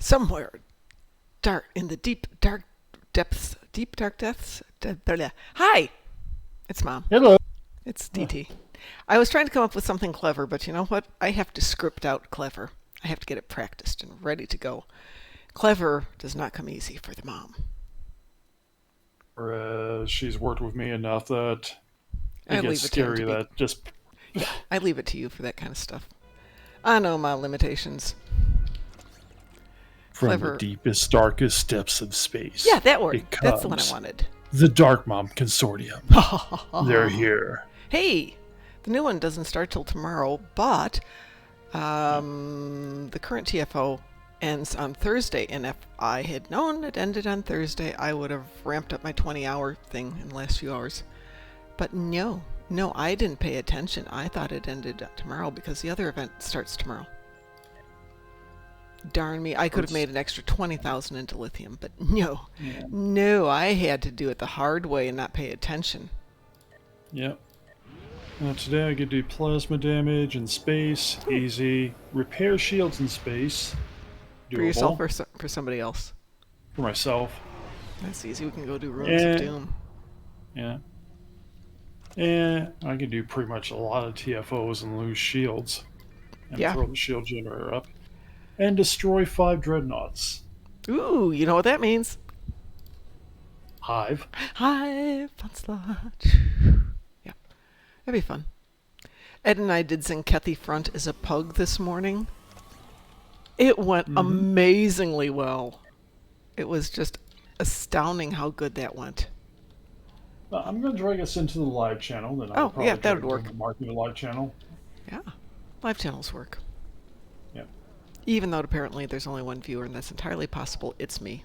somewhere dark in the deep dark depths. Hi, it's Mom. Hello. It's DT. I was trying to come up with something clever, but you know what? I have to script out clever. I have to get it practiced and ready to go. Clever does not come easy for the mom. She's worked with me enough that I it gets leave it to him to scary be. that just Yeah, I leave it to you for that kind of stuff. I know my limitations. from Clever. the deepest, darkest depths of space. Yeah, that word. It That's the one I comes. wanted. The Darkmom Consortium. They're here. Hey, the new one doesn't start till tomorrow, but the current TFO ends on Thursday, and if I had known it ended on Thursday, I would have ramped up my 20-hour thing in the last few hours. But no, I didn't pay attention. I thought it ended tomorrow because the other event starts tomorrow. Darn me, I could have made an extra 20,000 into lithium, but no, I had to do it the hard way and not pay attention. Yep. Now today I could do plasma damage in space, easy. Repair shields in space, doable. For yourself or for somebody else? For myself. That's easy. We can go do Ruins of Doom. Yeah. And I can do pretty much a lot of TFOs and lose shields. And throw the shield generator up. And destroy 5 dreadnoughts. Ooh, you know what that means? Hive. Onslaught. Yeah, that'd be fun. Ed and I did Zenkethi Front as a pug this morning. It went amazingly well. It was just astounding how good that went. I'm going to drag us into the live channel. Then I'll probably that would work. Mark in the live channel. Yeah, live channels work. Yeah. Even though apparently there's only one viewer, and that's entirely possible. It's me.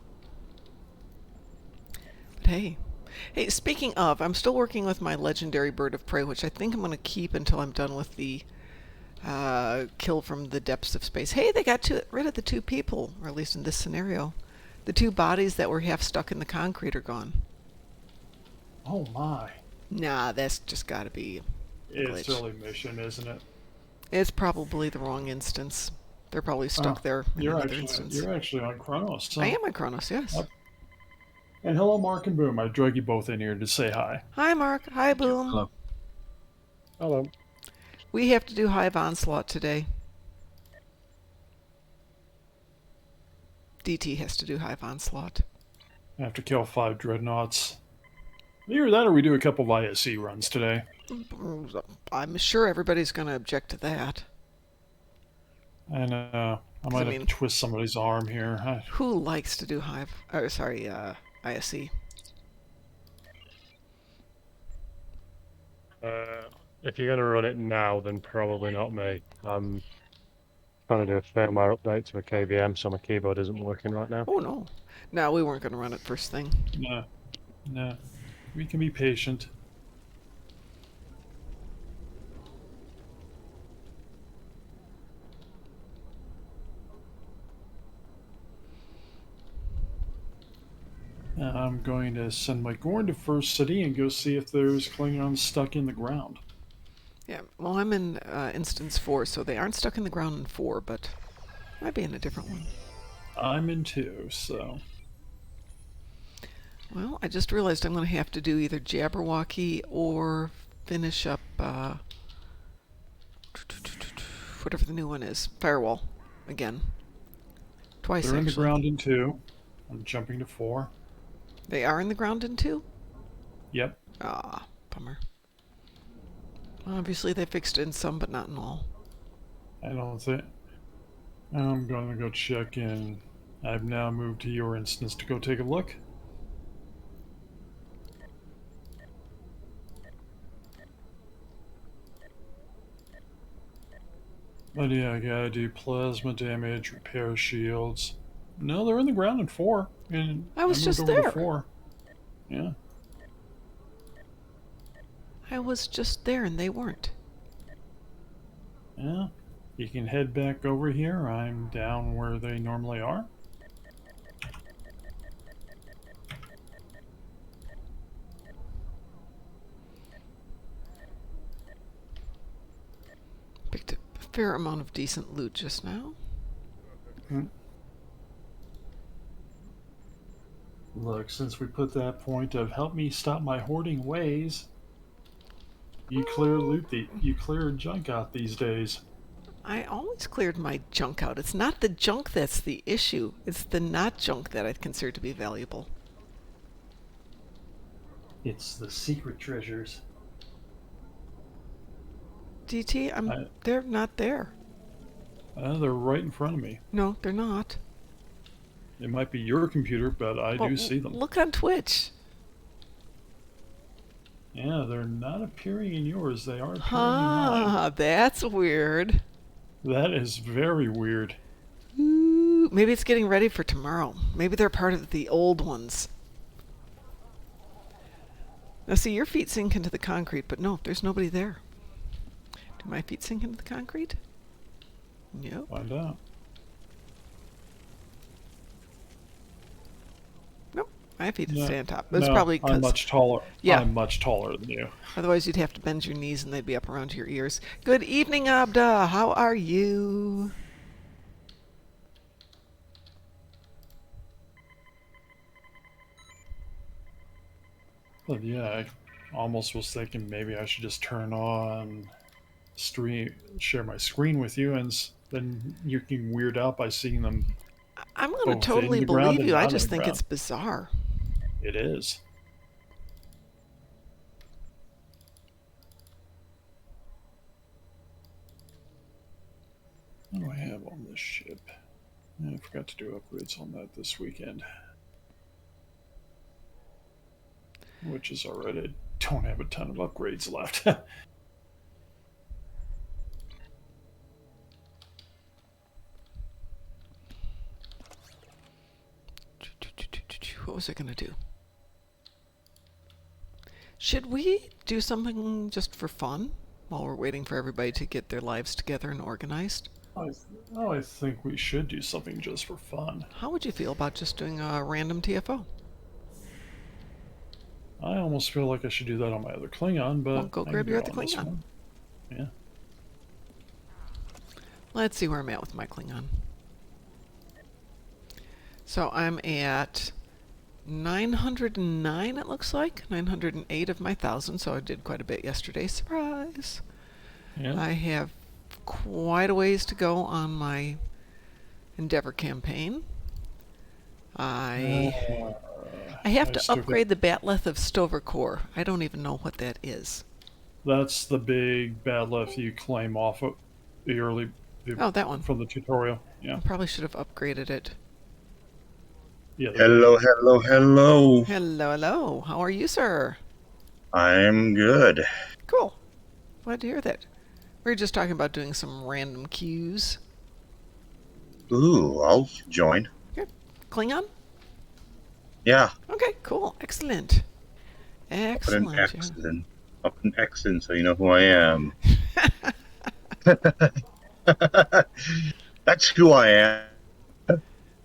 But hey, speaking of, I'm still working with my legendary bird of prey, which I think I'm going to keep until I'm done with the kill from the depths of space. Hey, they got rid of the 2 people, or at least in this scenario. The 2 bodies that were half stuck in the concrete are gone. Oh my. Nah, that's just got to be a glitch. It's early mission, isn't it? It's probably the wrong instance. They're probably stuck there in another instance. You're actually on Kronos. So. I am on Kronos, yes. And hello, Mark and Boom. I drag you both in here to say hi. Hi, Mark. Hi, Boom. Hello. Hello. We have to do Hive Onslaught today. DT has to do Hive Onslaught. I have to kill 5 dreadnoughts. Either that or we do a couple of ISE runs today. I'm sure everybody's going to object to that. And I might have to twist somebody's arm here. Who likes to do Hive? Or sorry, ISE? If you're going to run it now, then probably not me. I'm trying to do a firmware update to a KVM, so my keyboard isn't working right now. Oh, no. No, we weren't going to run it first thing. No. We can be patient. I'm going to send my Gorn to First City and go see if there's Klingons stuck in the ground. Yeah, well, I'm in Instance 4, so they aren't stuck in the ground in 4, but might be in a different one. I'm in 2, so... Well, I just realized I'm going to have to do either Jabberwocky or finish up whatever the new one is. Firewall. Again. Twice, They're actually. in the ground in 2. I'm jumping to 4. They are in the ground in 2? Yep. Ah, bummer. Obviously they fixed it in some, but not in all. I don't think... I'm going to go check in. I've now moved to your instance to go take a look. But yeah, I gotta do plasma damage, repair shields. No, they're in the ground in 4. And I was just over there. To 4. Yeah. I was just there and they weren't. Yeah. You can head back over here. I'm down where they normally are. Picked up a fair amount of decent loot just now. Look, since we put that point of help me stop my hoarding ways, you clear junk out these days. I always cleared my junk out. It's not the junk that's the issue. It's the not junk that I consider to be valuable. It's the secret treasures. DT, they're not there. They're right in front of me. No, they're not. It might be your computer, but I do see them. Look on Twitch. Yeah, they're not appearing in yours. They are appearing in mine. That's weird. That is very weird. Ooh, maybe it's getting ready for tomorrow. Maybe they're part of the old ones. Now see, your feet sink into the concrete, but no, there's nobody there. Do my feet sink into the concrete? Nope. Find out. Nope. My feet stay on top. That's probably because I'm much taller. Yeah. I'm much taller than you. Otherwise, you'd have to bend your knees and they'd be up around your ears. Good evening, Abda. How are you? But yeah, I almost was thinking maybe I should just turn on share my screen with you, and then you can weird out by seeing them. I'm going to totally believe you. I just think it's bizarre. It is. What do I have on this ship? I forgot to do upgrades on that this weekend. Which is alright. I don't have a ton of upgrades left. What was I going to do? Should we do something just for fun while we're waiting for everybody to get their lives together and organized? I think we should do something just for fun. How would you feel about just doing a random TFO? I almost feel like I should do that on my other Klingon, but... Well, go grab your other Klingon. Yeah. Let's see where I'm at with my Klingon. So I'm at 909, it looks like. 908 of my 1,000, so I did quite a bit yesterday. Surprise! Yeah. I have quite a ways to go on my Endeavor campaign. I have to upgrade the Batleth of Stovercore. I don't even know what that is. That's the big Batleth you claim off of the early... that one. From the tutorial, yeah. I probably should have upgraded it. Yeah. Hello. Hello, hello. How are you, sir? I'm good. Cool. Glad to hear that. We were just talking about doing some random queues. Ooh, I'll join. Okay. Klingon? Yeah. Okay, cool. Excellent. Excellent. Up an X in so you know who I am. That's who I am.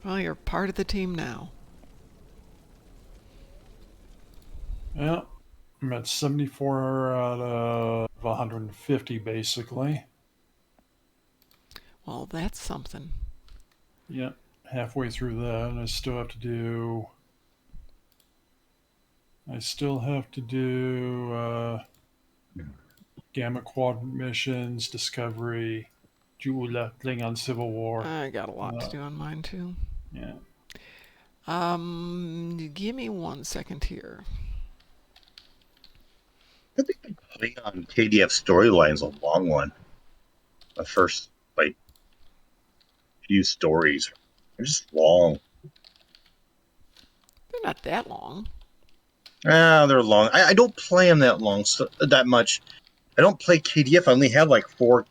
Well, you're part of the team now. Yeah. I'm at 74 out of 150, basically. Well, that's something. Yeah. Halfway through that, and I still have to do... Gamma Quadrant missions, Discovery, Jula, Klingon Civil War. I got a lot to do on mine, too. Yeah. Give me 1 second here. I think the Klingon KDF storyline's a long one. The first, few stories. They're just long. They're not that long. They're long. I don't play them that long, that much. I don't play KDF. I only have 4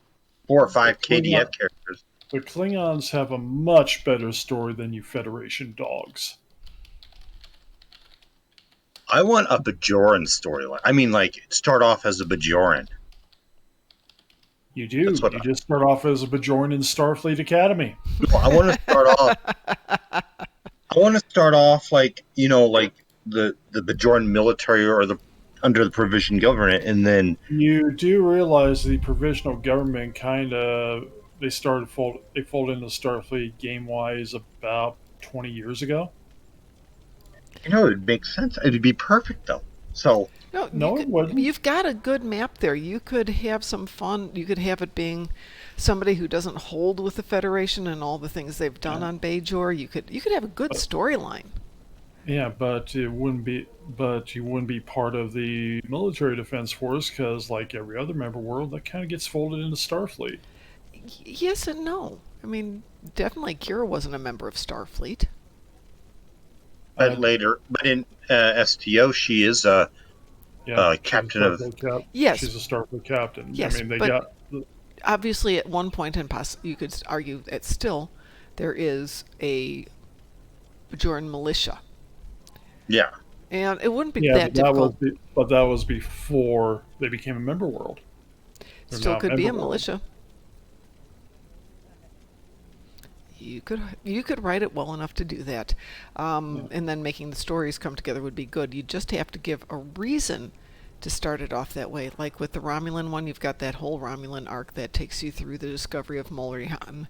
or 5 KDF characters. The Klingons have a much better story than you Federation dogs. I want a Bajoran storyline. I mean, start off as a Bajoran. You do. You just start off as a Bajoran in Starfleet Academy. No, I want to start off. I want to start off the Bajoran military or under the provision government, and then you do realize the provisional government they folded into Starfleet game wise about 20 years ago. It'd make sense. It'd be perfect though. So No, it wouldn't. You've got a good map there. You could have some fun. You could have it being somebody who doesn't hold with the Federation and all the things they've done on Bajor. You could have a good storyline. Yeah, but it wouldn't be. But you wouldn't be part of the military defense force because, like every other member world, that kind of gets folded into Starfleet. Yes and no. I mean, definitely Kira wasn't a member of Starfleet. but later, but in STO, she is captain of. Yes. She's a Starfleet captain. Yes, I mean, they but got. obviously, at one point in you could argue that still there is a Bajoran militia. Yeah. And it wouldn't be that difficult. But that was before they became a member world. Still could be a militia. You could write it well enough to do that, and then making the stories come together would be good. You just have to give a reason to start it off that way. Like with the Romulan one, you've got that whole Romulan arc that takes you through the discovery of Molrihan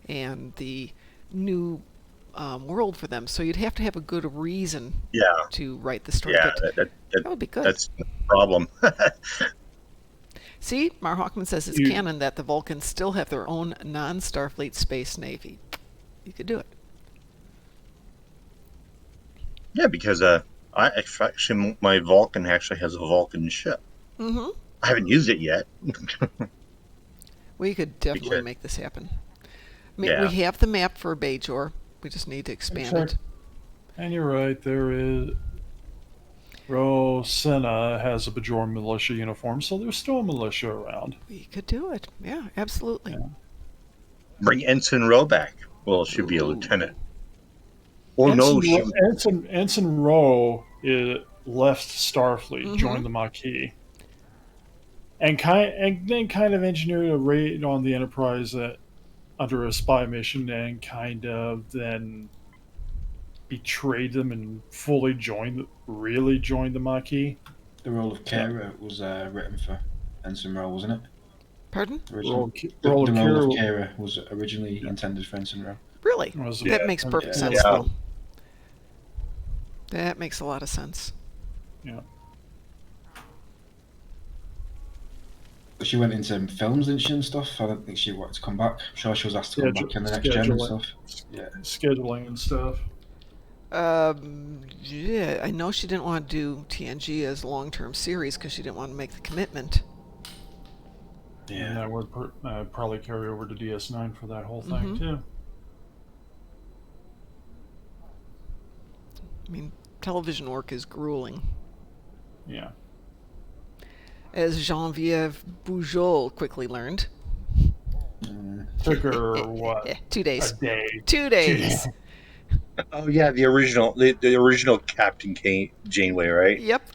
and the new world for them. So you'd have to have a good reason to write the story. Yeah, that would be good. That's the problem. See, Mar Hawkman says it's canon that the Vulcans still have their own non-Starfleet space navy. You could do it. Yeah, because actually my Vulcan actually has a Vulcan ship. Mm-hmm. I haven't used it yet. We could definitely make this happen. I mean, we have the map for Bajor. We just need to expand it. And you're right, there is. Rosena has a Bajoran militia uniform, so there's still a militia around. We could do it. Yeah, absolutely. Yeah. Bring Ensign Ro back. Well, she should be a lieutenant. Or Ensign Ro left Starfleet, joined the Maquis, and then kind of engineered a raid on the Enterprise under a spy mission, and kind of then betrayed them and fully joined the Maquis. The role of Kira was written for Ensign Ro, wasn't it? Pardon? The role of Kira was originally intended for Ensign Ro. Really? That makes perfect sense, though. That makes a lot of sense. Yeah. But she went into films, didn't she, and stuff? I don't think she wanted to come back. I'm sure she was asked to come back in the next gen and stuff. Yeah. Scheduling and stuff. Yeah, I know she didn't want to do TNG as a long-term series because she didn't want to make the commitment. Yeah. And that would probably carry over to DS9 for that whole thing, too. I mean, television work is grueling. Yeah. As Genevieve Bujold quickly learned. Took her, what? 2 days. A day. 2 days. Oh yeah, the original Captain Janeway, right? Yep.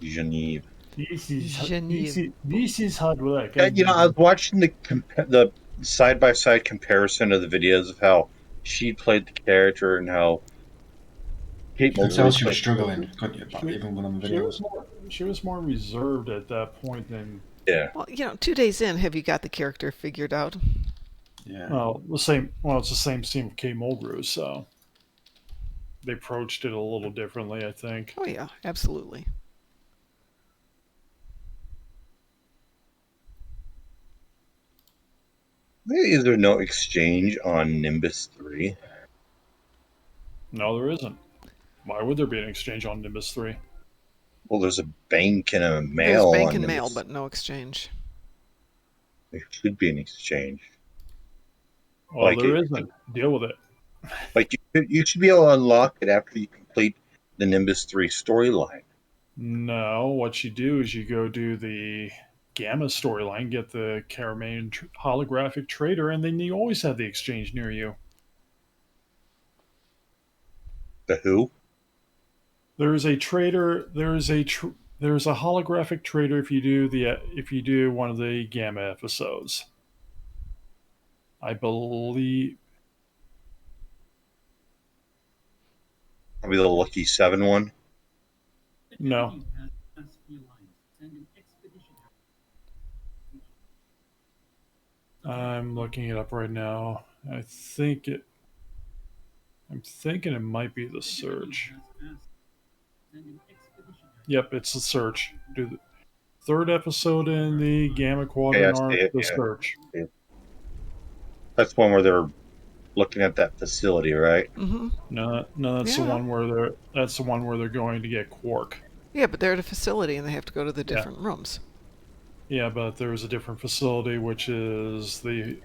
Genevieve. This is hard work. I was watching the side-by-side comparison of the videos of how she played the character and how Kate Mulgrew she was struggling, couldn't you? Even when on the videos, she was more reserved at that point than. Yeah. Well, 2 days in, have you got the character figured out? Yeah. Well, it's the same scene with Kate Mulgrew, so they approached it a little differently, I think. Oh yeah, absolutely. Is there no exchange on Nimbus 3? No, there isn't. Why would there be an exchange on Nimbus 3? Well, there's a bank and a mail. There's bank and mail, but no exchange. There should be an exchange. Well, there isn't. Deal with it. Like you should be able to unlock it after you complete the Nimbus 3 storyline. No, what you do is you go do the Gamma storyline, get the Caramane holographic trader, and then you always have the exchange near you. The who? There's a trader. There's a holographic trader if you do one of the Gamma episodes. I believe. Probably the Lucky 7 one. No. I'm looking it up right now. I think I'm thinking it might be the search. Yep, it's the search. Do the third episode in the Gamma Quadrant arc, the search. Yeah. That's one where they're looking at that facility, right? Mm-hmm. No, that's the one where they're going to get Quark. Yeah, but they're at a facility and they have to go to the different rooms. Yeah, but there's a different facility, which is the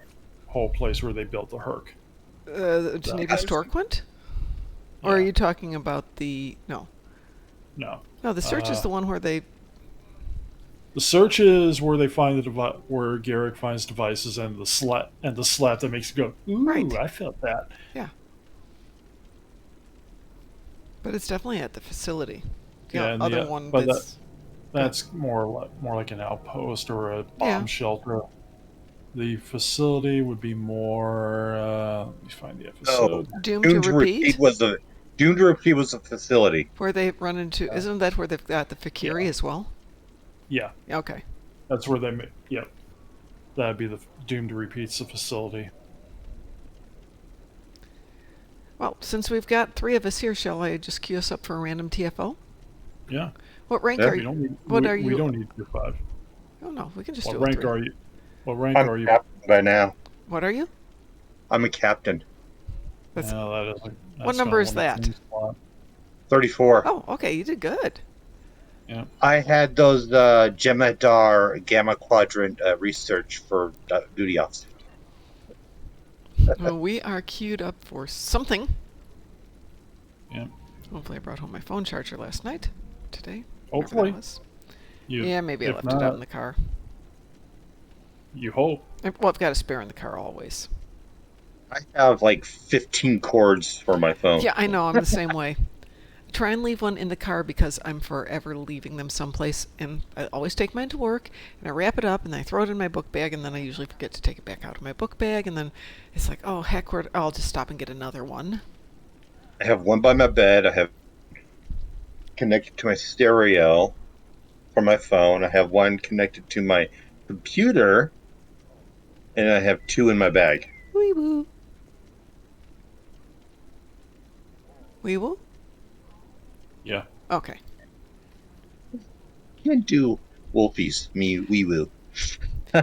whole place where they built the Herc. Daenerys Torquent? Or are you talking about the... No. No. No, the search is the one where they... The search is where they find where Garrick finds devices and the slap that makes you go, ooh, right. I felt that. Yeah. But it's definitely at the facility. Yeah, the other one that's more like an outpost or a bomb shelter. The facility would be more. Let me find the episode. Doomed to Repeat was the Doomed to Repeat was the facility where they run into. Isn't that where they've got the Fakiri as well? Yeah. Okay. That's where they. Yep. That'd be the Doomed to Repeat's the facility. Well, since we've got 3 of us here, shall I just queue us up for a random TFO? Yeah. What rank are you? We don't need tier 5. Oh no, we can just do it. What rank are you? What rank are you? I'm captain by now. What are you? I'm a captain. That's what number is that? 34. Oh, okay, you did good. Yeah. I had those Jem'Hadar Gamma Quadrant research for duty officer. Well, we are queued up for something. Yeah. Hopefully I brought home my phone charger last night. Today. Hopefully. Yeah, maybe I left it out in the car. You hope. Well, I've got a spare in the car always. I have like 15 cords for my phone. Yeah, I know. I'm the same way. Try and leave one in the car because I'm forever leaving them someplace, and I always take mine to work, and I wrap it up, and I throw it in my book bag, and then I usually forget to take it back out of my book bag, and then it's like, oh, heck, I'll just stop and get another one. I have one by my bed. I have connected to my stereo for my phone. I have one connected to my computer, and I have 2 in my bag. Wee woo. Wee woo? Yeah. Okay. Can't do Wolfie's me wee woo.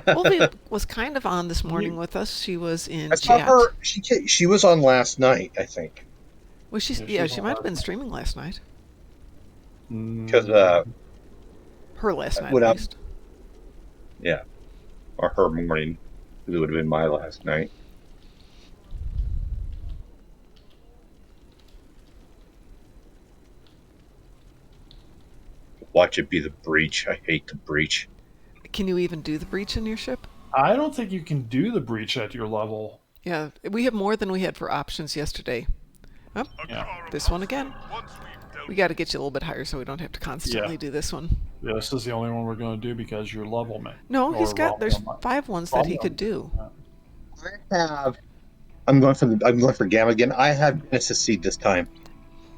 Wolfie was kind of on this morning with us. She was in I saw chat. her. She was on last night, I think. Was she? Yeah, she might have been streaming last night. Because her last night, at least. Yeah, or her morning. It would have been my last night. Watch it be the breach. I hate the breach. Can you even do the breach in your ship? I don't think you can do the breach at your level. Yeah, we have more than we had for options yesterday. Oh, yeah. This one again. We got to get you a little bit higher so we don't have to constantly do this one. Yeah, this is the only one we're going to do because you're level, man. No, there's 5 ones that he could do. I'm going for Gamma again. I have Genesis seed this time.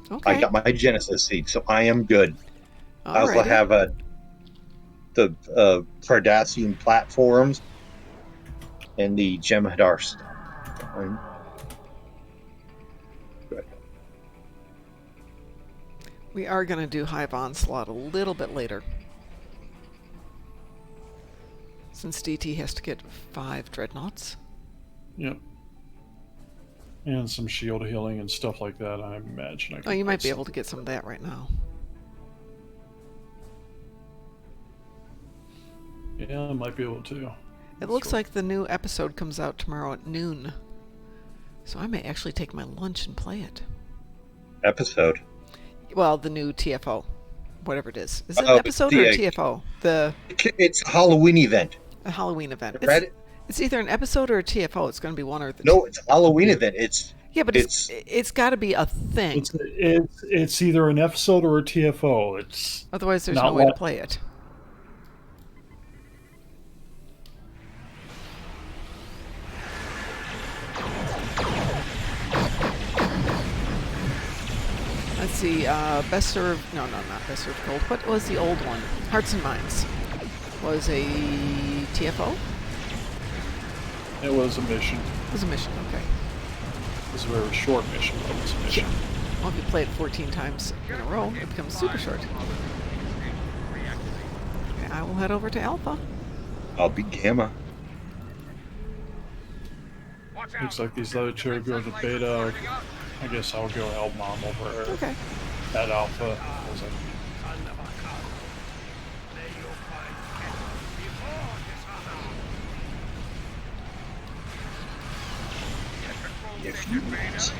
Okay. I got my Genesis seed, so I am good. I also have the Cardassian platforms and the Jem'Hadar stuff. Good. We are going to do Hive Onslaught a little bit later. Since DT has to get 5 dreadnoughts. Yep. And some shield healing and stuff like that, I imagine. Oh, you might be able to get some of that right now. Yeah, I might be able to. It looks like the new episode comes out tomorrow at noon. So I may actually take my lunch and play it. Episode? Well, the new TFO. Whatever it is. Is it an episode or a TFO? It's a Halloween event. A Halloween event. It's either an episode or a TFO. It's going to be one or the No, it's a Halloween event. Yeah, but it's got to be a thing. It's either an episode or a TFO. Otherwise, there's no way to play it. Let's see, Best Served... No, not Best Served Cold. What was the old one? Hearts and Minds. Was a TFO? It was a mission. It was a mission, okay. This is a very short mission, but it's a mission. Well, if you play it 14 times in a row, it becomes super short. Okay, I will head over to Alpha. I'll be Gamma. Looks like these other two are going to Beta. I guess I'll go help Mom over at Alpha. If you want.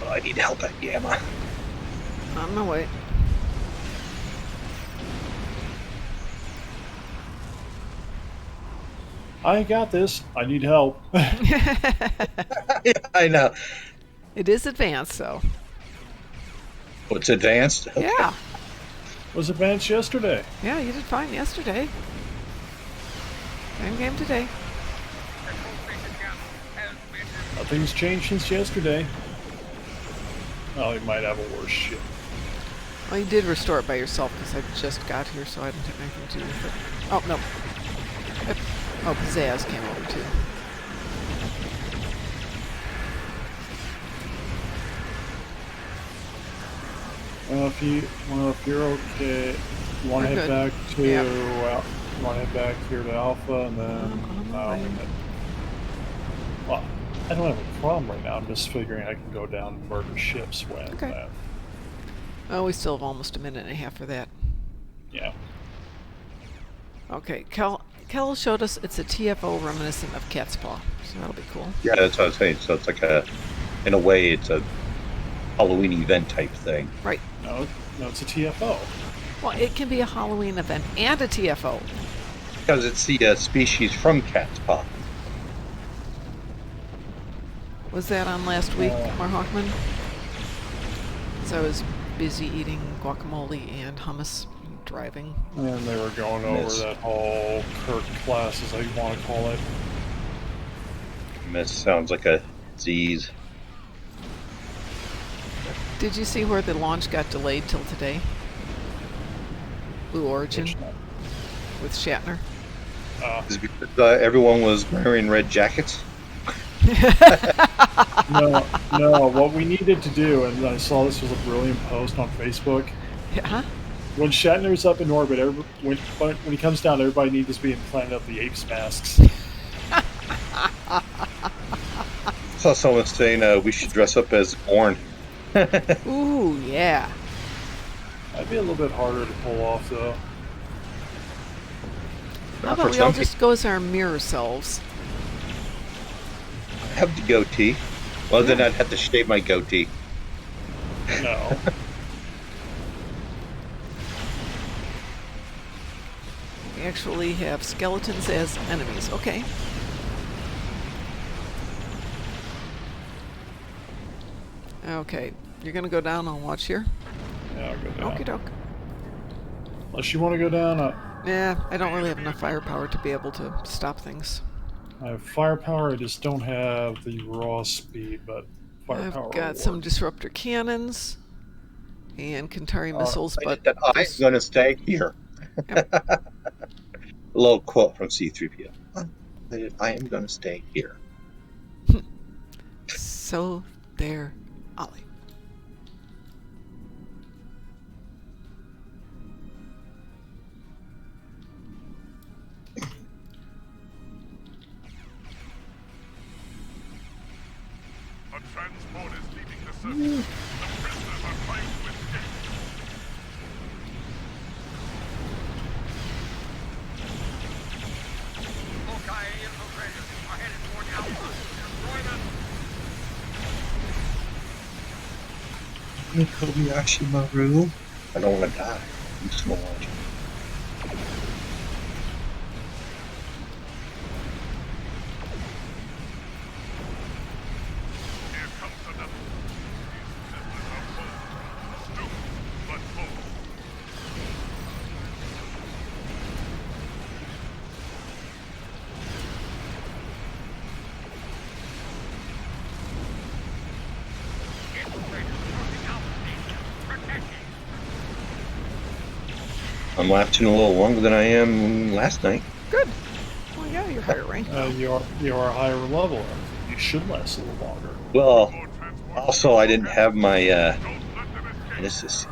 I need help at Gamma. On my way. I got this. I need help. Yeah, I know. It is advanced, though. Oh, it's advanced? Okay. Yeah. Was advanced yesterday. Yeah, you did fine yesterday. Same game today. Nothing's changed since yesterday. Oh, you might have a worse ship. Well, you did restore it by yourself because I just got here, so I didn't have anything to do with it. Oh, no. Oh, Pizzazz came over too. Well, if you're okay, you want to head back to here to Alpha, and then well, I don't have a problem right now. I'm just figuring I can go down and murder ships when. Okay. Oh, we still have almost a minute and a half for that. Yeah. Okay, Kel showed us it's a TFO reminiscent of Cat's Paw, so that'll be cool. Yeah, that's what I was saying. So it's like in a way, it's a Halloween event type thing. Right. No, it's a TFO. Well, it can be a Halloween event and a TFO. Because it's the species from Cat's Paw. Was that on last week, Marhawkman? Because I was busy eating guacamole and hummus and driving. And they were going over that whole Kirk class, as I want to call it. Miss sounds like a disease. Did you see where the launch got delayed till today? Blue Origin with Shatner. Is it because everyone was wearing red jackets? No. What we needed to do, and I saw this was a brilliant post on Facebook. Yeah. When Shatner's up in orbit, when he comes down, everybody needs to be in Planet of the Apes masks. I saw someone saying we should dress up as Orn. Ooh, yeah. That'd be a little bit harder to pull off, though. How about we all just go as our mirror selves? I have the goatee. Well, then I'd have to shave my goatee. No. We actually have skeletons as enemies. Okay. Okay. You're going to go down, I'll watch here. Yeah, I'll go down. Okie doke. Unless you want to go down, Yeah, I don't really have enough firepower to be able to stop things. I have firepower, I just don't have the raw speed, but firepower. I've got some disruptor cannons and Kantari missiles, but I'm going to stay here. Yep. A little quote from C-3PO. I am going to stay here. So there, Ollie. A transport is leaving the surface. The prisoners are trying to escape. Okay, infiltrators are headed toward Alpha. Destroy them. Kobayashi Maru. I don't want to die. I'm just going to watch. I'm lasting a little longer than I am last night. Good. Well, yeah, you're higher rank. You're a higher level. You should last a little longer. Well, also I didn't have my Genesis.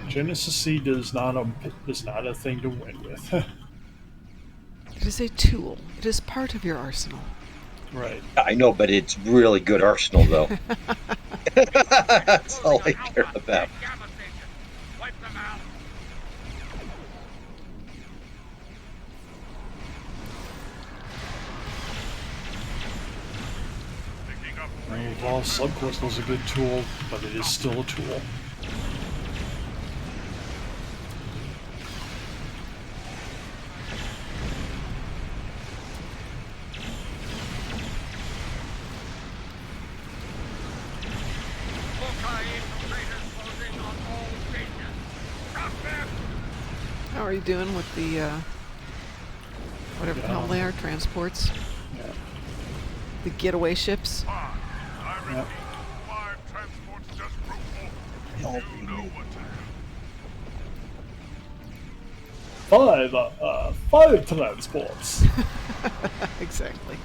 Genesis C is not a thing to win with. It is a tool. It is part of your arsenal. Right. I know, but it's really good arsenal, though. That's all I care about. Well, subquest was a good tool, but it is still a tool. How are you doing with the, whatever the hell they are, transports? Yeah. The getaway ships? Yep. 5 transports just broke off. You know what to do. Five transports. Exactly.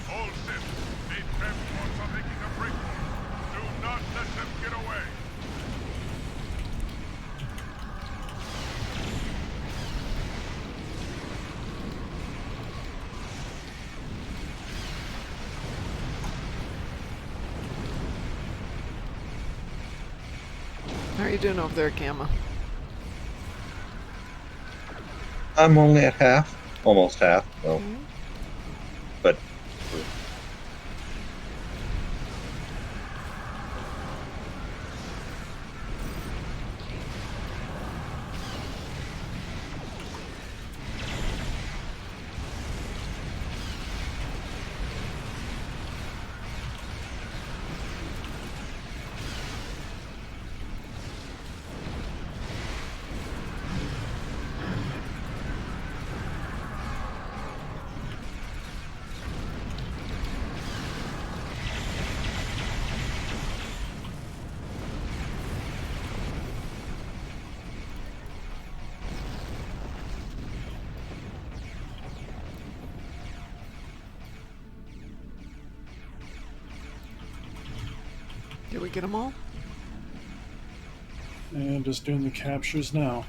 All ships, these transports are making a breakthrough. Do not let them get away. How are you doing over there, Gamma? I'm only at half, almost half. Well, but Did we get them all? And just doing the captures now.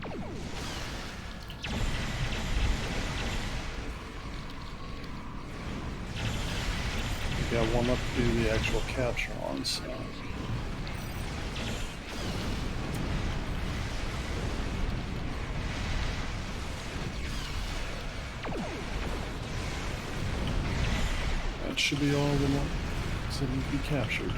We got one up to do the actual capture on, so. That should be all the ones that need to be captured.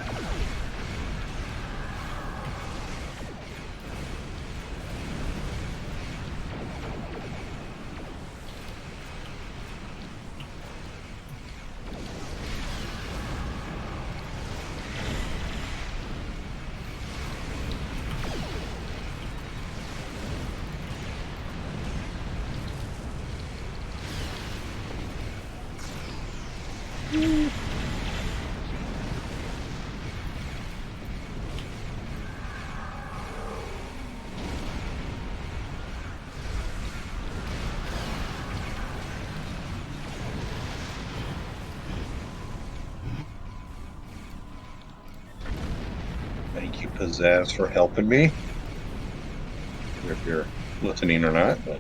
thank you, Pizzazz, for helping me. If you're listening or not, but.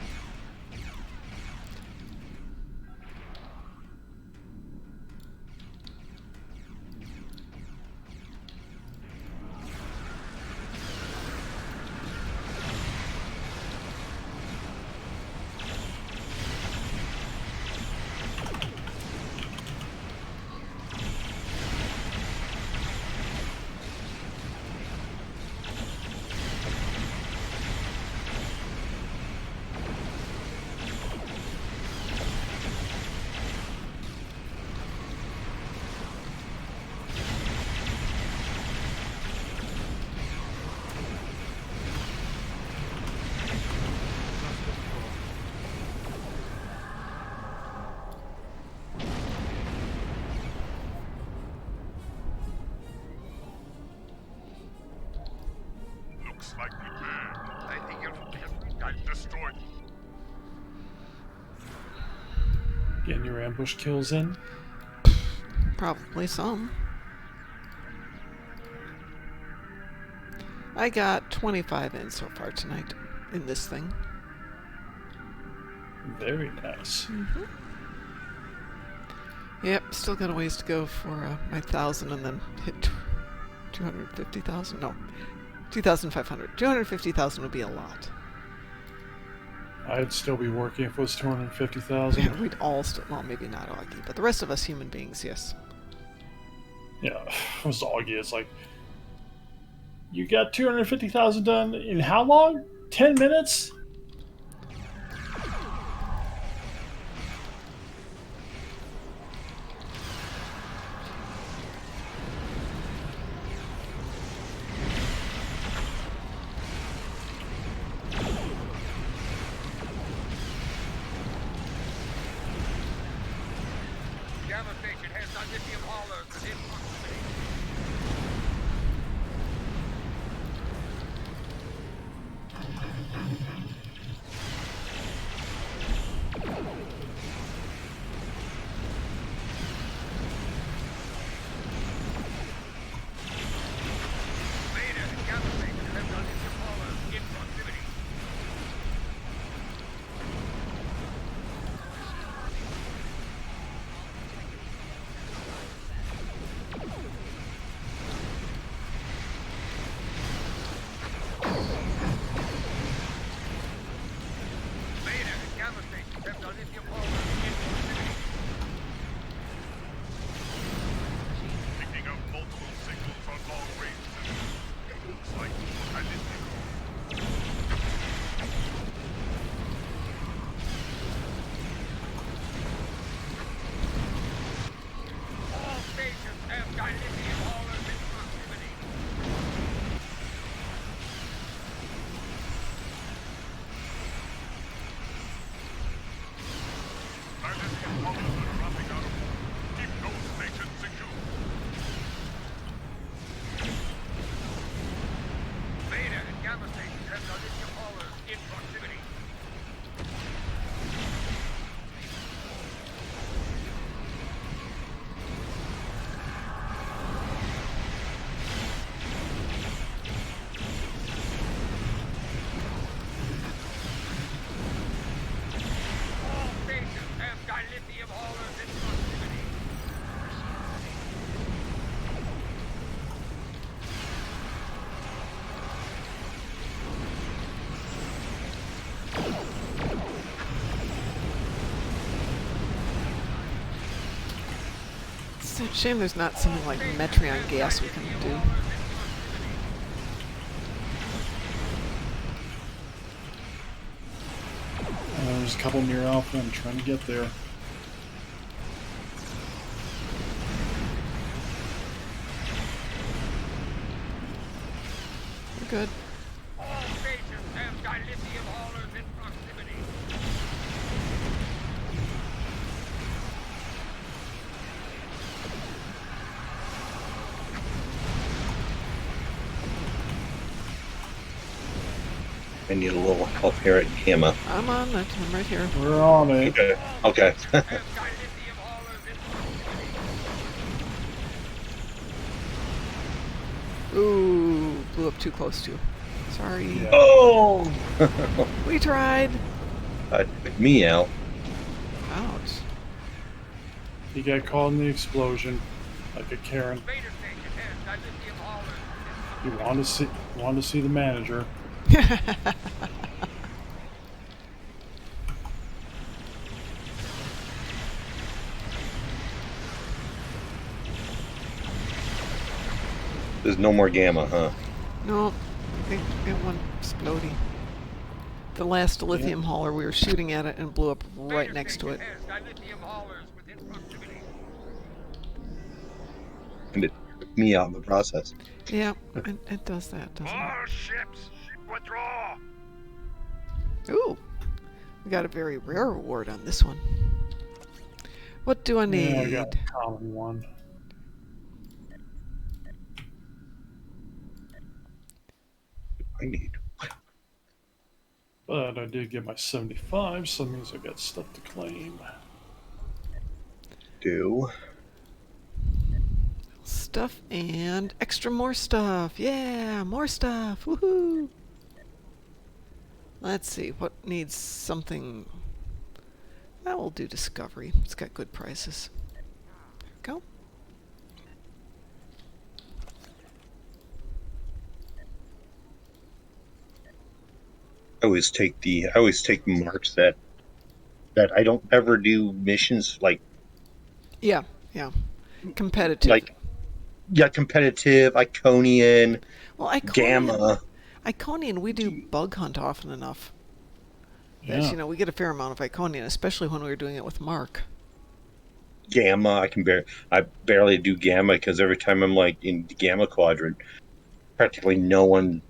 like repaired. I think you'll destroyed. Getting your ambush kills in? Probably some. I got 25 in so far tonight in this thing. Very nice. Mm-hmm. Yep, still got a ways to go for my 1,000 and then hit 250,000. No, 2,500. 250,000 would be a lot. I'd still be working if it was 250,000. Yeah, we'd all still, well, maybe not Augie, but the rest of us human beings, yes. Yeah, it was Augie. It's like, you got 250,000 done in how long? 10 minutes? Gamma station has lithium haulers within proximity. Beta and Gamma station have lithium haulers in proximity. Beta and Gamma stations have lithium haulers in proximity. Picking up multiple signals on long range systems. Looks like I didn't. All stations have lithium haulers in proximity. Lithium haulers are dropping out of order. Keep those stations secure. Beta and Gamma stations have lithium haulers in proximity. All stations have lithium haulers in proximity. It's a shame there's not something like Metreon gas we can do. There's a couple near Alpha. I'm trying to get there. We're good. All stations have lithium haulers in proximity. I need a little help here at Gamma. I'm on it. I'm right here. We're on it. Okay. Okay. Have lithium haulers in proximity. Ooh, blew up too close to. Sorry. Yeah. Oh! We tried. Took me out. Ouch. He got caught in the explosion, like a Karen. Beta station has lithium haulers. You want to see the manager. There's no more Gamma, huh? No, it went exploding. The last lithium hauler, we were shooting at it and blew up right next to it. Has lithium haulers within proximity. And it took me out in the process. Yeah, it does that, doesn't it? All ships, withdraw. Ooh, we got a very rare reward on this one. What do I need? Yeah, I got a common one. I need? But I did get my 75, so that means I got stuff to claim. Stuff and extra more stuff. Yeah, more stuff. Woohoo! Let's see, what needs something... I will do Discovery. It's got good prices. There we go. I always take marks that I don't ever do missions like. Yeah. Competitive. Like, yeah, competitive, Iconian, well, Gamma. Iconian, we do bug hunt often enough. Yeah. That, we get a fair amount of Iconian, especially when we were doing it with Mark. Gamma, I barely do Gamma because every time I'm like in the Gamma quadrant, practically no one.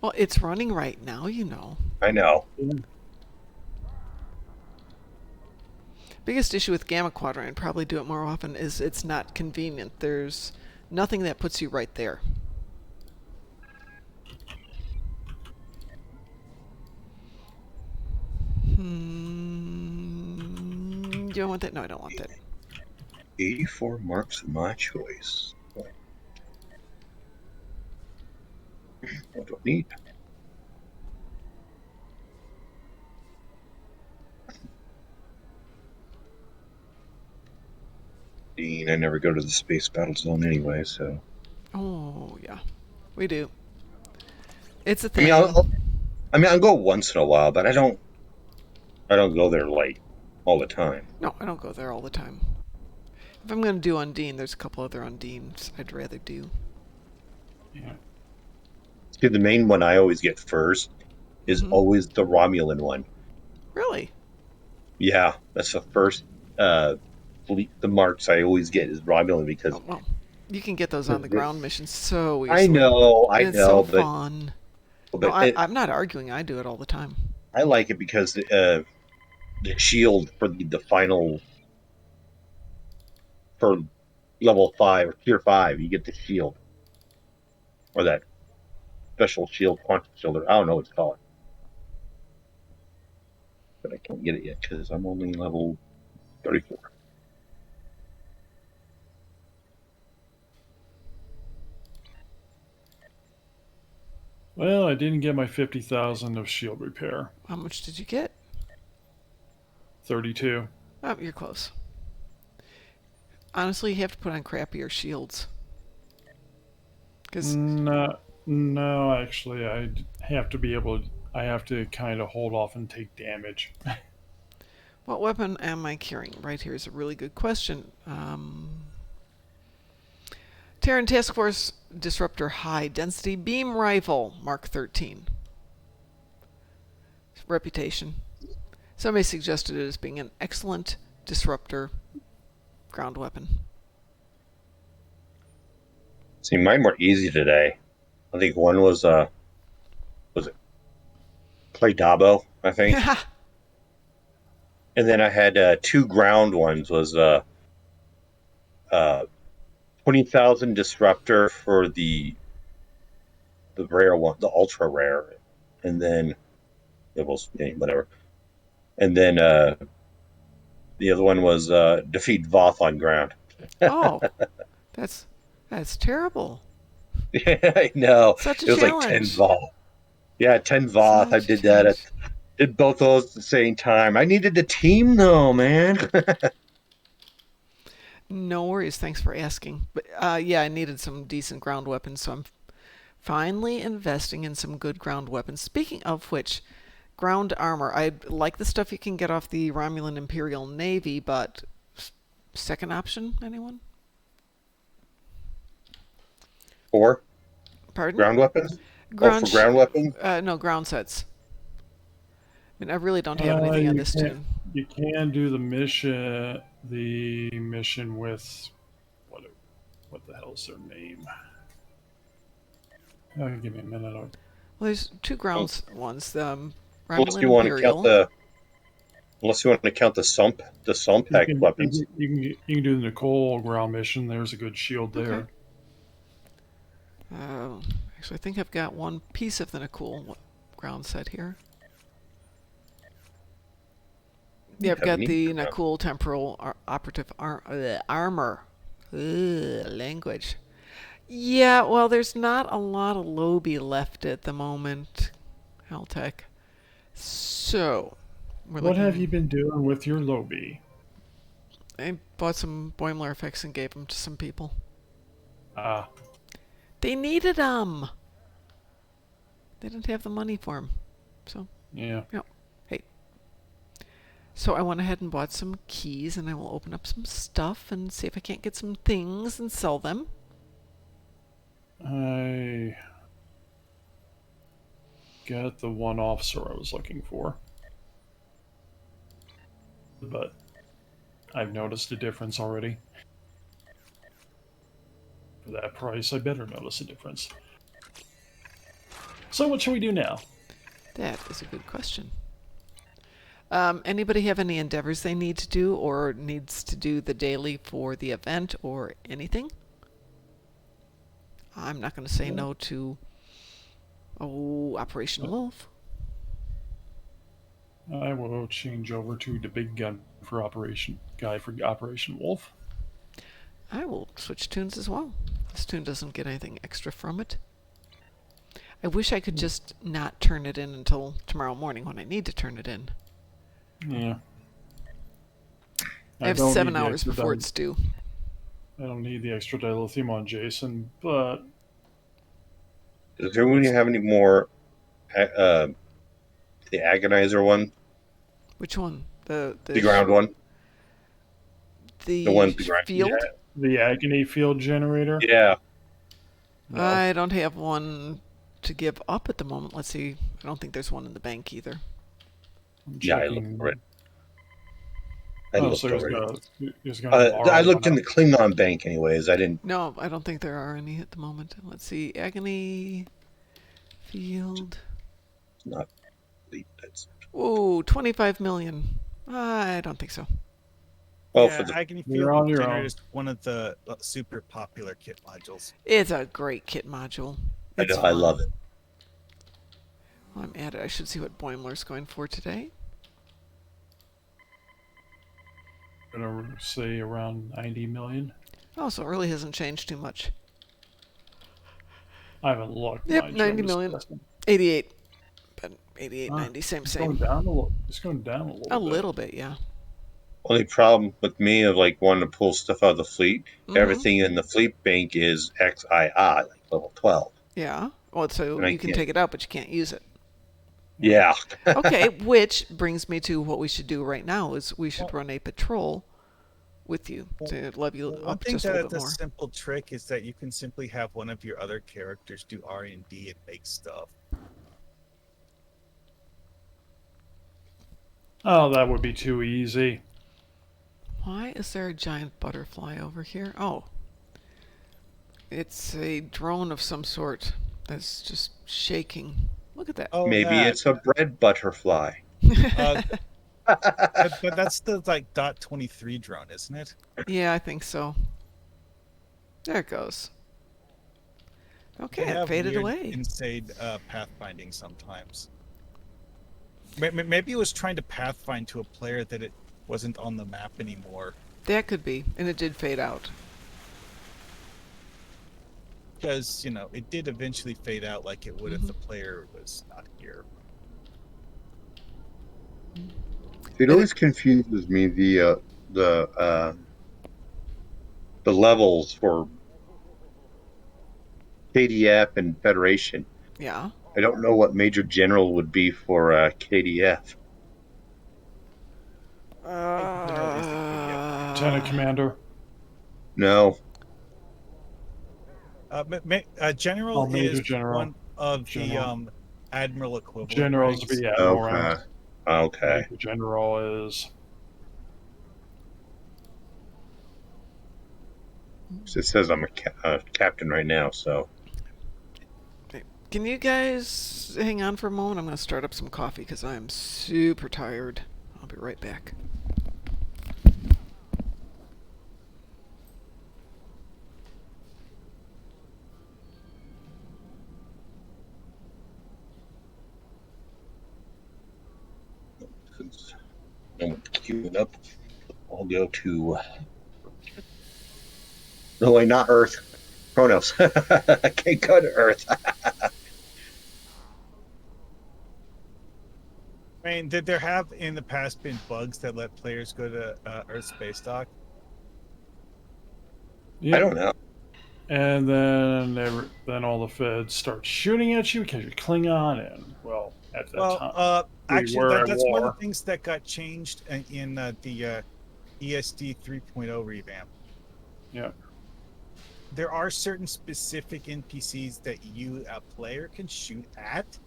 Well, it's running right now, I know. Biggest issue with Gamma Quadrant, and probably do it more often, is it's not convenient. There's nothing that puts you right there. Do you want that? No, I don't want that. 84 marks of my choice. What do I need? I never go to the space battle zone anyway, so. Oh yeah, we do. It's a thing. I'll go once in a while, but I don't go there like all the time. No, I don't go there all the time. If I'm going to do Undine, there's a couple other Undines I'd rather do. Yeah. See, the main one I always get first is always the Romulan one. Really? Yeah, that's the first. The marks I always get is Romulan because. Oh, well, you can get those on the ground missions so easily. I know, it's so fun. But no, I'm not arguing. I do it all the time. I like it because the shield for the final for level 5 or tier 5, you get the shield or that special shield, quantum shield. I don't know what it's called, but I can't get it yet because I'm only level 34. Well, I didn't get my 50,000 of shield repair. How much did you get? 32. Oh, you're close. Honestly, you have to put on crappier shields. No, actually, I have to kind of hold off and take damage. What weapon am I carrying? Right here is a really good question. Terran Task Force Disruptor High Density Beam Rifle, Mark 13. Reputation. Somebody suggested it as being an excellent disruptor ground weapon. See, mine were easy today. I think one was it Clay Dabo, I think. And then I had 2 ground ones. Was 20,000 disruptor for the rare one, the ultra rare, and then it was whatever. And then the other one was defeat Voth on ground. Oh, that's terrible. Yeah, I know. Such a it was challenge. Like 10 Voth. Yeah, 10 Voth. I did that. Did both those at the same time. I needed the team though, man. No worries. Thanks for asking. But yeah, I needed some decent ground weapons, so I'm finally investing in some good ground weapons. Speaking of which, ground armor. I like the stuff you can get off the Romulan Imperial Navy, but second option, anyone? For? Pardon? Ground weapons? For ground weapons? No, ground sets. I mean, I really don't have anything on this tune. You can do the mission with what the hell is their name? Give me a minute. Well, there's 2 ground ones. Romulan Unless you want Imperial. to count the sump pack weapons. You can do the Nicole ground mission. There's a good shield there. Okay. Actually, I think I've got one piece of the Nakul ground set here. Yeah, I've got the Nakul temporal operative armor. Language. Yeah, well, there's not a lot of Lobi left at the moment, Haltech. So, what have you been doing with your Lobi? I bought some Boimler effects and gave them to some people. They needed them. They didn't have the money for them. So, yeah. Yep. Hey. So I went ahead and bought some keys, and I will open up some stuff and see if I can't get some things and sell them. I got the one officer I was looking for. But I've noticed a difference already. For that price, I better notice a difference. So what shall we do now? That is a good question. Anybody have any endeavors they need to do or needs to do the daily for the event or anything? I'm not going to say no to Operation Wolf. I will change over to the big gun for Operation Wolf. I will switch tunes as well. This tune doesn't get anything extra from it. I wish I could just not turn it in until tomorrow morning when I need to turn it in. Yeah. I have 7 hours before it's due. I don't need the extra dilithium on Jason, but... Does everyone have any more the Agonizer one? Which one? The ground one? The one field? Yeah, the Agony Field Generator? Yeah. No. I don't have one to give up at the moment. Let's see. I don't think there's one in the bank either. I looked for it. I looked in the Klingon bank anyways. I didn't... No, I don't think there are any at the moment. Let's see. Agony Field. It's not... That's... Ooh, 25 million. I don't think so. Well, yeah, for the... Agony Field Generator is one of the super popular kit modules. It's a great kit module. It's I love it. Well, I'm at it. I should see what Boimler's going for today. I'm going to say around 90 million. Oh, so it really hasn't changed too much. I haven't looked. Yep, 90 million. 88. But 88, 90, same. Going down it's going down a little bit. A little bit, yeah. Only problem with me of like wanting to pull stuff out of the fleet, everything in the fleet bank is XII, like level 12. Yeah. Well, so you can take it out, but you can't use it. Yeah. Okay, which brings me to what we should do right now is we should run a patrol with you to level you up just a little bit more. The simple trick is that you can simply have one of your other characters do R&D and make stuff. Oh, that would be too easy. Why is there a giant butterfly over here? Oh. It's a drone of some sort that's just shaking. Look at that. Oh, maybe it's a bread butterfly. But that's the like .23 drone, isn't it? Yeah, I think so. There it goes. Okay, it faded away. Insane pathfinding sometimes. Maybe it was trying to pathfind to a player that it wasn't on the map anymore. That could be, and it did fade out. Because, it did eventually fade out like it would if the player was not here. It always confuses me the levels for KDF and Federation. Yeah. I don't know what Major General would be for KDF. Lieutenant Commander. No. General Major is General. one of the Admiral equivalent. General's ranks. be Admiral. Okay. Major General is... It says I'm a captain right now, so... Can you guys hang on for a moment? I'm going to start up some coffee because I am super tired. I'll be right back. Since I'm queuing up, I'll go to. No way, not Earth. Kronos. I can't go to Earth. I mean, did there have in the past been bugs that let players go to Earth space dock? Yep. I don't know. And then all the feds start shooting at you because you're Klingon, and well, at that time, actually, were at that's one of war. the things that got changed in the ESD 3.0 revamp. Yeah. There are certain specific NPCs that you, a player, can shoot at,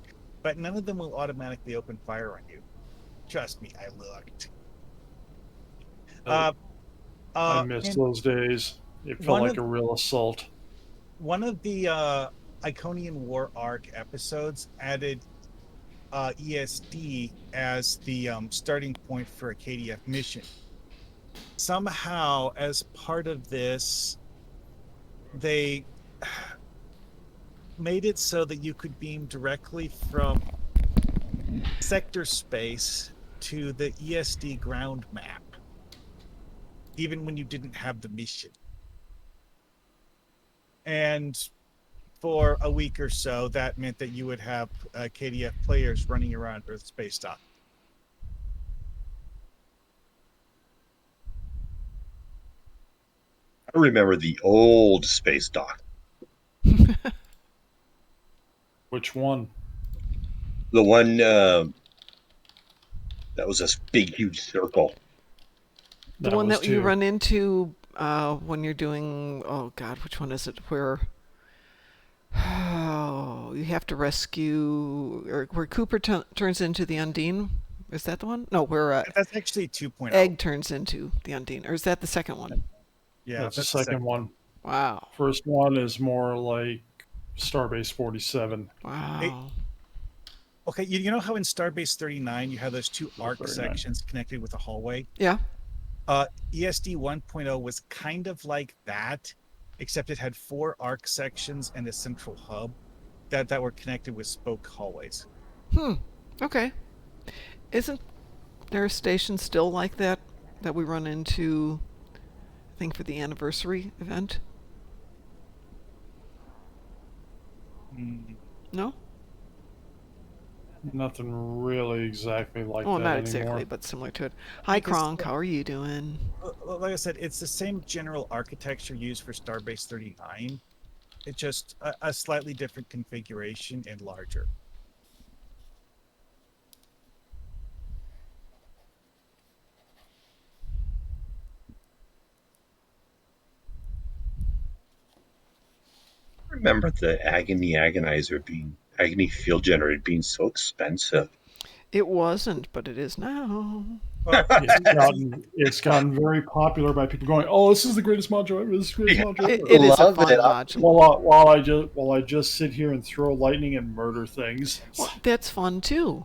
but none of them will automatically open fire on you. Trust me, I looked. I miss those days. It felt like a real assault. One of the Iconian War Arc episodes added ESD as the starting point for a KDF mission. Somehow, as part of this, they made it so that you could beam directly from sector space to the ESD ground map, even when you didn't have the mission. And for a week or so, that meant that you would have KDF players running around Earth space dock. I remember the old space dock. Which one? The one that was this big, huge circle. The one that you run into when you're doing, oh God, which one is it? Where you have to rescue, or where Cooper turns into the Undine. Is that the one? No, where that's actually 2.0. Egg turns into the Undine, or is that the second one? Yeah, that's the second one. Wow. First one is more like Starbase 47. Wow. Okay, you know how in Starbase 39 you have those two arc sections connected with a hallway? Yeah. ESD 1.0 was kind of like that, except it had 4 arc sections and a central hub that were connected with spoke hallways. Okay. Isn't there a station still like that we run into, I think, for the anniversary event? No? Nothing really exactly like that anymore. Oh, not exactly, but similar to it. Hi, Kronk. How are you doing? Like I said, it's the same general architecture used for Starbase 39. It's just a slightly different configuration and larger. Remember the agony field generator being so expensive. It wasn't, but it is now. It's gotten very popular by people going, "Oh, this is the greatest module ever! This is the greatest module ever!" It is a fun module. While I just sit here and throw lightning and murder things. Well, that's fun too.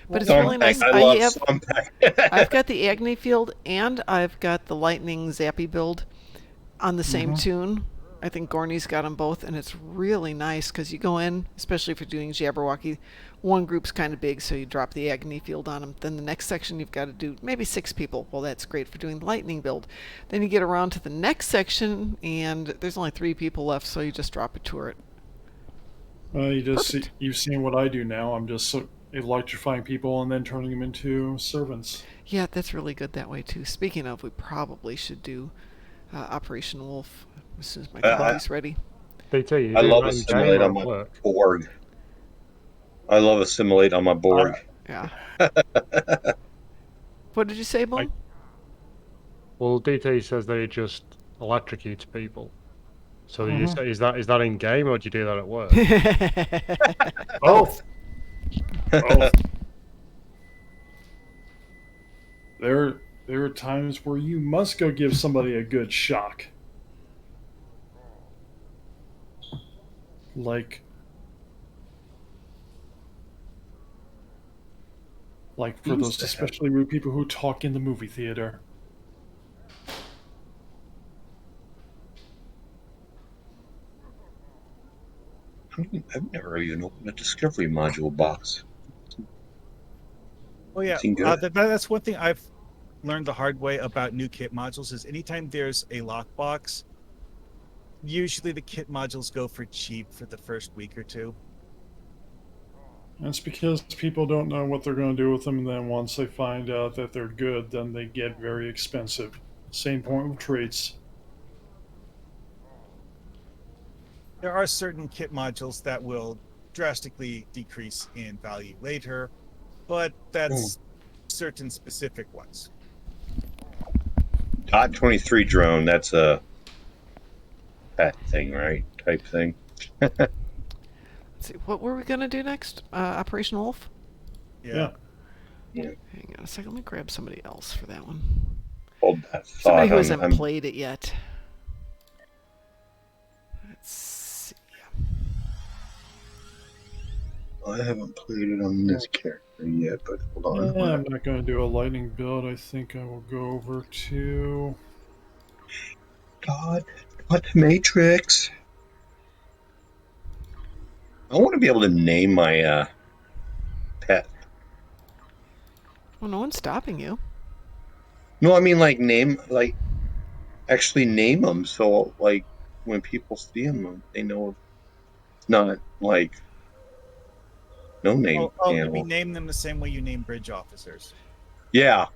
But it's really nice. I've got the Agony Field and I've got the Lightning Zappy build on the same tune. I think Gorney's got them both, and it's really nice because you go in, especially if you're doing Jabberwocky, one group's kind of big, so you drop the Agony Field on them. Then the next section you've got to do maybe 6 people. Well, that's great for doing the Lightning build. Then you get around to the next section, and there's only 3 people left, so you just drop a turret. You've seen what I do now. I'm just electrifying people and then turning them into servants. Yeah, that's really good that way too. Speaking of, we probably should do Operation Wolf as soon as my coffee's ready. I love assimilate on my Borg. I love assimilate on my Borg. Yeah. What did you say, Bo? Well, DT says they just electrocute people. So you say, is that in game or do you do that at work? Both. There are times where you must go give somebody a good shock. Like for those especially rude people who talk in the movie theater. I've never even opened a Discovery module box. Oh yeah, Seem good. that's one thing I've learned the hard way about new kit modules is anytime there's a lockbox, usually the kit modules go for cheap for the first week or two. That's because people don't know what they're going to do with them, and then once they find out that they're good, then they get very expensive. Same point with traits. There are certain kit modules that will drastically decrease in value later, but that's certain specific ones. Hot 23 drone, that's a pet thing, right? Type thing. Let's see, what were we going to do next? Operation Wolf? Yeah. Hang on a second, let me grab somebody else for that one. Hold that thought. Somebody who hasn't played it yet. Let's see. I haven't played it on this character yet, but hold on. I'm not going to do a lightning build. I think I will go over to... God, what Matrix? I want to be able to name my pet. Well, no one's stopping you. No, I mean actually name them. So like when people see them, they know it's not like no name. Maybe name them the same way you name bridge officers. Yeah.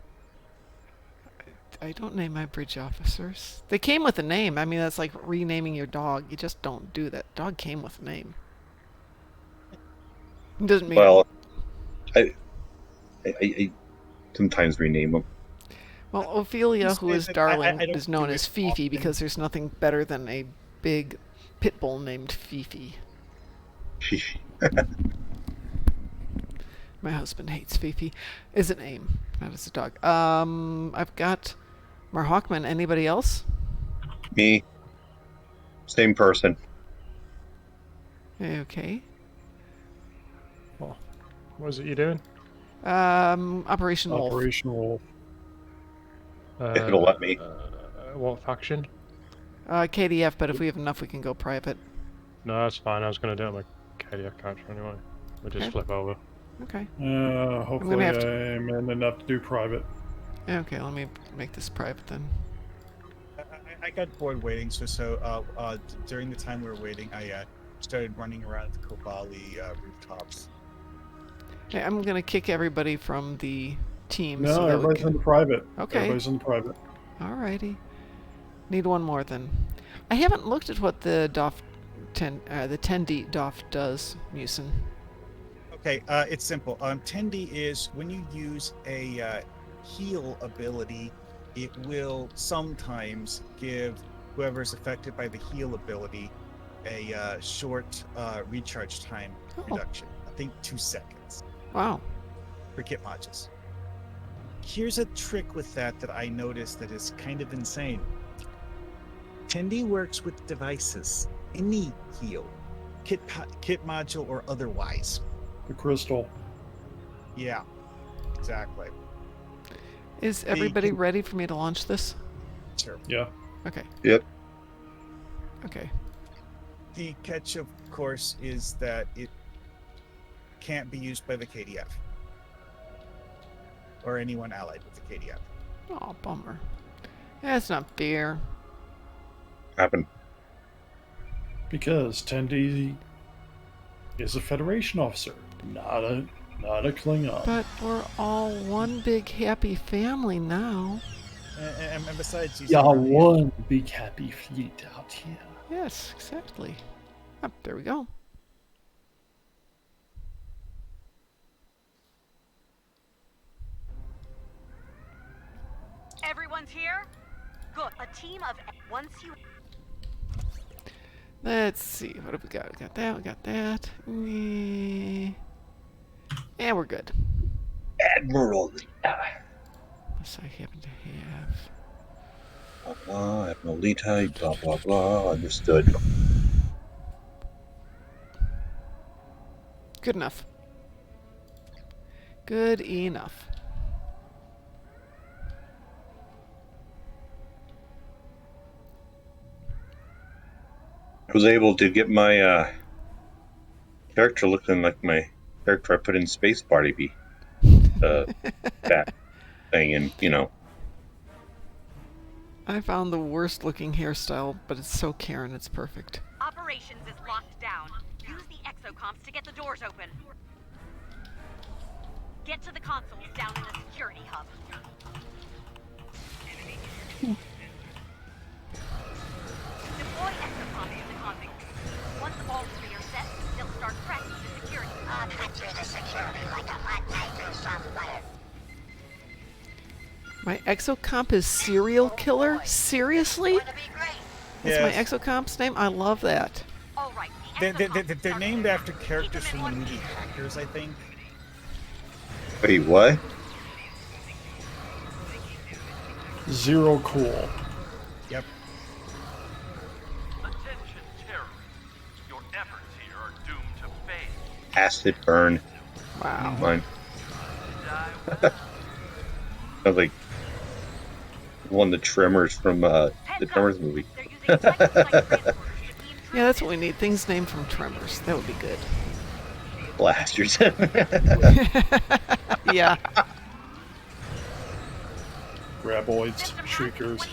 I don't name my bridge officers. They came with a name. I mean, that's like renaming your dog. You just don't do that. Dog came with a name. It doesn't mean... Well, I sometimes rename them. Well, Ophelia, who is Darling, is known as Fifi because there's nothing better than a big pit bull named Fifi. My husband hates Fifi. Is a name, not as a dog. I've got Marhawkman. Anybody else? Me. Same person. Okay. Well, what is it you're doing? Operation Wolf. Operation Wolf. If it'll let me. What faction? KDF, but if we have enough, we can go private. No, that's fine. I was going to do it on my KDF character anyway. We'll just flip over. Okay. Hopefully I'm in enough to do private. Okay, let me make this private then. I got bored waiting, so during the time we were waiting, I started running around the Kobali rooftops. Hey, I'm gonna kick everybody from the team. No, so everybody's in the private. Okay. Everybody's in the private. Alrighty. Need one more then. I haven't looked at what the DOF 10, the 10D DOF does, Musin. Okay, it's simple. 10D is when you use a heal ability, it will sometimes give whoever's affected by the heal ability a short recharge time reduction. I think 2 seconds. Wow. For kit modules. Here's a trick with that I noticed that is kind of insane. 10D works with devices, any heal, kit module or otherwise. The crystal. Yeah, exactly. Is everybody ready for me to launch this? Sure. Yeah. Okay. Yep. Okay. The catch, of course, is that it can't be used by the KDF or anyone allied with the KDF. Oh, bummer. That's not fair. Happened. Because 10D is a Federation officer, not a Klingon. But we're all one big happy family now. And besides, one big happy fleet out here. Yes, exactly. Oh, there we go. Everyone's here? Good. A team of once you... Let's see. What have we got? We got that. We got that. Yeah, we're good. Admiral. Unless I happen to have... Admiralita, blah, blah, blah. Understood. Good enough. Good enough. I was able to get my character looking like my character I put in Space Party B. back thing, and I found the worst looking hairstyle, but it's so Karen, it's perfect. Operations is locked down. Use the exocomps to get the doors open. Get to the consoles down in the security hub. Deploy exocomps to the consoles. Once all three are set, they'll start cracking the security. I'll cut through the security like a hot knife through soft butter. My exocomp is Serial Killer? Seriously? That's my exocomp's name? I love that. All right, they're named after characters from the movie Hackers, I think. Wait, what? Zero cool. Yep. Attention terrorists. Your efforts here are doomed to fail. Acid burn. Wow. Mine. Sounds like one of the Tremors from the Tremors movie. Yeah, that's what we need. Things named from Tremors. That would be good. Blasters. Yeah. Graboids, Shriekers.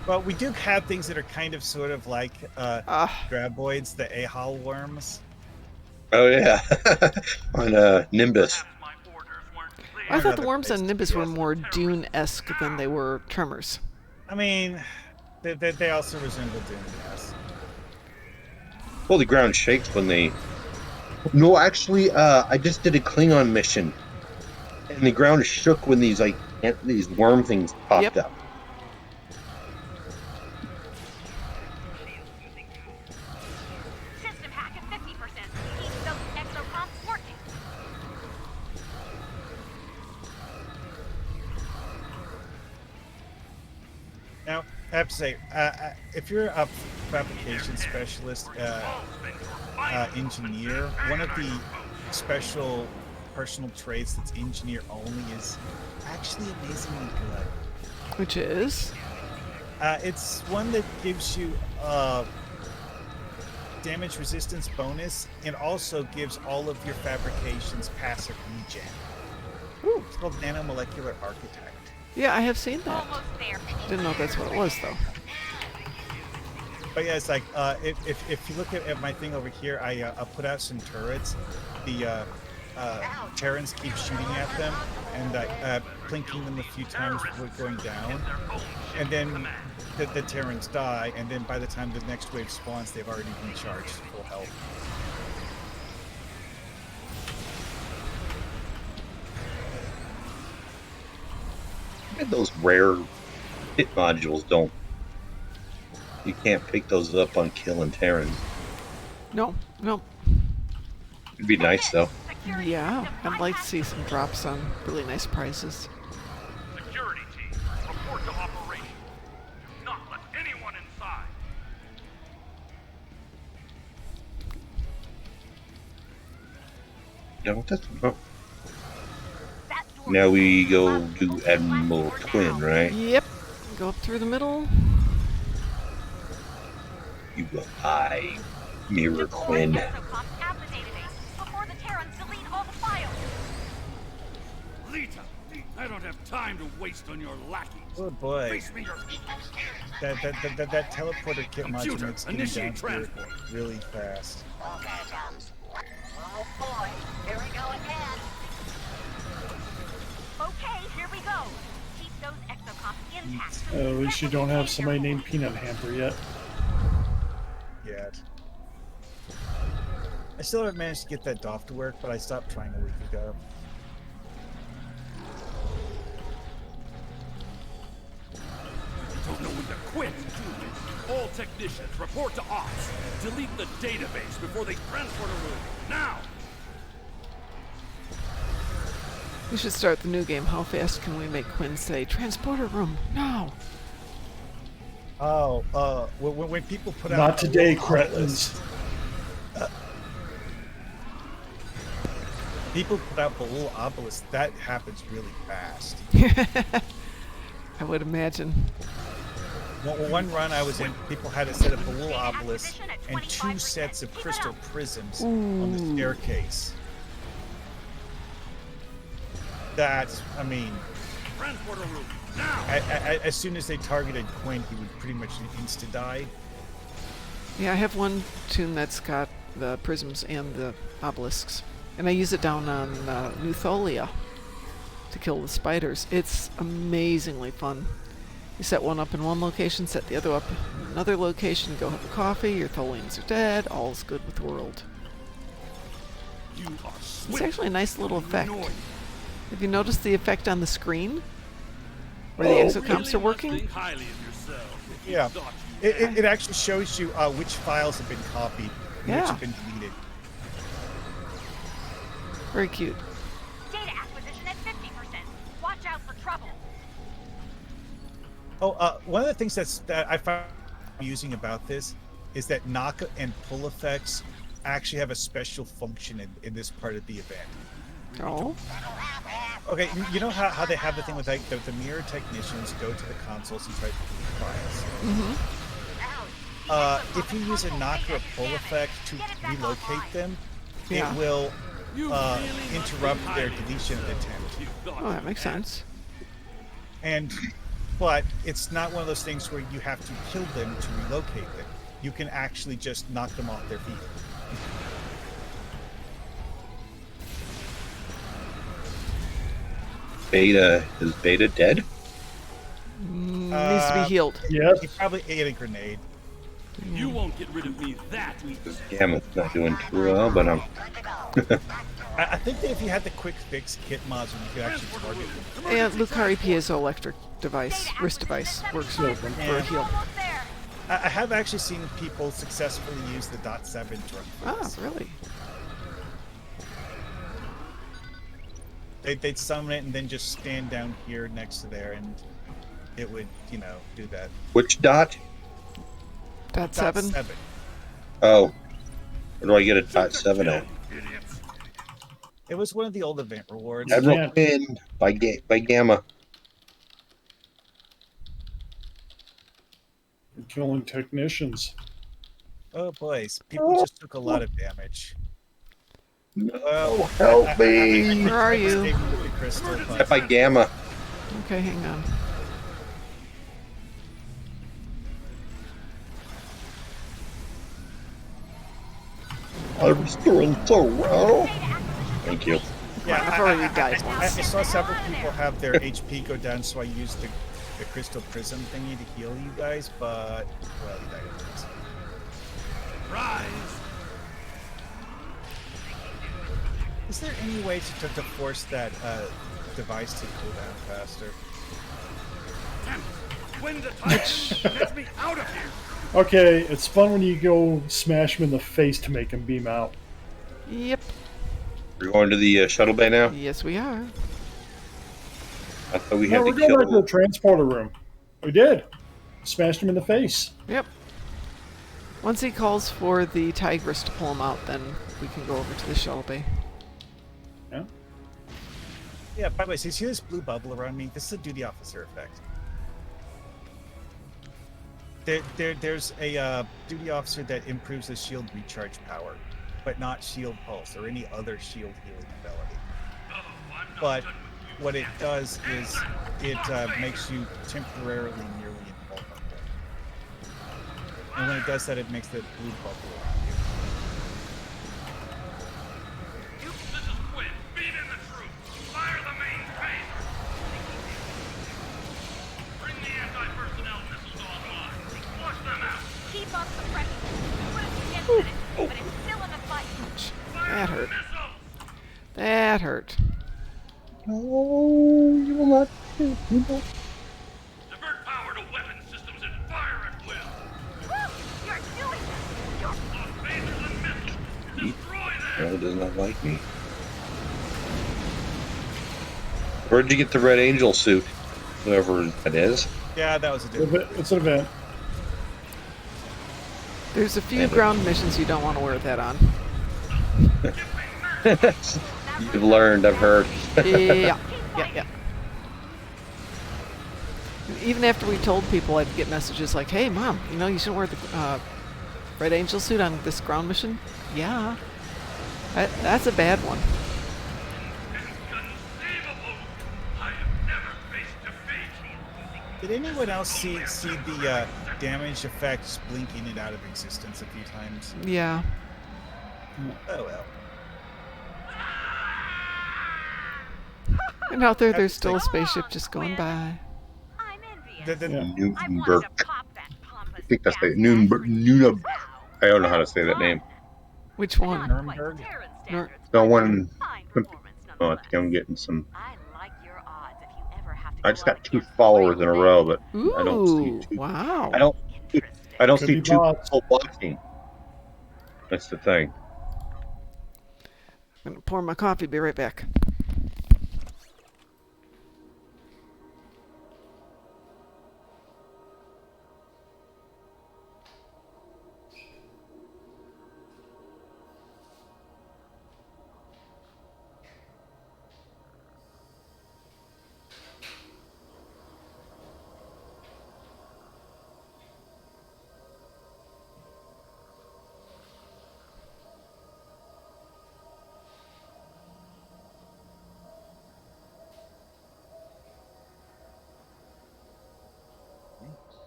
Well, we do have things that are kind of sort of like graboids, the AHAL worms. Oh yeah, on Nimbus. I thought the worms on Nimbus were more Dune-esque than they were Tremors. I mean, they also resemble Dune, yes. Well, the ground shakes when they... No, actually, I just did a Klingon mission, and the ground shook when these worm things popped up. System hack at 50%. Keep those exocomps working. Now, I have to say, if you're a fabrication specialist, engineer, one of the special personal traits that's engineer only is actually amazingly good. Which is? It's one that gives you damage resistance bonus and also gives all of your fabrications passive regen. Ooh. It's called nanomolecular architect. Yeah, I have seen that. Almost there. Didn't know that's what it was, though. But yeah, it's like, if you look at my thing over here, I put out some turrets. The Terrans keep shooting at them and plinking them a few times before going down. And then the Terrans die, and then by the time the next wave spawns, they've already been charged to full health. And those rare hit modules don't... You can't pick those up on killing Terrans. No. It'd be nice, though. Yeah, I'd like to see some drops on really nice prices. Security team, report to operation. Do not let anyone inside. No, that's... Oh. Now we go do Admiral Quinn, right? Yep. Go up through the middle. You will die, Mirror Quinn. Before the Terrans delete all the files. Lita, I don't have time to waste on your lackeys. Oh boy. Face me your... That teleporter kit module makes getting down here really fast. Okay, chums. Oh boy, here we go again. Okay, here we go. Keep those exocomps intact. At least you don't have somebody named Peanut Hamper yet. I still haven't managed to get that DOF to work, but I stopped trying a week ago. Don't know when to quit, do you? All technicians, report to ops. Delete the database before they transport a room. Now! We should start the new game. How fast can we make Quinn say, transporter room, now? Oh, when people put out... Not today, cretins. People put out below obelisk, that happens really fast. I would imagine. One run I was in, people had a set of below obelisk and 2 sets of crystal prisms on the staircase. That, I mean, Transporter room, now! as soon as they targeted Quinn, he would pretty much insta-die. Yeah, I have one tune that's got the prisms and the obelisks. And I use it down on New Tholia to kill the spiders. It's amazingly fun. You set one up in one location, set the other up in another location, go have a coffee, your Tholians are dead, all's good with the world. You are It's actually a nice little effect. Have you noticed the effect on the screen? Where the exocomps are working? Yeah. It actually shows you which files have been copied and which have been deleted. Very cute. Data acquisition at 50%. Watch out for trouble. Oh, one of the things that I found amusing about this is that knock and pull effects actually have a special function in this part of the event. Oh. Okay, you know how they have the thing with like the mirror technicians go to the consoles and try to delete files. Mm-hmm. If you use a knock or a pull effect to relocate them, it will interrupt their deletion attempt. Oh, that makes sense. But it's not one of those things where you have to kill them to relocate them. You can actually just knock them off their feet. Beta, is Beta dead? Needs to be healed. Yes. He probably ate a grenade. You won't get rid of me that easy. This Gamma's not doing too well, but I'm... I think that if you had the quick fix kit mods, you could actually target them. And Lucari piezoelectric device, wrist device, works for a heal. I have actually seen people successfully use the .7 drum. Ah, really? They'd summon it and then just stand down here next to there, and it would, do that. Which dot? .7? Oh. Where do I get a .7 at? It was one of the old event rewards. Admiral Quinn by Gamma. You're killing technicians. Oh boys, people just took a lot of damage. No, help me! Where are you? By Gamma. Okay, hang on. I'm doing so well. Thank you. Yeah, I've already died I once. saw several people have their HP go down, so I used the crystal prism thingy to heal you guys, but well, you died anyways. Rise! Is there any way to force that device to cool down faster? Damn it! When the time gets me out of here! Okay, it's fun when you go smash him in the face to make him beam out. Yep. We're going to the shuttle bay now? Yes, we are. I thought we No, had we're to going back to kill... the transporter room. We did. Smashed him in the face. Yep. Once he calls for the Tigress to pull him out, then we can go over to the shuttle bay. Yeah. Yeah, by the way, so you see this blue bubble around me? This is a duty officer effect. There's a duty officer that improves the shield recharge power, but not shield pulse or any other shield healing ability. But what it does is it makes you temporarily nearly invulnerable. And when it does that, it makes the blue bubble around you. This is Quinn. Beat in the troops. Fire the main phaser. Bring the anti-personnel missiles online. Flush them out. Keep up the pressure. Put us against it, but it's still in the fight. That hurt. That hurt. No, you will not kill people. Divert power to weapon systems and fire at will. Woo! You're doing this! You're Phasers and missiles. Destroy them. No, does not like me. Where'd you get the Red Angel suit? Whoever that is. Yeah, that was a different. It's an event. There's a few ground missions you don't want to wear that on. You've learned, I've heard. Yeah. Even after we told people, I'd get messages like, "Hey, Mom, you shouldn't wear the Red Angel suit on this ground mission." Yeah. That's a bad one. Did anyone else see the damage effects blink in and out of existence a few times? Yeah. Oh well. And out there's still a spaceship just going by. I'm envious. Nunberg. I think that's the Nunberg. I don't know how to say that name. Which one? Nuremberg? No one. Oh, I think I'm getting some. I just got 2 followers in a row, but Ooh, I don't see 2. Wow. I don't Could see be 2 bots. people watching. That's the thing. I'm gonna pour my coffee. Be right back.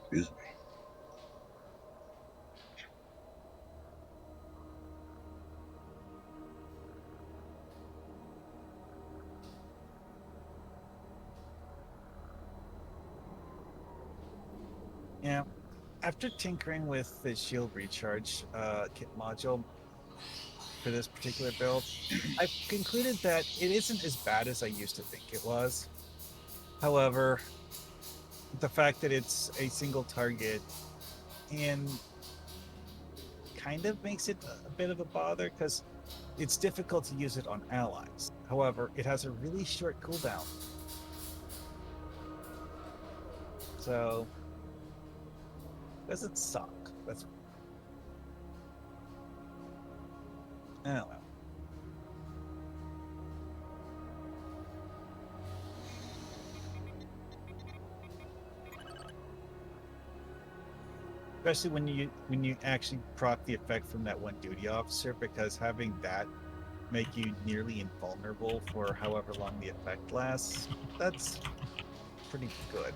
Excuse me. Yeah. After tinkering with the shield recharge kit module for this particular build, I've concluded that it isn't as bad as I used to think it was. However, the fact that it's a single target and kind of makes it a bit of a bother because it's difficult to use it on allies. However, it has a really short cooldown. So doesn't suck. That's I don't know. Especially when you actually proc the effect from that one duty officer, because having that make you nearly invulnerable for however long the effect lasts, that's pretty good.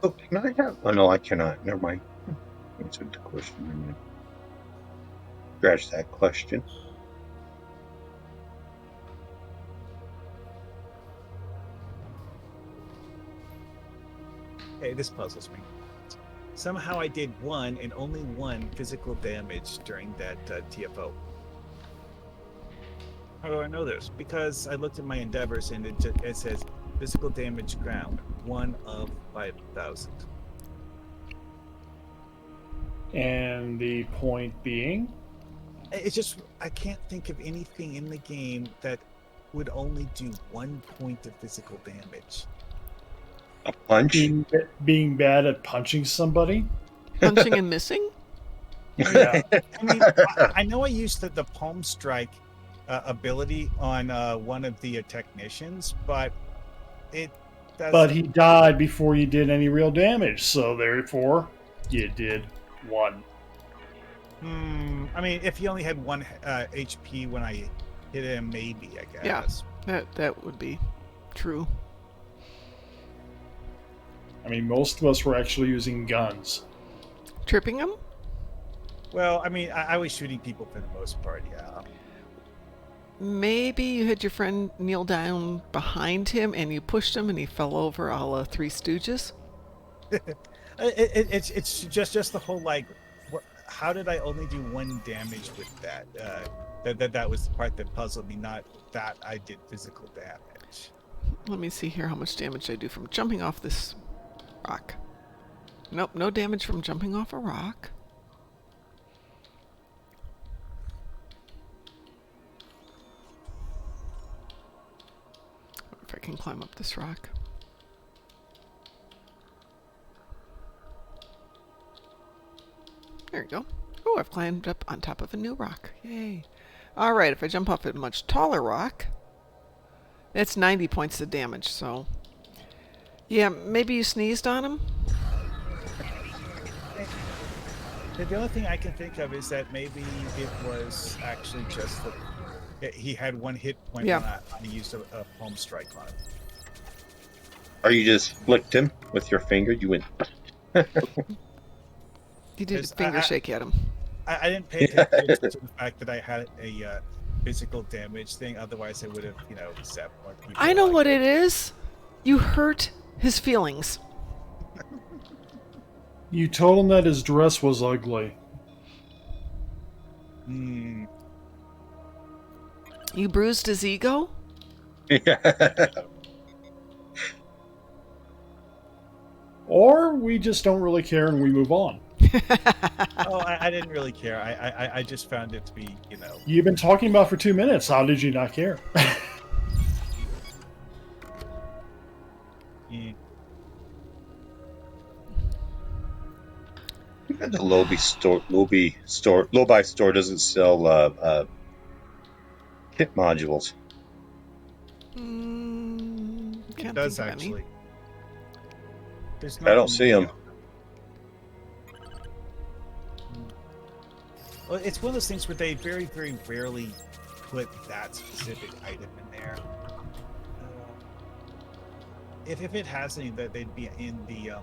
Oh, can I have? Oh no, I cannot. Never mind. Answered the question. Scratch that question. Hey, this puzzles me. Somehow I did 1 and only 1 physical damage during that TFO. How do I know this? Because I looked at my endeavors and it says physical damage ground, 1 of 5,000. And the point being? It's just, I can't think of anything in the game that would only do 1 point of physical damage. A punch? Being bad at punching somebody? Punching and missing? Yeah. I mean, I know I used the palm strike ability on one of the technicians, but it doesn't... But he died before you did any real damage, so therefore you did 1. I mean, if he only had 1 HP when I hit him, maybe, I guess. Yeah, that would be true. I mean, most of us were actually using guns. Tripping him? Well, I mean, I was shooting people for the most part, yeah. Maybe you had your friend kneel down behind him and you pushed him and he fell over a la Three Stooges? It's just the whole, like, how did I only do 1 damage with that? That was the part that puzzled me, not that I did physical damage. Let me see here how much damage I do from jumping off this rock. Nope, no damage from jumping off a rock. If I can climb up this rock. There you go. Oh, I've climbed up on top of a new rock. Yay. Alright, if I jump off a much taller rock, that's 90 points of damage, so... Yeah, maybe you sneezed on him? The only thing I can think of is that maybe it was actually just that he had one hit point when I used a palm strike on it. Or you just flicked him with your finger? You went. You did a finger shake at him. I didn't pay attention to the fact that I had a physical damage thing. Otherwise, I would have, zapped more people. I know what it is. You hurt his feelings. You told him that his dress was ugly. You bruised his ego? Yeah. Or we just don't really care and we move on. Oh, I didn't really care. I just found it to be, You've been talking about for 2 minutes. How did you not care? Yeah. The Lobi store doesn't sell kit modules. It does actually. I don't see them. Well, it's one of those things where they very, very rarely put that specific item in there. If it has any, that they'd be in the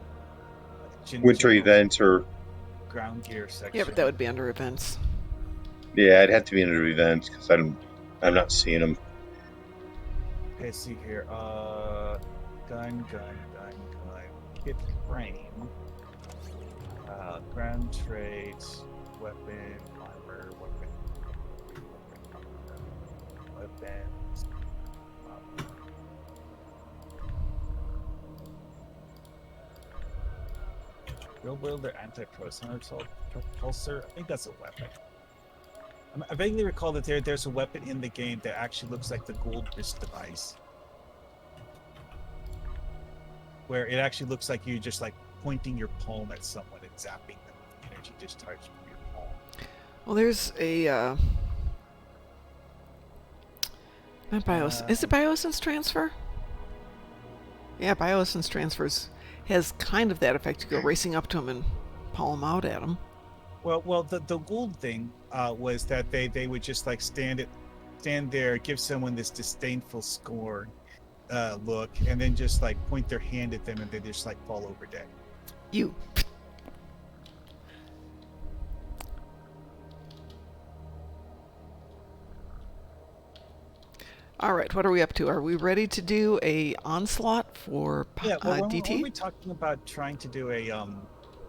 winter events or ground gear section. Yeah, but that would be under events. Yeah, it'd have to be under events because I'm not seeing them. Okay, see here. Gun. Kit frame. Ground traits. Weapon. Armor. Weapons. Real Wielder Anti-Proton Pulsar. I think that's a weapon. I vaguely recall that there's a weapon in the game that actually looks like the gold wrist device. Where it actually looks like you just like pointing your palm at someone and zapping them with energy discharge from your palm. Well, there's a not Biosense. Is it Biosense transfer? Yeah, Biosense transfers has kind of that effect. You go racing up to him and palm out at him. Well, the Gould thing was that they would just like stand there, give someone this disdainful scorn look, and then just like point their hand at them, and they just like fall over dead. You. All right, what are we up to? Are we ready to do a onslaught for DT? Were we talking about trying to do a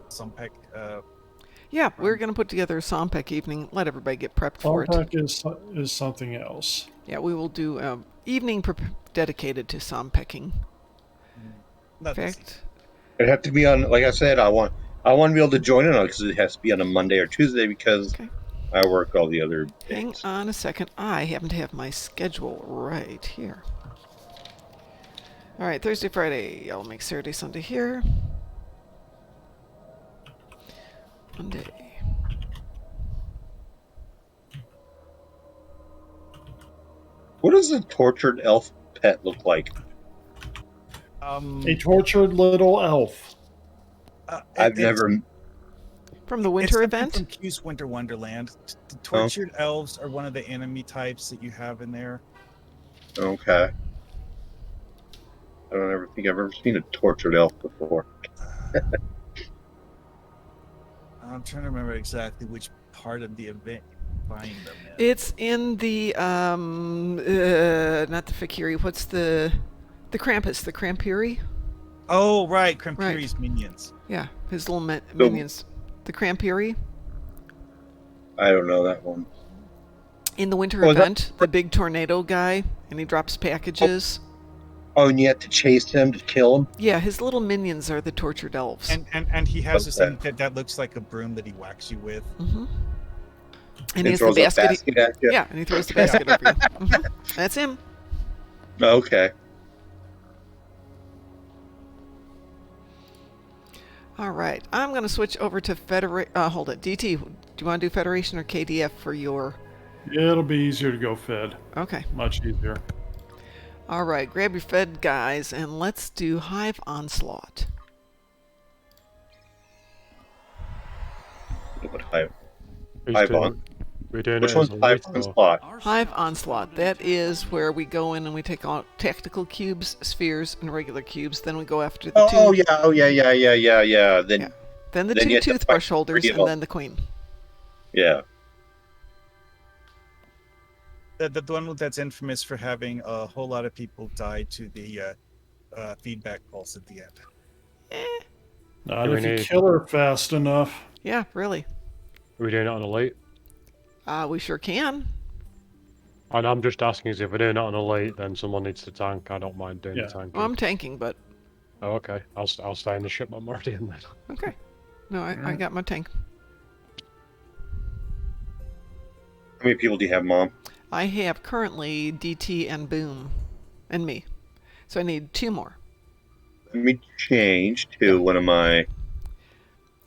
SAMPEC? Yeah, we're going to put together a SAMPEC evening. Let everybody get prepped for it. SAMPEC is something else. Yeah, we will do evening dedicated to SAMPECing. In fact, it'd have to be on. Like I said, I want to be able to join in on because it has to be on a Monday or Tuesday because I work all the other days. Hang on a second. I happen to have my schedule right here. All right, Thursday, Friday. I'll make Saturday, Sunday here. Monday. What does a tortured elf pet look like? A tortured little elf. I've never. From the winter event? From Q's Winter Wonderland. The tortured elves are one of the enemy types that you have in there. Okay. I don't ever think I've ever seen a tortured elf before. I'm trying to remember exactly which part of the event you find them in. It's in the not the Fakiri. What's the Krampus? The Krampiri? Oh, right, Krampiri's minions. Yeah, his little minions. The Krampiri. I don't know that one. In the winter event, the big tornado guy, and he drops packages. Oh, and you have to chase him to kill him? Yeah, his little minions are the tortured elves. And he has this thing that looks like a broom that he whacks you with. Mm-hmm. And he has the basket. At you. Yeah, and he throws the basket over you. Mm-hmm. That's him. Okay. All right, I'm going to switch over to Federation. Hold it, DT. Do you want to do Federation or KDF for your? Yeah, it'll be easier to go Fed. Okay. Much easier. All right, grab your Fed guys, and let's do Hive Onslaught. What Hive? Who's Hive doing on? it? We're doing Which it one's as a Hive lead, or- Onslaught? Hive Onslaught. That is where we go in and we take out tactical cubes, spheres, and regular cubes. Then we go after the two. Oh yeah. Then Then the then two you have to fight toothbrush holders, three of and them. then the queen. Yeah. The one that's infamous for having a whole lot of people die to the feedback pulse at the end. Not Do we if you need- kill her fast enough. Yeah, really. Are we doing it on elite? We sure can. And I'm just asking, is if we're doing it on elite, then someone needs to tank. I don't mind doing the tanking. Well, I'm tanking, but Oh, okay. I'll stay in the ship I'm already in then. okay. No, I got my tank. How many people do you have, Mom? I have currently DT and Boom, and me. So I need 2 more. Let me change to one of my If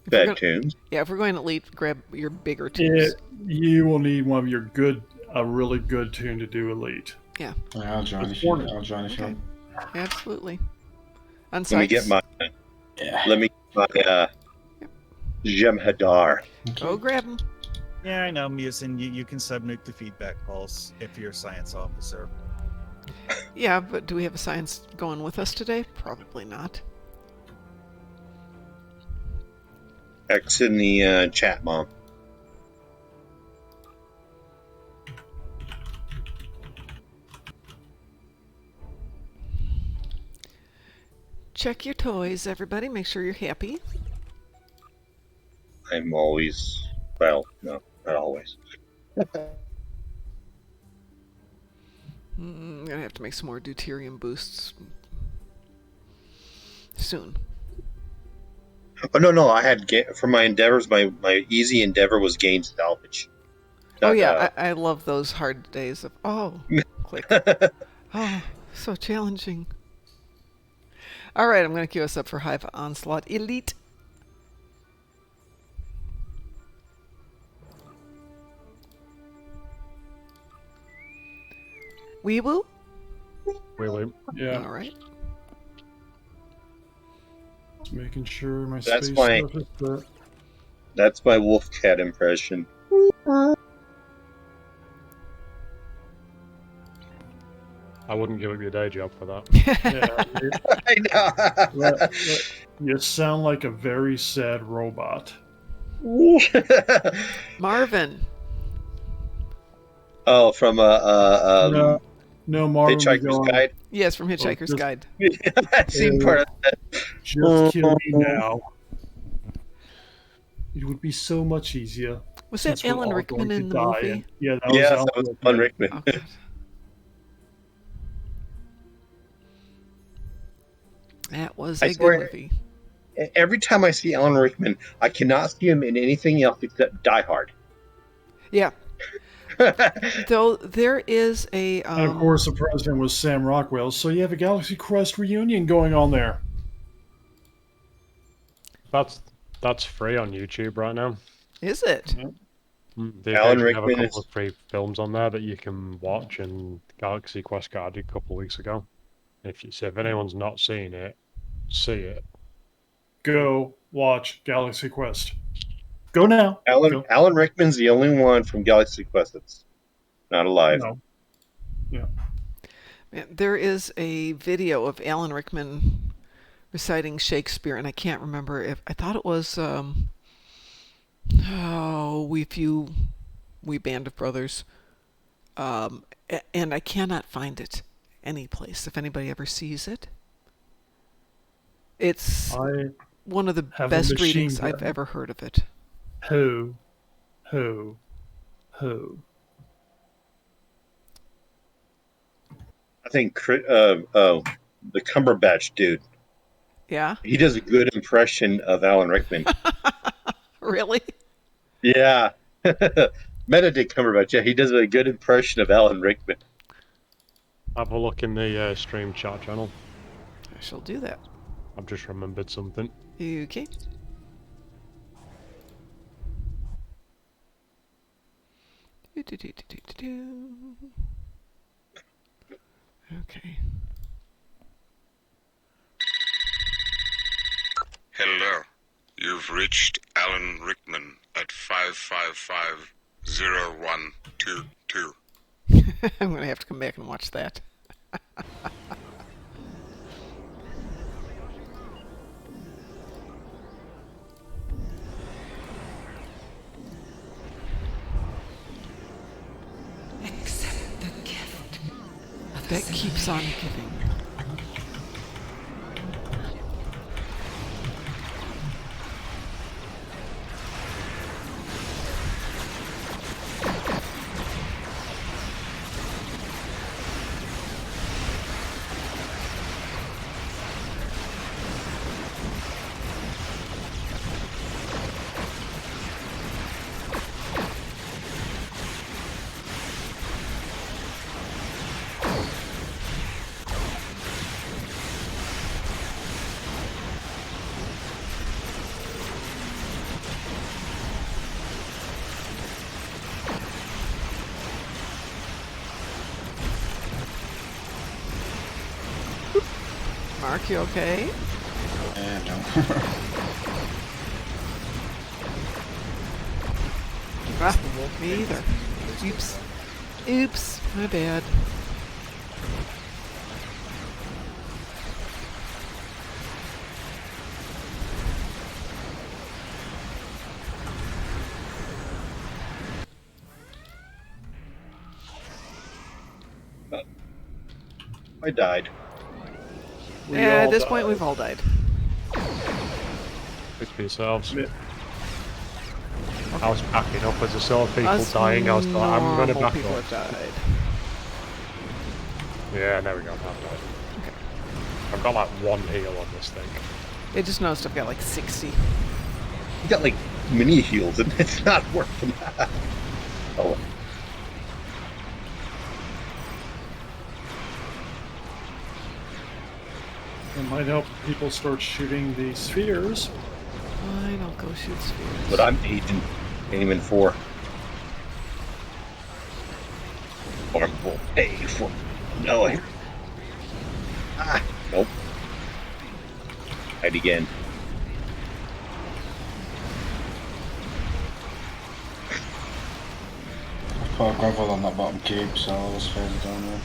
we're bad gonna- tunes. Yeah, if we're going elite, grab your bigger tubes. You will need one of your a really good tune to do elite. Yeah, I'll join if you want. absolutely. On Let me get sites. my. Let me get my Jem'Hadar. Go grab them. Yeah, I know, Musin. You can subnuke the feedback pulse if you're a science officer. Yeah, but do we have a science going with us today? Probably not. X in the chat, Mom. Check your toys, everybody. Make sure you're happy. I'm always. Well, no, not always. I'm gonna have to make some more deuterium boosts soon. Oh no! I had for my endeavors. My easy endeavor was gain salvage. Oh yeah, I love those hard days of click. Oh, so challenging. All right, I'm gonna queue us up for Hive Onslaught Elite. Wee woo. Wait. Yeah. All right. Just making sure my That's space my- stuff is there. That's my wolf cat impression. I wouldn't give up your day job for that. Yeah, I know. you sound like a very sad robot. Marvin. Oh, from No, Marvin. Hitchhiker's Guide. Yes, from Hitchhiker's just- Guide. I've seen part of that. Just kill me now. It would be so much easier. Was since that we're Alan all Rickman going to in the die. movie? And- yeah, that was Yes, Alan that was Rickman. Alan Rickman. Oh, God. That was I a swear- good movie. Every time I see Alan Rickman, I cannot see him in anything else except Die Hard. Yeah. Though there is a And of course, the president was Sam Rockwell, so you have a Galaxy Quest reunion going on there. That's free on YouTube right now. is it? They Alan occasionally have a Rickman couple is- of free films on there that you can watch, and Galaxy Quest got added a couple of weeks ago. If anyone's not seen it, see it. Go watch Galaxy Quest. Go now. Go. Alan Rickman's the only one from Galaxy Quest that's not alive. No. Man, there is a video of Alan Rickman reciting Shakespeare, and I can't remember if I thought it was we band of brothers, and I cannot find it any place. If anybody ever sees it, it's I one of the have a best machine readings gun. I've ever heard of it. Who? I think the Cumberbatch dude. Yeah, He does a good impression of Alan Rickman. really? Yeah. Benedict Cumberbatch. Yeah, he does a good impression of Alan Rickman. Have a look in the stream chat channel. I shall do that. I've just remembered something. Okay. Okay. Hello. You've reached Alan Rickman at 5550122. I'm going to have to come back and watch that. Accept the gift. That keeps on giving. Mark, you okay? No. Me either. Oops. Oops. My bad. I died. Yeah, at this point we've all died. Fix for yourselves. Yeah. I was backing up as I saw people dying. I was like, I'm going to back people up. have died. Yeah, there we go. Okay. I've got like 1 heal on this thing. I just noticed I've got like 60. You got like mini heals, and it's not working. Oh. It might help people start shooting the spheres. Fine, I'll go shoot spheres. But I'm aiming for. Horrible pay for. No. Nope. Hide again. Put a gravel on that bottom cube, so I'll just phase it down there.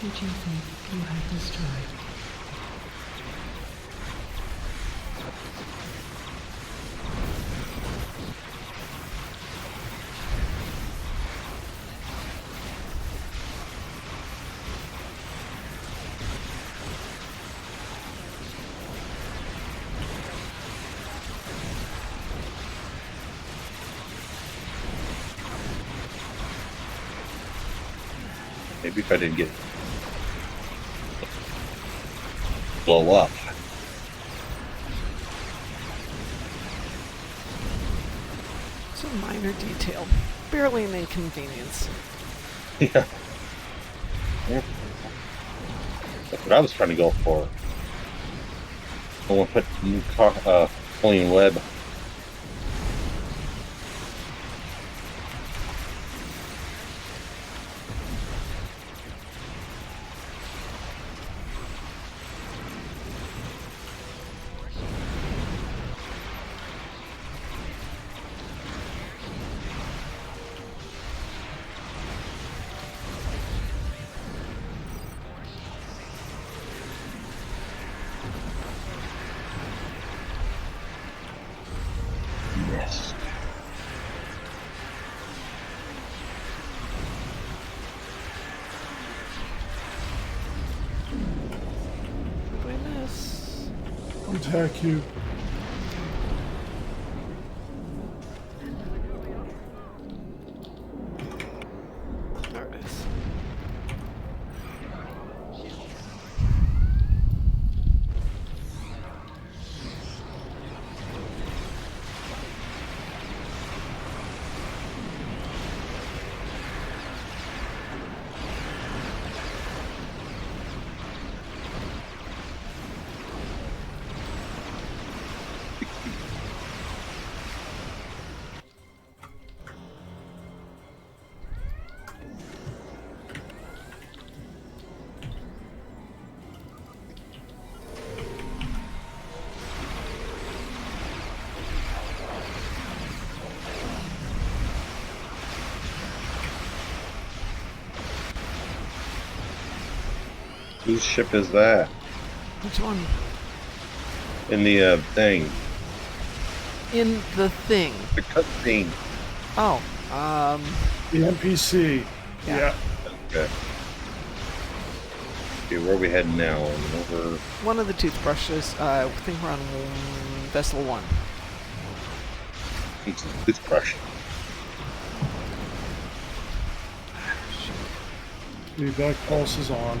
Did you think you had destroyed? Maybe if I didn't get blow up. It's a minor detail. Barely an inconvenience. Yeah. That's what I was trying to go for. I want to put new clean web. Yes. What did I miss? Attack you. Whose ship is that? Which one? In the thing. In the thing. The cutscene. Oh, The NPC. Yeah. Okay. Okay, where are we heading now? Over. One of the toothbrushes. I think we're on vessel 1. It's a toothbrush. The back pulse is on.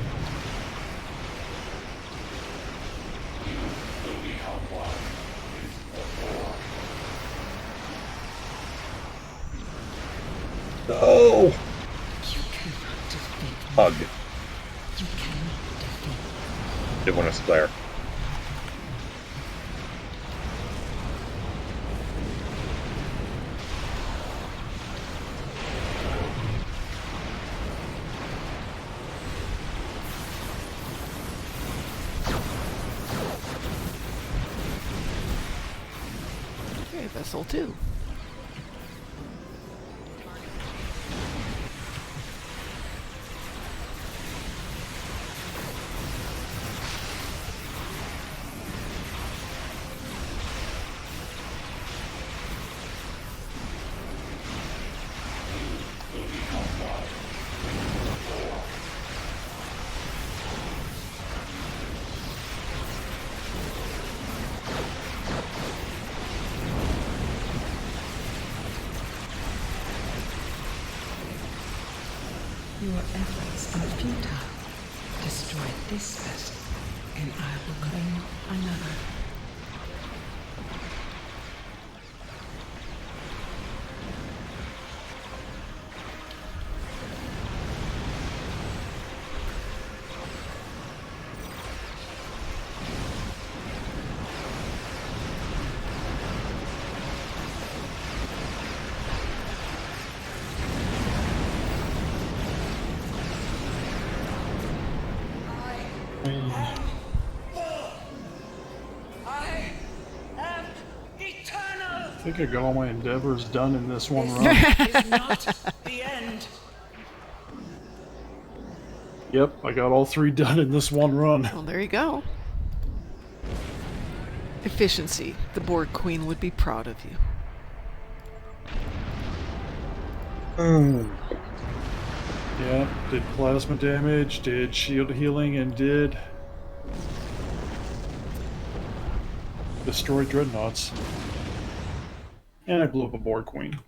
No! You cannot defeat me. Hug. You cannot defeat me. Didn't want to splatter. Okay, vessel 2. Your efforts are futile. Destroy this vessel, and I will claim another. I think I got all my endeavors done in this one run. Is not the end. Yep, I got all 3 done in this one run. Well, there you go. Efficiency. The Borg Queen would be proud of you. Yeah, did plasma damage, did shield healing, and did destroy dreadnoughts. And I blew up a Borg Queen.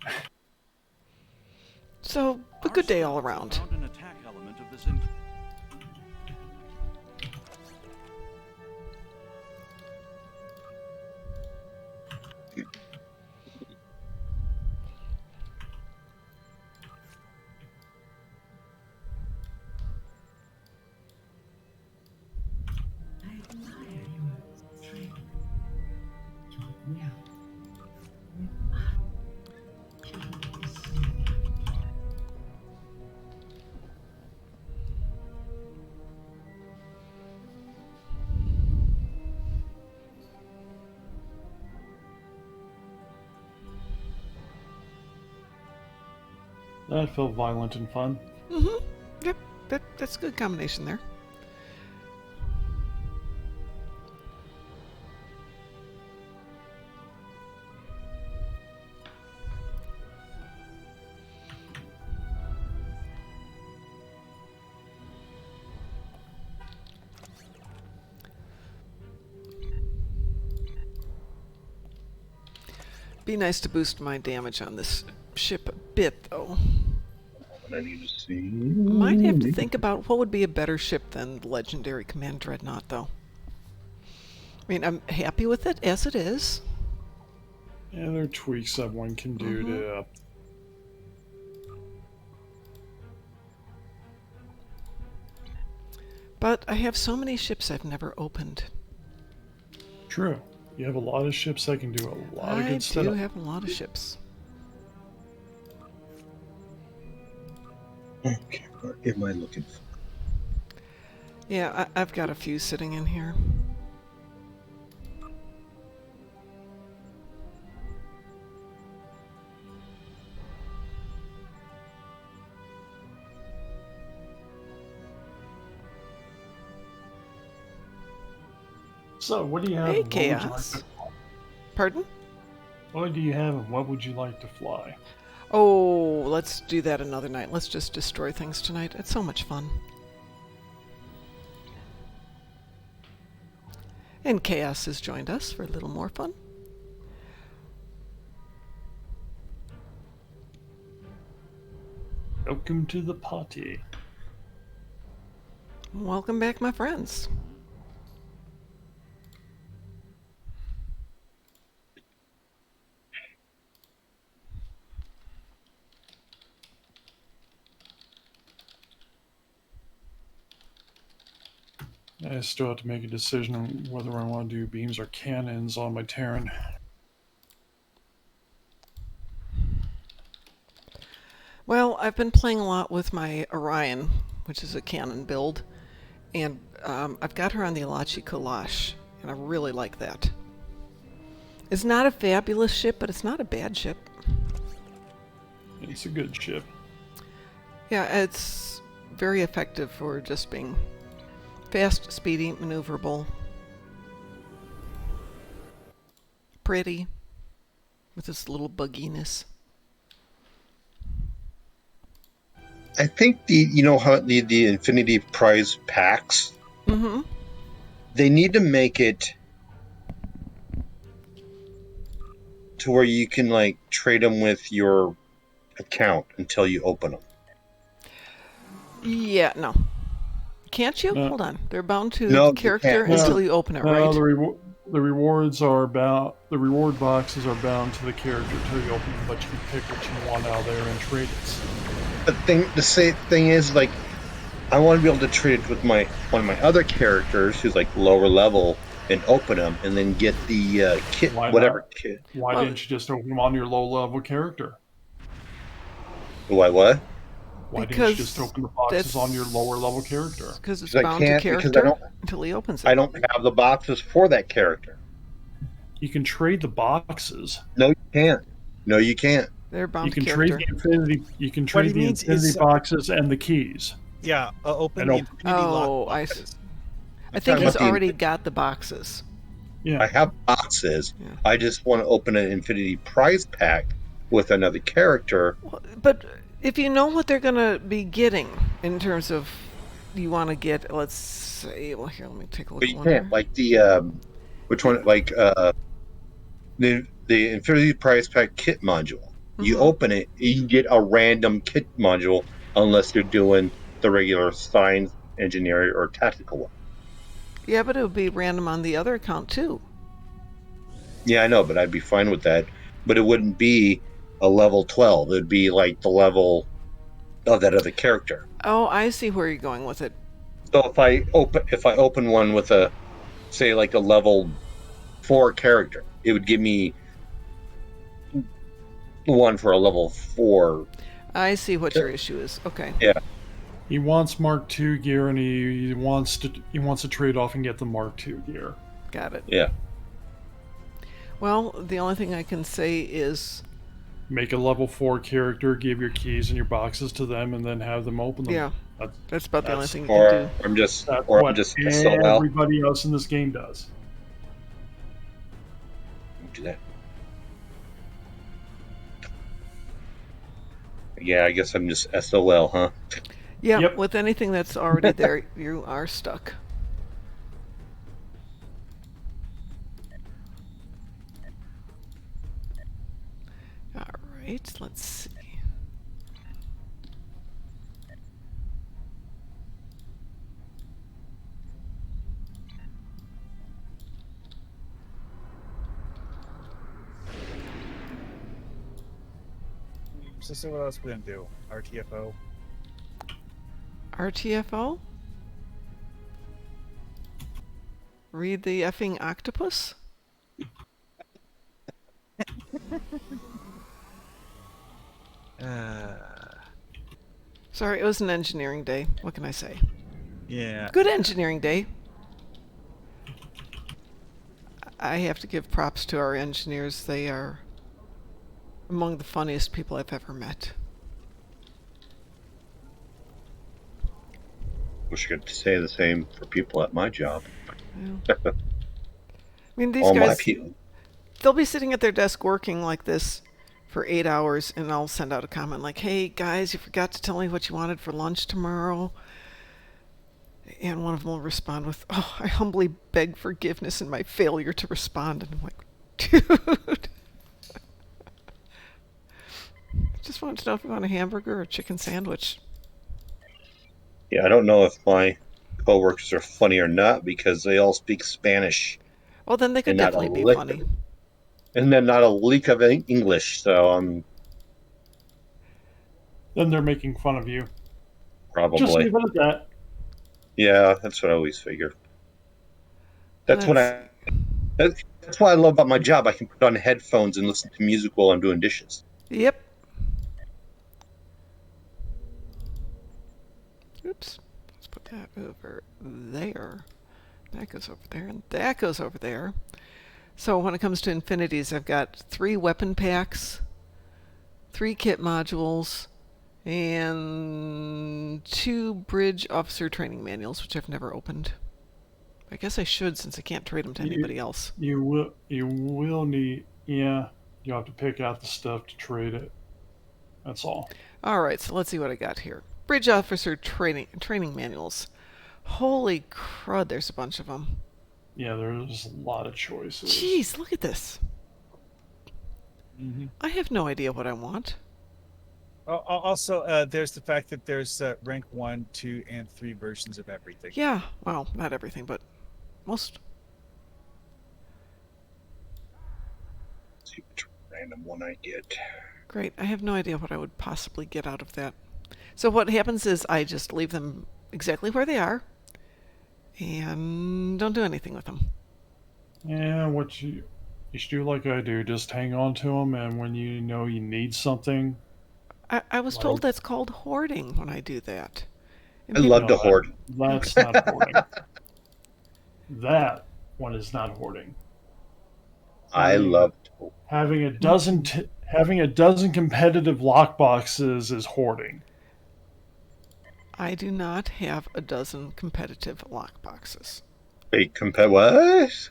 So, a good day all around. Found an attack element of this I admire your strength, your will, your That felt violent and fun. Mm-hmm. Yep, that's a good combination there. Be nice to boost my damage on this ship a bit, though. I need to see. Might have to think about what would be a better ship than the Legendary Command Dreadnought, though. I mean, I'm happy with it as it is. Yeah, there are tweaks that one can do to... But I have so many ships I've never opened. True. You have a lot of ships that can do a lot of good stuff. I do have a lot of ships. Okay, where am I looking for? Yeah, I've got a few sitting in here. So, what do you have? Hey, and what would you like Chaos. to fly? Pardon? What do you have and what would you like to fly? Oh, let's do that another night. Let's just destroy things tonight. It's so much fun. And Chaos has joined us for a little more fun. Welcome to the party. Welcome back, my friends. I still have to make a decision on whether I want to do beams or cannons on my Terran. Well, I've been playing a lot with my Orion, which is a cannon build, and I've got her on the Alachi Kalash, and I really like that. It's not a fabulous ship, but it's not a bad ship. It's a good ship. Yeah, it's very effective for just being fast, speedy, maneuverable, pretty, with this little bugginess. I think how the Infinity Prize packs. Mm-hmm. They need to make it to where you can like trade them with your account until you open them. Yeah, no. Can't you? No. Hold on. They're bound to No, the character you can't. until No. you open it, No, right? the rewards are bound. The reward boxes are bound to the character until you open them, but you can pick what you want out of there and trade it. The thing is, like, I want to be able to trade it with one of my other characters who's like lower level and open them, and then get the kit, Why whatever not? kit. Why didn't you just open them on your low level character? Why what? Why didn't Because you just open the boxes on your lower level character? Because it's Because I bound to can't, because I character don't- until he opens it. I don't have the boxes for that character. You can trade the boxes. No, you can't. No, you can't. They're bound You can to trade character. the Infinity. You can What trade he the means Infinity is- boxes and the keys. Yeah, open And the open- Infinity Lock Oh, I boxes. think talking he's about the- already got the boxes. Yeah. I have boxes. Yeah. I just want to open an Infinity Prize pack with another character. Well, but if you know what they're going to be getting in terms of you want to get, let's say, well, here, let me take a look But at you one can't. here. Like the which one? Like the Infinity Prize Pack kit module. You Mhm. open it, you can get a random kit module unless you're doing the regular science, engineering, or tactical one. Yeah, but it would be random on the other account, too. Yeah, I know, but I'd be fine with that. But it wouldn't be a level 12. It'd be like the level of that other character. Oh, I see where you're going with it. So if I open one with a, say, like a level 4 character, it would give me one for a level 4. I see what your issue is. Okay. Yeah. He wants Mark II gear, and he wants to trade off and get the Mark II gear. Got it. Yeah. Well, the only thing I can say is, Make a level 4 character, give your keys and your boxes to them, and then have them open them. yeah, that's about the only that's- thing you can Or do. I'm just, That's or what I'm just SOL. everybody else in this game does. Do that. Yeah, I guess I'm just SOL, huh? Yeah, Yep. with anything that's already there, you are stuck. All right, let's see. So what else we gonna do? RTFO. RTFO? Read the effing octopus? Sorry, it was an engineering day. What can I say? Yeah. Good engineering day. I have to give props to our engineers. They are among the funniest people I've ever met. Wish I could say the same for people at my job. Yeah. I mean, these all my guys, people. they'll be sitting at their desk working like this for 8 hours, and I'll send out a comment like, hey, guys, you forgot to tell me what you wanted for lunch tomorrow. And one of them will respond with, oh, I humbly beg forgiveness in my failure to respond. And I'm like, dude. Just wanted to know if you want a hamburger or a chicken sandwich. Yeah, I don't know if my coworkers are funny or not because they all speak Spanish. Well, then they could And not a definitely be lick funny. And then not a leak of English, so Then they're making fun of you. probably. Just leave it at that. Yeah, that's what I always figured. That's what that's what I love about my job. I can put on headphones and listen to music while I'm doing dishes. Yep. Oops. Let's put that over there. That goes over there, and that goes over there. So when it comes to infinities, I've got 3 weapon packs, 3 kit modules, and 2 bridge officer training manuals, which I've never opened. I guess I should, since I can't trade them to anybody else. You will need, yeah, you have to pick out the stuff to trade it. That's all. All right, so let's see what I got here. Bridge officer training manuals. Holy crud, there's a bunch of them. Yeah, there's a lot of choices. Jeez, look at this. Mm-hmm. I have no idea what I want. Also, there's the fact that there's rank 1, 2, and 3 versions of everything. Yeah, well, not everything, but most. Let's see which random one I get. Great, I have no idea what I would possibly get out of that. So what happens is I just leave them exactly where they are and don't do anything with them. Yeah, what you should do like I do, just hang on to them, and when you know you need something. I was told that's called hoarding when I do that. I love to hoard. That's not hoarding. That one is not hoarding. I love to hoard. Having a dozen competitive lockboxes is hoarding. I do not have a dozen competitive lockboxes. Wait, what?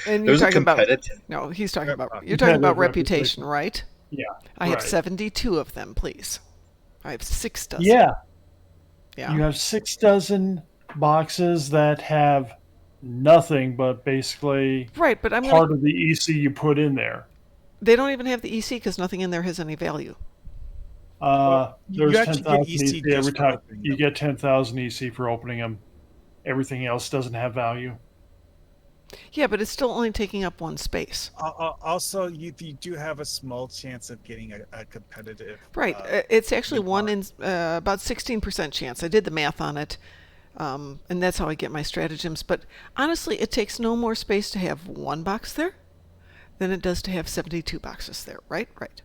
And you're talking about competitive? no, he's talking about you're talking about reputation, right? Yeah. I have 72 of them, please. I have 6 dozen. Yeah. Yeah. You have 6 dozen boxes that have nothing but basically right, but I'm part of the EC you put in there. They don't even have the EC because nothing in there has any value. There's 10,000 EC every time. You get 10,000 EC for opening them. Everything else doesn't have value. Yeah, but it's still only taking up 1 space. Also, you do have a small chance of getting a competitive. Right. It's actually one in about 16% chance. I did the math on it, and that's how I get my stratagems. But honestly, it takes no more space to have 1 box there than it does to have 72 boxes there. Right? Right.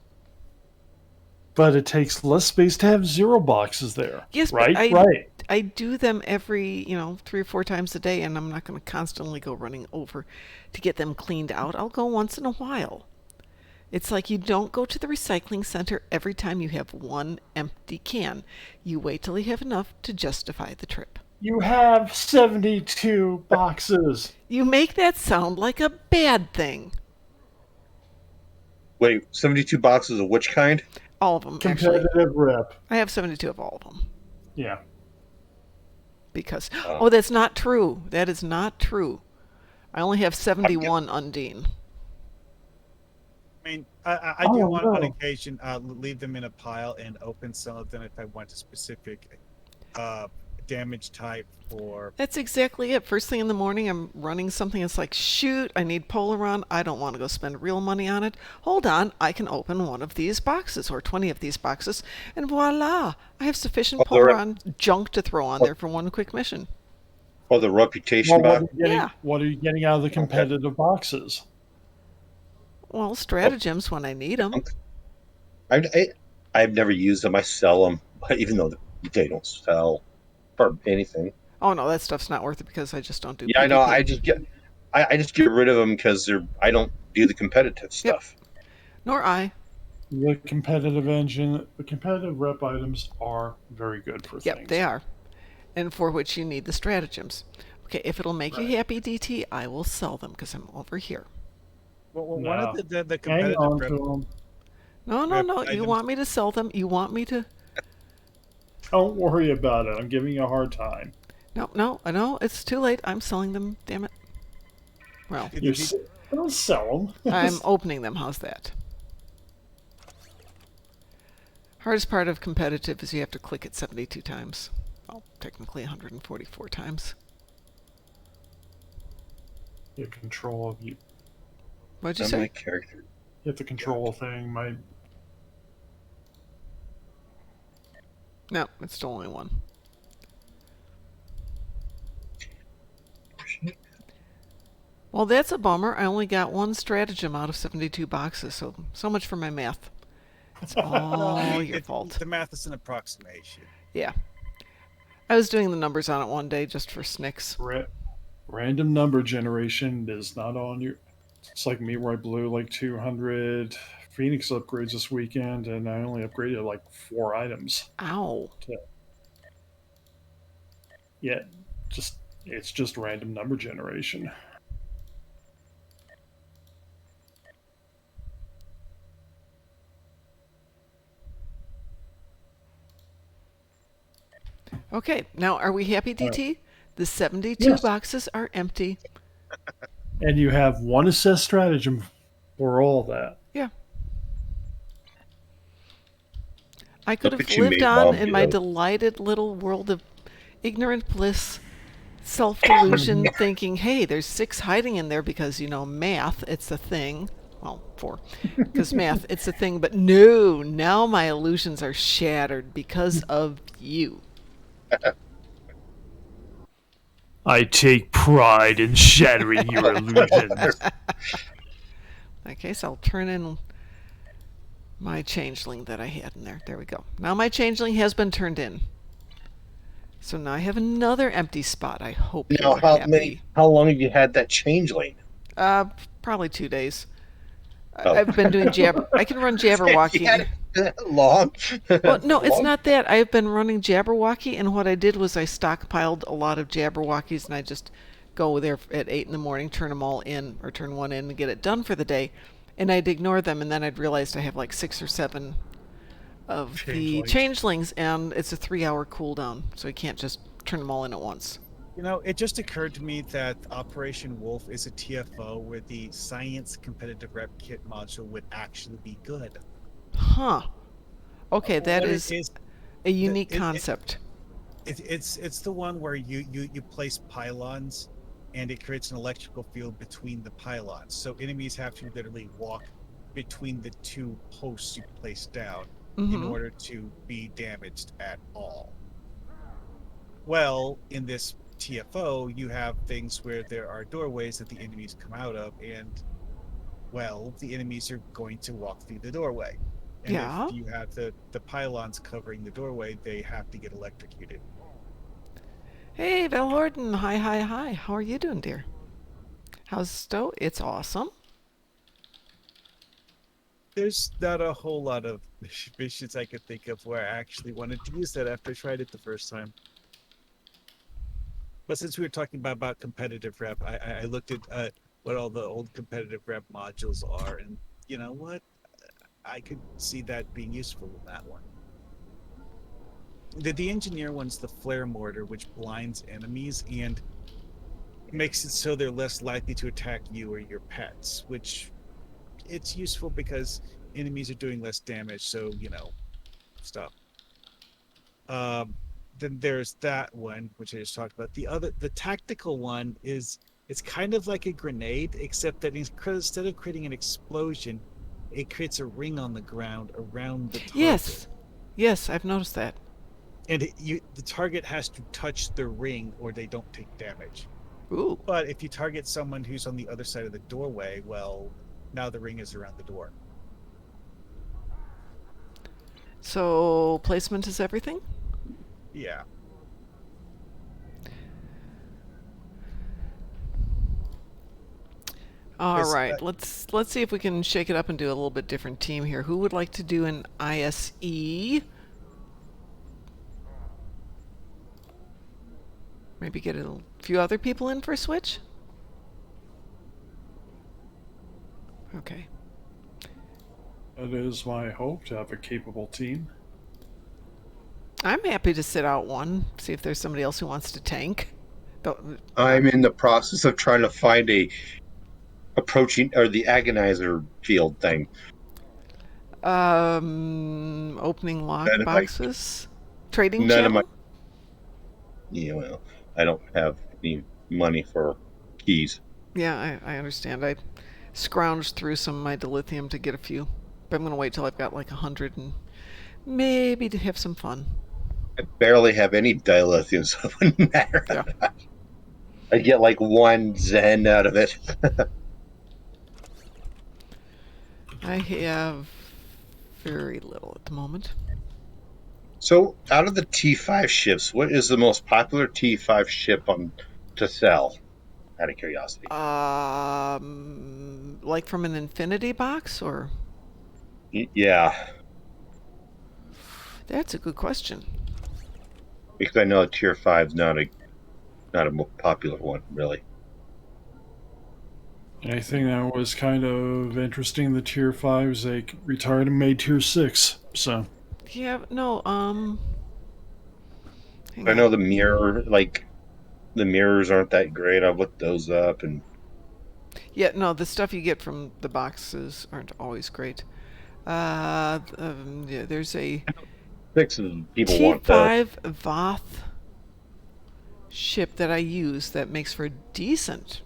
But it takes less space to have 0 boxes there. Yes, right? But I do them every, 3 or 4 times a day, and I'm not going to constantly go running over to get them cleaned out. I'll go once in a while. It's like you don't go to the recycling center every time you have 1 empty can. You wait till you have enough to justify the trip. You have 72 boxes. You make that sound like a bad thing. Wait, 72 boxes of which kind? All of them, competitive actually. rep. I have 72 of all of them. Yeah. Because, that's not true. That is not true. I only have 71 Undine. I mean, I do on occasion leave them in a pile and open some of them if I want a specific damage type for... That's exactly it. First thing in the morning, I'm running something. It's like, shoot, I need Polaron. I don't want to go spend real money on it. Hold on, I can open one of these boxes or 20 of these boxes, and voila, I have sufficient Polaron junk to throw on there for 1 quick mission. Oh, the reputation box? What are you getting out of the competitive boxes? Well, stratagems when I need them. I've never used them. I sell them, even though they don't sell for anything. Oh no, that stuff's not worth it because I just don't do. Yeah, PvP. I know. I just get rid of them because I don't do the competitive stuff. Yep. Nor I. The competitive rep items are very good for things. Yep, they are, and for which you need the stratagems. Okay, if it'll make you happy, DT, I will sell them because I'm over here. Well, No. one of the Hang competitive on to them. No. You want me to sell them? You want me to? Don't worry about it. I'm giving you a hard time. No. I know it's too late. I'm selling them. Damn it. Well, Don't sell them. I'm opening them. How's that? Hardest part of competitive is you have to click it 72 times. Well, technically 144 times. You control you. What'd you say? My character. You have to control a thing. No, it's still only one. Well, that's a bummer. I only got one stratagem out of 72 boxes, so much for my math. It's all your fault. The math is an approximation. Yeah. I was doing the numbers on it one day just for snicks. Random number generation is not on your... It's like me where I blew like 200 Phoenix upgrades this weekend, and I only upgraded like 4 items. Ow. Yeah, it's just random number generation. Okay, now are we happy, DT? The 72 boxes are empty. And you have one assessed stratagem for all that. Yeah. I could have lived on in my delighted little world of ignorant bliss, self-delusion, thinking, hey, there's 6 hiding in there because, math, it's a thing. Well, 4. Because math, it's a thing. But no, now my illusions are shattered because of you. I take pride in shattering your illusions. Okay, so I'll turn in my changeling that I had in there. There we go. Now my changeling has been turned in. So now I have another empty spot. I hope you're happy. How long have you had that changeling? Probably 2 days. I've been doing I can run Jabberwocky. Long? Well, no, it's not that. I've been running Jabberwocky, and what I did was I stockpiled a lot of Jabberwockies, and I just go there at 8 in the morning, turn them all in, or turn one in and get it done for the day. And I'd ignore them, and then I'd realized I have like 6 or 7 of the changelings, and it's a 3-hour cooldown, so you can't just turn them all in at once. It just occurred to me that Operation Wolf is a TFO where the Science Competitive Rep Kit module would actually be good. Huh. Okay, that is a unique concept. It's the one where you place pylons, and it creates an electrical field between the pylons. So enemies have to literally walk between the 2 posts you place down in order to be damaged at all. Well, in this TFO, you have things where there are doorways that the enemies come out of, and, well, the enemies are going to walk through the doorway. And if you have the pylons covering the doorway, they have to get electrocuted. Hey, Valhorden. Hi. How are you doing, dear? How's Stowe? It's awesome. There's not a whole lot of missions I could think of where I actually wanted to use that after I tried it the first time. But since we were talking about competitive rep, I looked at what all the old competitive rep modules are, and you know what? I could see that being useful in that one. The engineer one's the flare mortar, which blinds enemies and makes it so they're less likely to attack you or your pets, which it's useful because enemies are doing less damage, so stuff. Then there's that one, which I just talked about. The tactical one it's kind of like a grenade, except that instead of creating an explosion, it creates a ring on the ground around the target. Yes, I've noticed that. And the target has to touch the ring or they don't take damage. Ooh. But if you target someone who's on the other side of the doorway, well, now the ring is around the door. So placement is everything? Yeah. All right, let's see if we can shake it up and do a little bit different team here. Who would like to do an ISE? Maybe get a few other people in for a switch? Okay. It is my hope to have a capable team. I'm happy to sit out one, see if there's somebody else who wants to tank. I'm in the process of trying to find the agonizer field thing. Opening lock boxes? Trading None channel? of my... Yeah, well, I don't have any money for keys. Yeah, I understand. I scrounged through some of my dilithium to get a few. But I'm going to wait till I've got like 100 and maybe to have some fun. I barely have any dilithium, so it wouldn't matter. Yeah. I get like 1 Zen out of it. I have very little at the moment. So, out of the T5 ships, what is the most popular T5 ship to sell? Out of curiosity. Like from an infinity box, or? Yeah. That's a good question. Because I know Tier 5 is not a popular one, really. Anything that was kind of interesting, the Tier 5s, they retired and made Tier 6, so... Yeah, no, I know the mirrors aren't that great. I've looked those up, and... Yeah, no, the stuff you get from the boxes aren't always great. Yeah, there's a T5 Voth ship that I use that makes for a decent,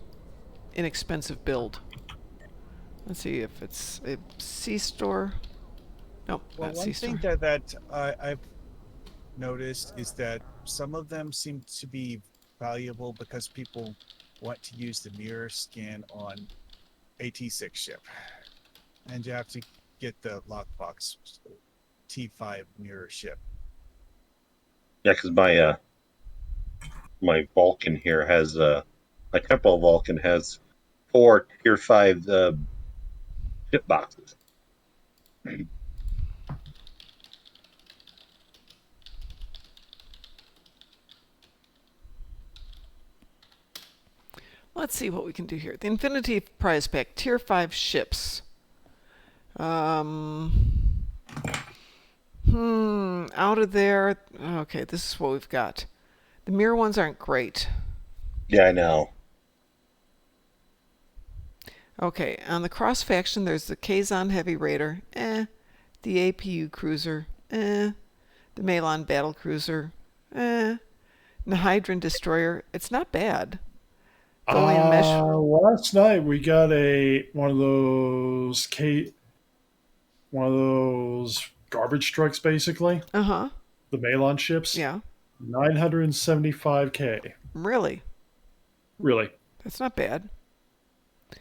inexpensive build. Let's see if it's a C-store. Nope, well, not one C-store. thing that I've noticed is that some of them seem to be valuable because people want to use the mirror scan on a T6 ship, and you have to get the lockbox T5 mirror ship. Yeah, because my Vulcan here has my Temple Vulcan has 4 Tier 5 ship boxes. Let's see what we can do here. The Infinity Prize Pack, Tier 5 ships. Out of there, okay, this is what we've got. The mirror ones aren't great. Yeah, I know. Okay, on the cross faction, there's the Kazon Heavy Raider, the APU Cruiser, the Malon Battle Cruiser, Nihydran Destroyer. It's not bad. Last night we got one of those garbage trucks, basically. Uh-huh. The Malon ships. Yeah. 975K. Really? Really? That's not bad.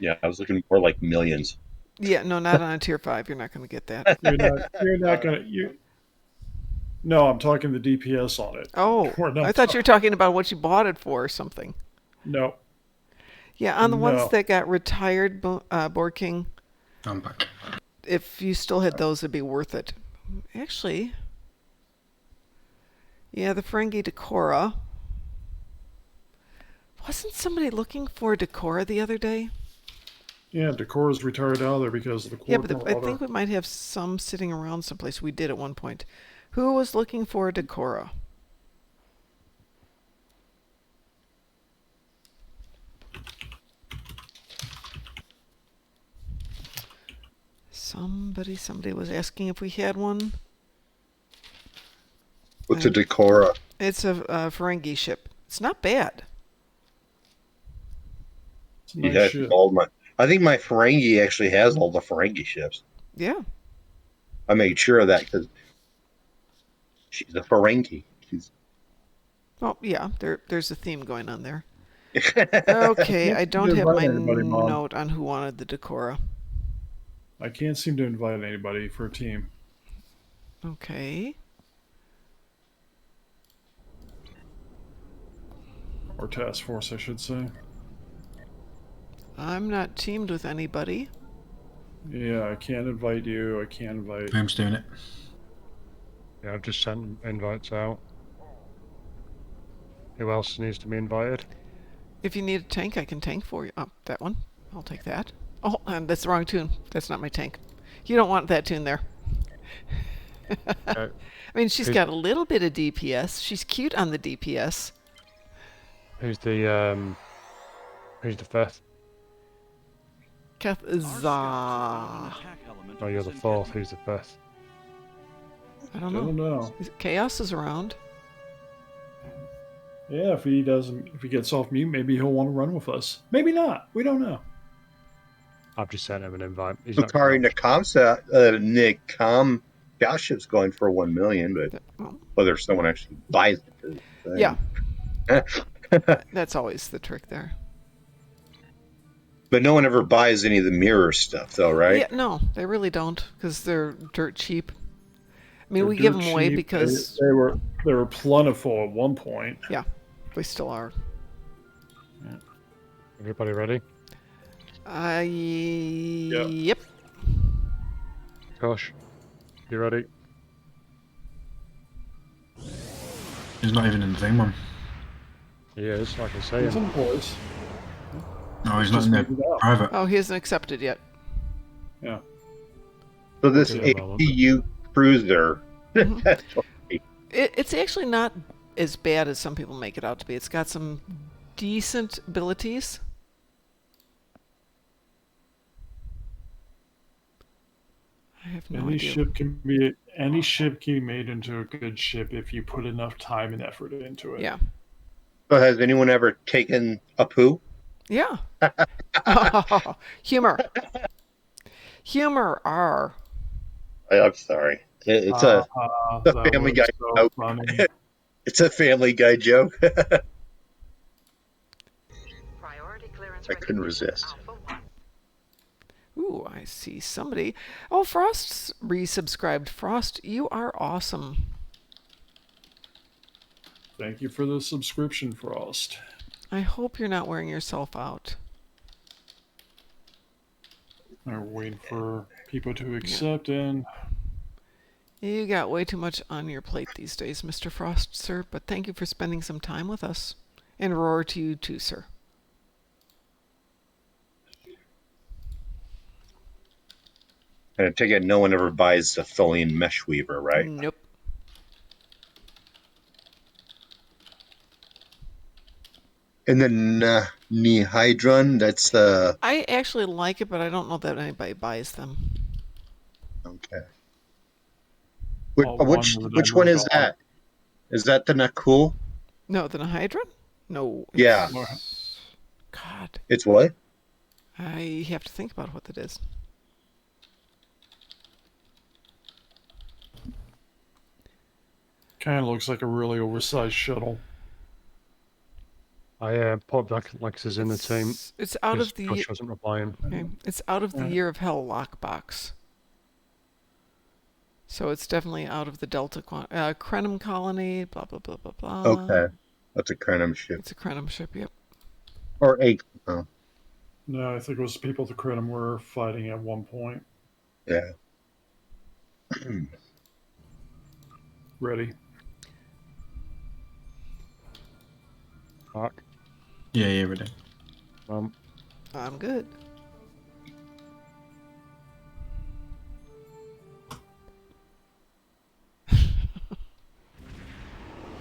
Yeah, I was looking for like millions. Yeah, no, not on a Tier 5. You're not going to get that. You're not going to... No, I'm talking the DPS on it. Oh, I thought you were talking about what you bought it for or something. No. Yeah, on the ones that got retired, Board King, I'm back. if you still had those, it'd be worth it. Actually, yeah, the Ferengi Decora. Wasn't somebody looking for Decora the other day? Yeah, Decora's retired out of there because of the Yeah, but I think we might have some sitting around someplace. We did at one point. Who was looking for Decora? Somebody was asking if we had one. What's a Decora? It's a Ferengi ship. It's not bad. It's a nice ship. I think my Ferengi actually has all the Ferengi ships. Yeah. I made sure of that because she's a Ferengi. Well, yeah, there's a theme going on there. Okay, I don't have my note on who wanted the Decora. I can't seem to invite anybody for a team. Okay. Or task force, I should say. I'm not teamed with anybody. Yeah, I can't invite you. I can't invite... Boom's doing it. Yeah, I've just sent invites out. Who else needs to be invited? If you need a tank, I can tank for you. Oh, that one. I'll take that. Oh, that's the wrong tune. That's not my tank. You don't want that tune there. I mean, she's got a little bit of DPS. She's cute on the DPS. Who's the fifth? Kathza. Oh, you're the fourth. Who's the fifth? I don't know. Chaos is around. Yeah, if he gets off mute, maybe he'll want to run with us. Maybe not. We don't know. I've just sent him an invite. He's Akari Nakam's ship's going for 1 million, but whether someone actually buys it. Yeah. That's always the trick there. But no one ever buys any of the mirror stuff, though, right? Yeah, no, they really don't, because they're dirt cheap. I mean, we give them away because they were plentiful at one point. Yeah, they still are. Yeah. Everybody ready? Yep. Kosh, you ready? He's not even in the thing, man. He is, I can say He's him. in voice. No, he's not in the private. Oh, he hasn't accepted yet. Yeah. So this APU cruiser, it's actually not as bad as some people make it out to be. It's got some decent abilities. I have no idea. Any ship can be made into a good ship if you put enough time and effort into it. Yeah. So has anyone ever taken a poo? Yeah. Humor. I'm sorry. It's a Family Guy joke. It's a Family Guy joke. I couldn't resist. Ooh, I see somebody. Oh, Frost's resubscribed. Frost, you are awesome. Thank you for the subscription, Frost. I hope you're not wearing yourself out. I'm waiting for people to accept and... You got way too much on your plate these days, Mr. Frost, sir, but thank you for spending some time with us. And roar to you too, sir. And I take it no one ever buys the Tholian Mesh Weaver, right? Nope. And then Nihydron, that's the... I actually like it, but I don't know that anybody buys them. Okay. Which one is that? Is that the Nakul? No, the Nihydron? No. Yeah. God. It's what? I have to think about what that is. Kind of looks like a really oversized shuttle. I put Lexus in the team. It's out of the... Kosh wasn't replying. Okay. It's out of the Year of Hell lockbox. So it's definitely out of the Delta Krenum colony, blah, blah, blah, blah, blah. Okay. That's a Krenum ship. It's a Krenum ship, yep. Or a... Oh. No, I think it was people the Krenum were fighting at one point. Yeah. Ready. Mark? Yeah, ready. I'm good.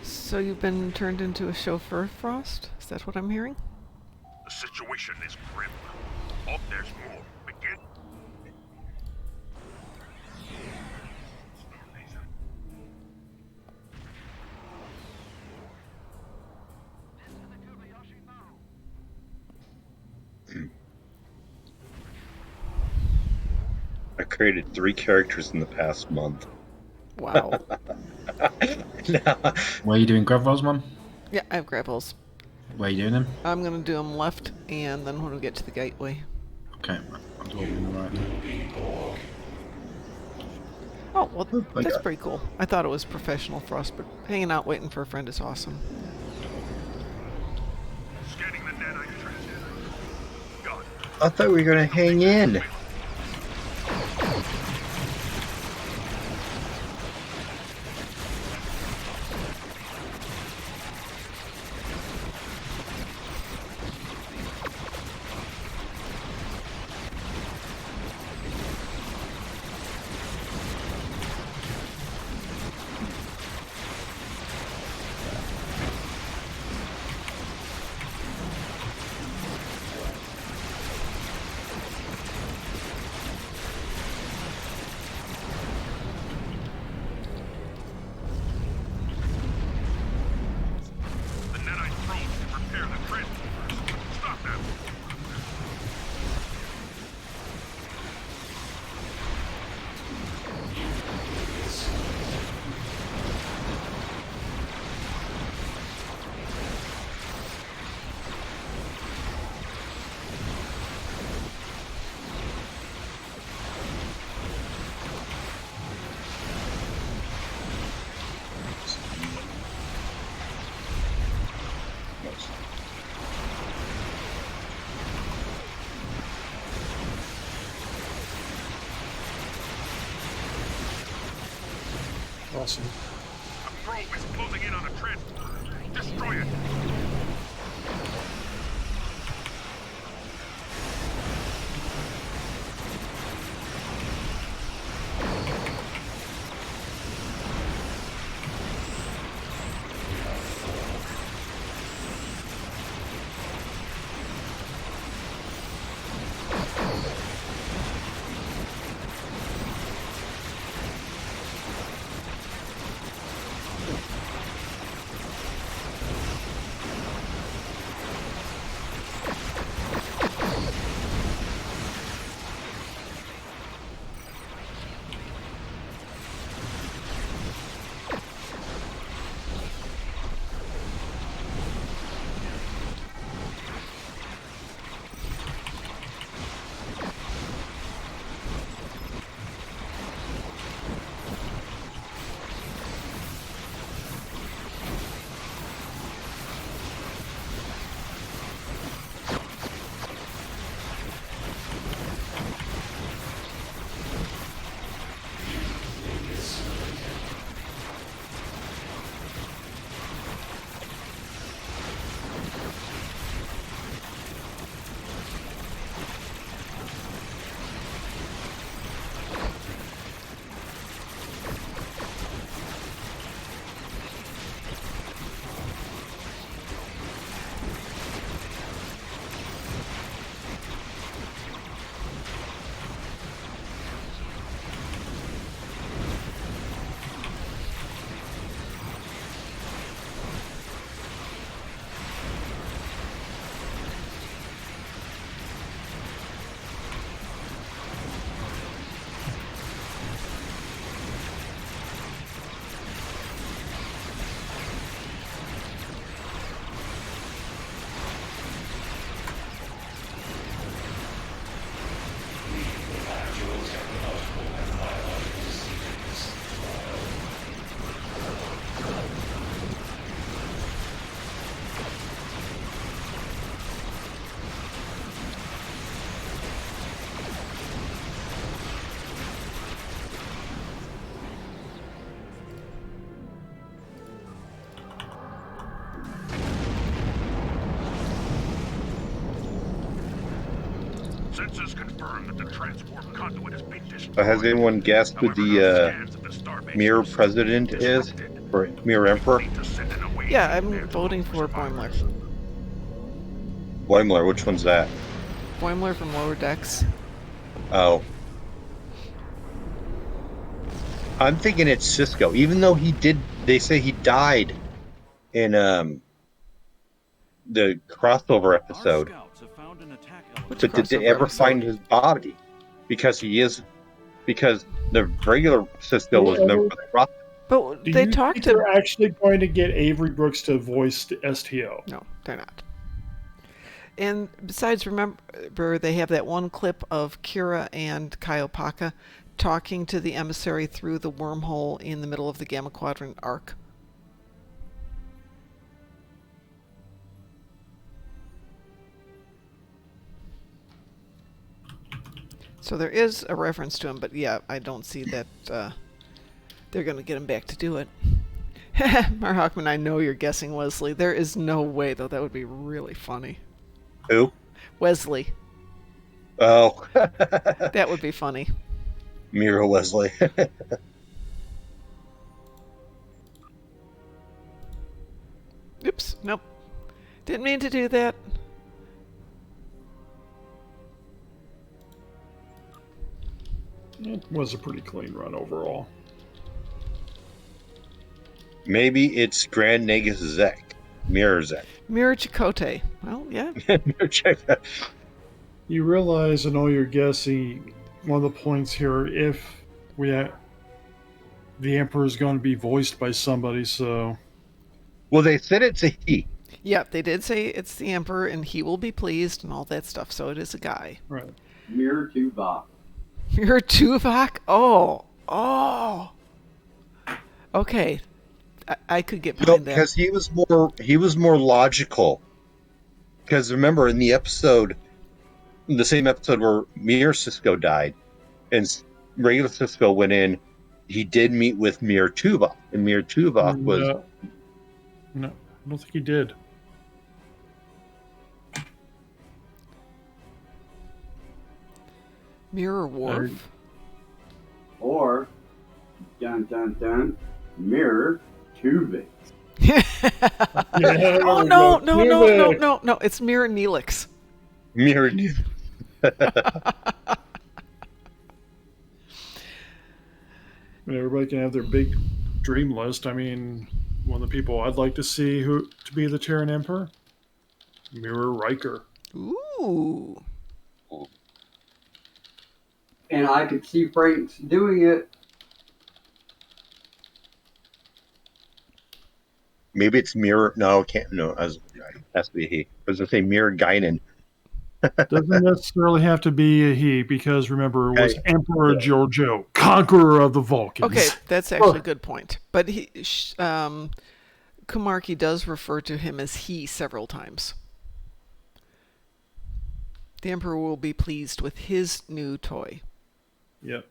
So you've been turned into a chauffeur, Frost? Is that what I'm hearing? The situation is grim. Oh, there's more. Begin. I created 3 characters in the past month. Wow. Where are you doing grav rolls, man? Yeah, I have grapples. Where are you doing them? I'm going to do them left, and then when we get to the gateway. Okay, I'll do them on the right. Oh, well, that's pretty cool. I thought it was professional Frost, but hanging out waiting for a friend is awesome. Scanning the nanite trench. Got it. I thought we were going to hang in. awesome. A probe is closing in on a transporter. Destroy it. Sensors confirm that the transport conduit has been destroyed. Has anyone guessed who the Mirror President is? Or Mirror Emperor? Yeah, I'm voting for Boimler. Boimler, which one's that? Boimler from Lower Decks. Oh. I'm thinking it's Cisco, even though they say he died in the crossover episode. But did they ever find his body? Because the regular Cisco was a member of the crossover. But they talked to... They're actually going to get Avery Brooks to voice STO. No, they're not. And besides, remember, they have that one clip of Kira and Kaiopaka talking to the emissary through the wormhole in the middle of the Gamma Quadrant arc. So there is a reference to him, but yeah, I don't see that they're going to get him back to do it. Mar Hawkman, I know you're guessing Wesley. There is no way, though. That would be really funny. Who? Wesley. Oh. That would be funny. Mira Wesley. Oops, nope. Didn't mean to do that. It was a pretty clean run overall. Maybe it's Grand Nagus Zek. Mirror Zek. Mirror Chakotay. Well, yeah. You realize, in all your guessing, one of the points here, if the Emperor is going to be voiced by somebody, so... Well, they said it's a he. Yeah, they did say it's the Emperor, and he will be pleased, and all that stuff, so it is a guy. Right. Mirror Tuvok. Mirror Tuvok? Oh. Okay. I could get behind that. Because he was more logical. Because remember, in the same episode where Mirror Cisco died, and regular Cisco went in he did meet with Mir Tuvok, and Mir Tuvok was... No, I don't think he did. Mirror Worf? Or, dun dun dun, Mirror Tuvok. Oh, no. It's Mirror Neelix. Mirror. Everybody can have their big dream list. I mean, one of the people I'd like to see to be the Terran Emperor, Mirror Riker. Ooh. And I could see Frank's doing it. Maybe it's Mirror. No, it can't. No, it has to be he. I was going to say Mirror Guinan. Doesn't necessarily have to be a he, because remember, it was Emperor Giorgio, conqueror of the Vulcans. Okay, that's actually a good point. But Kumarki does refer to him as he several times. The Emperor will be pleased with his new toy. Yep.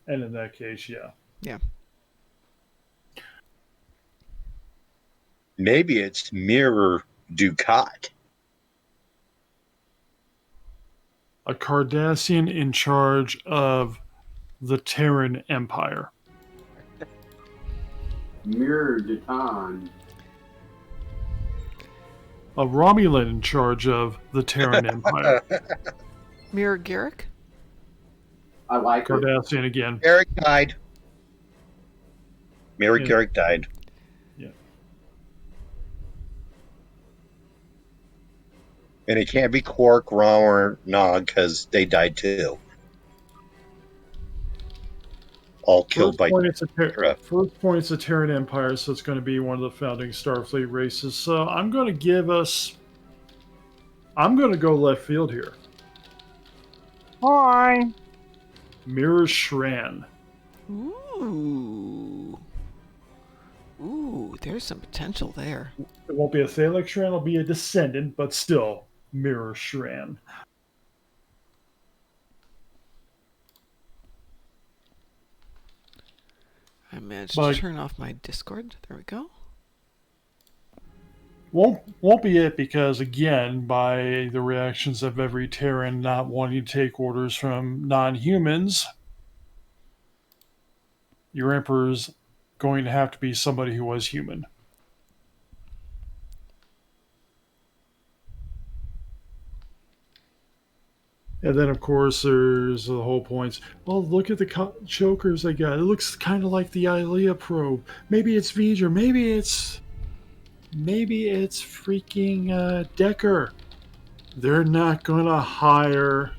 And in that case, yeah. Yeah. Maybe it's Mirror Ducat. A Cardassian in charge of the Terran Empire. Mirror Dutan. A Romulan in charge of the Terran Empire. Mirror Garrick? I like Cardassian again. Garrick died. Mirror Garrick died. Yeah. And it can't be Quark, Rom, or Nog because they died too. All killed by... First point, it's a Terran Empire, so it's going to be one of the founding Starfleet races. So I'm going to give us... I'm going to go left field here. Hi. Mirror Shran. Ooh. Ooh, there's some potential there. It won't be a Thalek Shran, it'll be a descendant, but still, Mirror Shran. I managed to turn off my Discord. There we go. Won't be it, because again, by the reactions of every Terran not wanting to take orders from non-humans, your Emperor's going to have to be somebody who was human. And then, of course, there's the whole points. Well, look at the chokers they got. It looks kind of like the Ilea probe. Maybe it's V'ger. Maybe it's freaking Decker. They're not going to hire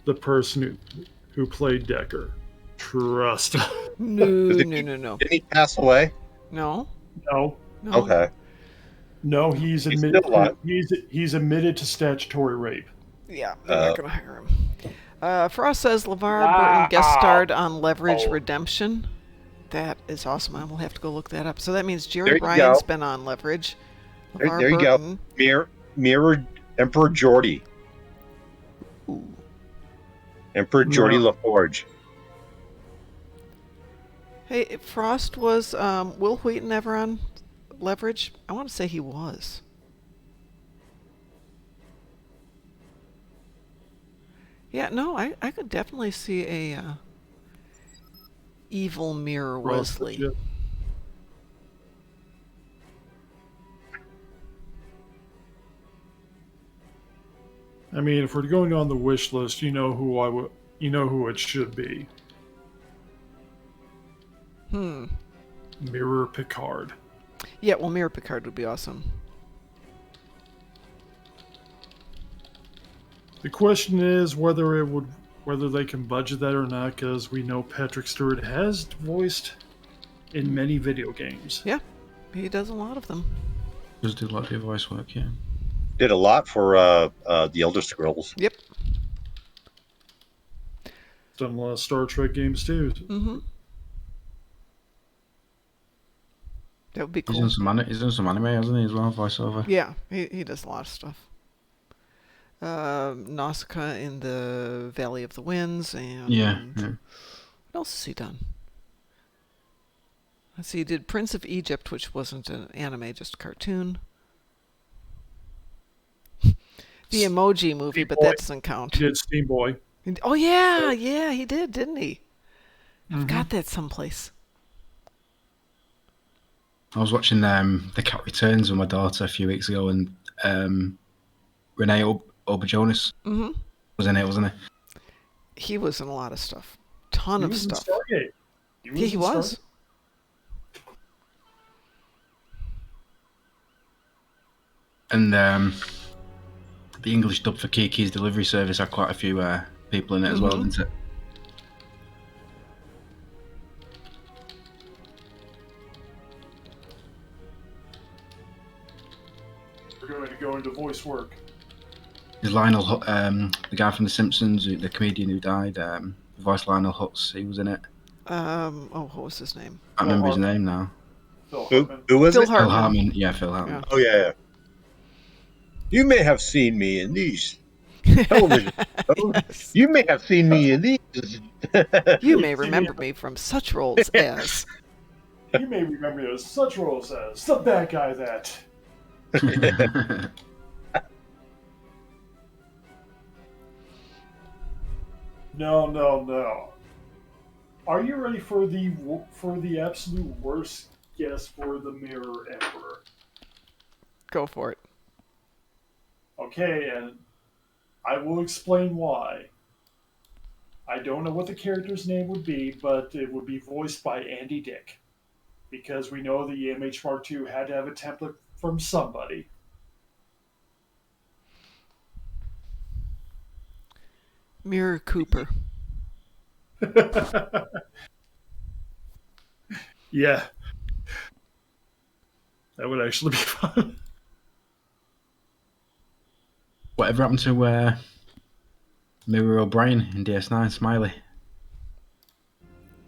the person who played Decker. Trust. No. Didn't he pass away? No. Okay. No, he's admitted to statutory rape. Yeah, they're not going to hire him. Frost says LeVar Burton guest starred on Leverage Redemption. That is awesome. I will have to go look that up. So that means Jerry Bryan's been on Leverage. There you go. Mirror Emperor Geordi. Ooh. Emperor Geordi LaForge. Hey, Frost was Will Wheaton ever on Leverage? I want to say he was. Yeah, no, I could definitely see a evil Mirror Wesley. Yeah. I mean, if we're going on the wish list, you know who it should be. Mirror Picard. Yeah, well, Mirror Picard would be awesome. The question is whether they can budget that or not, because we know Patrick Stewart has voiced in many video games. Yeah, he does a lot of them. Does do a lot of voice work, yeah. Did a lot for the Elder Scrolls. Yep. Done a lot of Star Trek games too. Mm-hmm. That would be cool. He's done some anime, hasn't he, as well, voiceover? Yeah, he does a lot of stuff. Nausicaa in the Valley of the Winds, and What else has he done? Let's see, he did Prince of Egypt, which wasn't an anime, just a cartoon. The Emoji Movie, but that doesn't count. He did Steam Boy. Oh, yeah, he did, didn't he? I've got that someplace. I was watching The Cat Returns with my daughter a few weeks ago, and Renee Auberjonis was in it, wasn't he? He was in a lot of stuff. Ton of stuff. Stargate. He was. And the English dub for Kiki's Delivery Service had quite a few people in it as well, didn't it? We're going to go into voice work. There's Lionel, the guy from The Simpsons, the comedian who died, the voice Lionel Hutz, he was in it. What was his name? I can't remember his name now. Who was Phil it? Hartman. Phil Hartman. Yeah, Phil Hartman. Yeah. Oh, yeah. You may have seen me in these television shows. Yes. You may have seen me in these. You may remember me from such roles as... You may remember me as such roles as the bad guy that... No. Are you ready for the absolute worst guess for the Mirror Emperor? Go for it. Okay, and I will explain why. I don't know what the character's name would be, but it would be voiced by Andy Dick. Because we know the EMH Mark II had to have a template from somebody. Mirror Cooper. Yeah. That would actually be fun. Whatever happened to Mirror O'Brien in DS9, Smiley?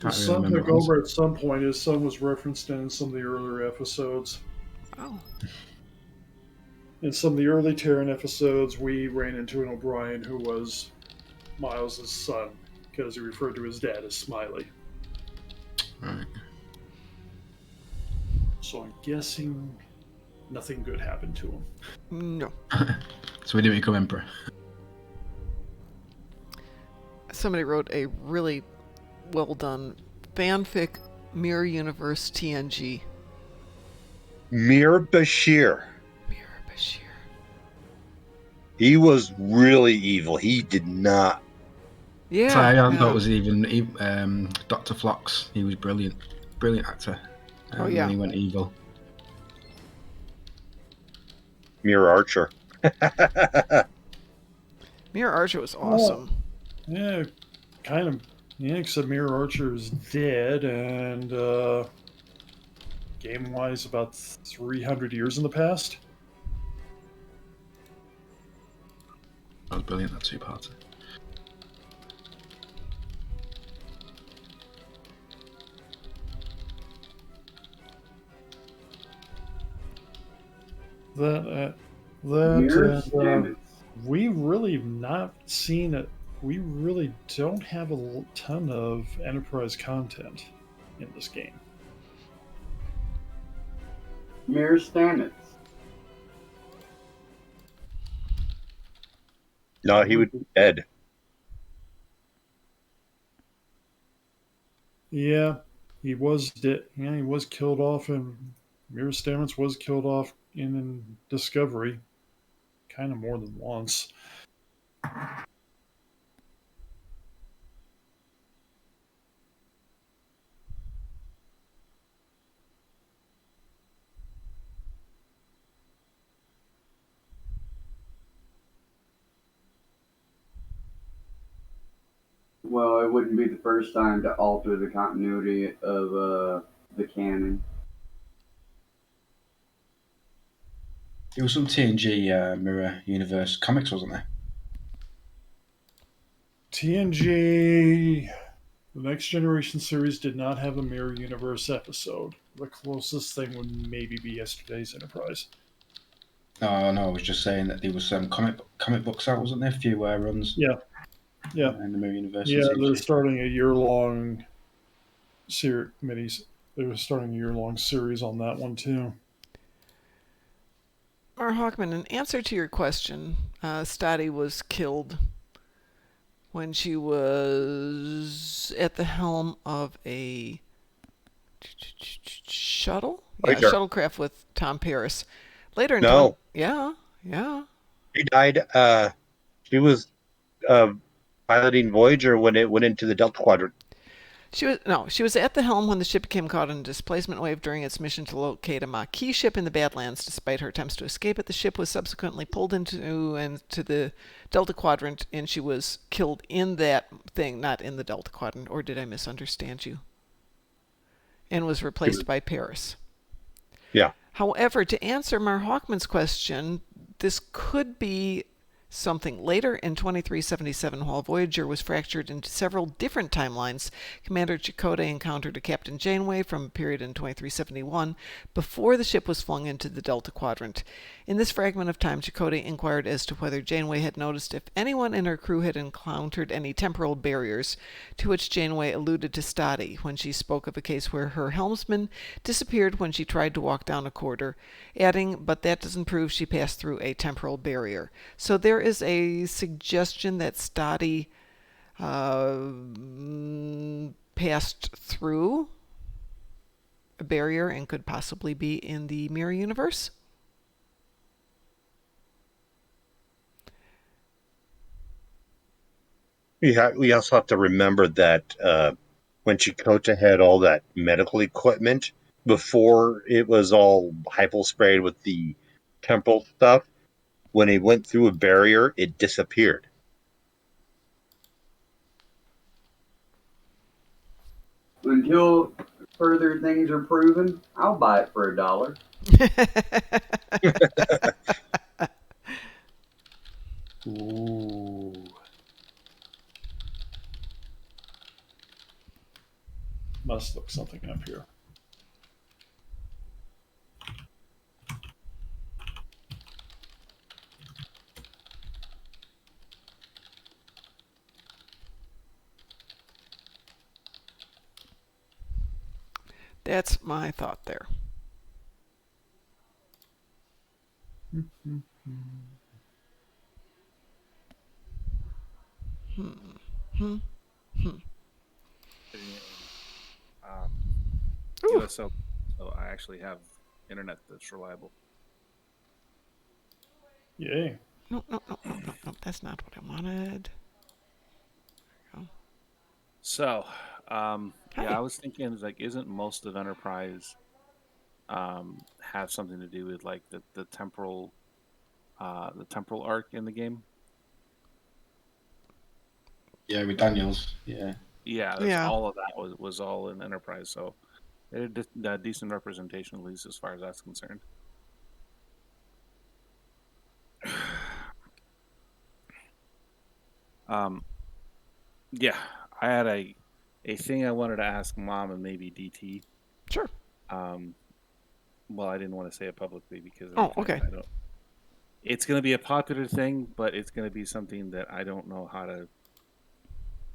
His son took over at some point. His son was referenced in some of the earlier episodes. Oh. In some of the early Terran episodes, we ran into an O'Brien who was Miles' son, because he referred to his dad as Smiley. Right. So I'm guessing nothing good happened to him. No. So we didn't become Emperor. Somebody wrote a really well done fanfic Mirror Universe TNG. Mir Bashir. Mirror Bashir. He was really evil. He did not. Yeah. So I thought it was even Dr. Phlox. He was brilliant actor. When he went evil. Mir Archer. Mirror Archer was awesome. Yeah, kind of. Yeah, except Mirror Archer is dead, and game-wise, about 300 years in the past. That was brilliant, that two-parter. We really not seen it. We really don't have a ton of Enterprise content in this game. Mirror Stamets. No, he would be dead. Yeah, he was dead. Yeah, he was killed off, and Mirror Stamets was killed off in Discovery, kind of more than once. Well, it wouldn't be the first time to alter the continuity of the canon. There was some TNG Mirror Universe comics, wasn't there? TNG, the Next Generation series, did not have a Mirror Universe episode. The closest thing would maybe be yesterday's Enterprise. No, I was just saying that there was some comic books out, wasn't there? A few runs. Yeah. In the Mirror Universe. Yeah, they're starting a year-long minis. They were starting a year-long series on that one too. Mar Hawkman, in answer to your question, Stati was killed when she was at the helm of a shuttle? Yeah, shuttlecraft with Tom Paris. Later in No. Yeah. She died. She was piloting Voyager when it went into the Delta Quadrant. She was at the helm when the ship became caught in a displacement wave during its mission to locate a Maquis ship in the Badlands. Despite her attempts to escape it, the ship was subsequently pulled into the Delta Quadrant, and she was killed in that thing, not in the Delta Quadrant. Or did I misunderstand you? And was replaced by Paris. Yeah. However, to answer Mar Hawkman's question, this could be something later in 2377, while Voyager was fractured into several different timelines. Commander Chakotay encountered a Captain Janeway from a period in 2371 before the ship was flung into the Delta Quadrant. In this fragment of time, Chakotay inquired as to whether Janeway had noticed if anyone in her crew had encountered any temporal barriers, to which Janeway alluded to Stati when she spoke of a case where her helmsman disappeared when she tried to walk down a corridor, adding, "But that doesn't prove she passed through a temporal barrier." So there is a suggestion that Stati passed through a barrier and could possibly be in the mirror universe. We also have to remember that when Chakotay had all that medical equipment, before it was all hypo-sprayed with the temporal stuff, when he went through a barrier, it disappeared. Until further things are proven, I'll buy it for $1. Ooh. Must look something up here. That's my thought there. So I actually have internet that's reliable. Yay. No, that's not what I wanted. There we go. So, I was thinking, like, isn't most of Enterprise have something to do with like the temporal arc in the game? Yeah, with Daniels. Yeah. Yeah, all of that was all in Enterprise, so it did a decent representation, at least as far as that's concerned. I had a thing I wanted to ask Mom and maybe DT. Sure. Well, I didn't want to say it publicly because okay. It's going to be a popular thing, but it's going to be something that I don't know how to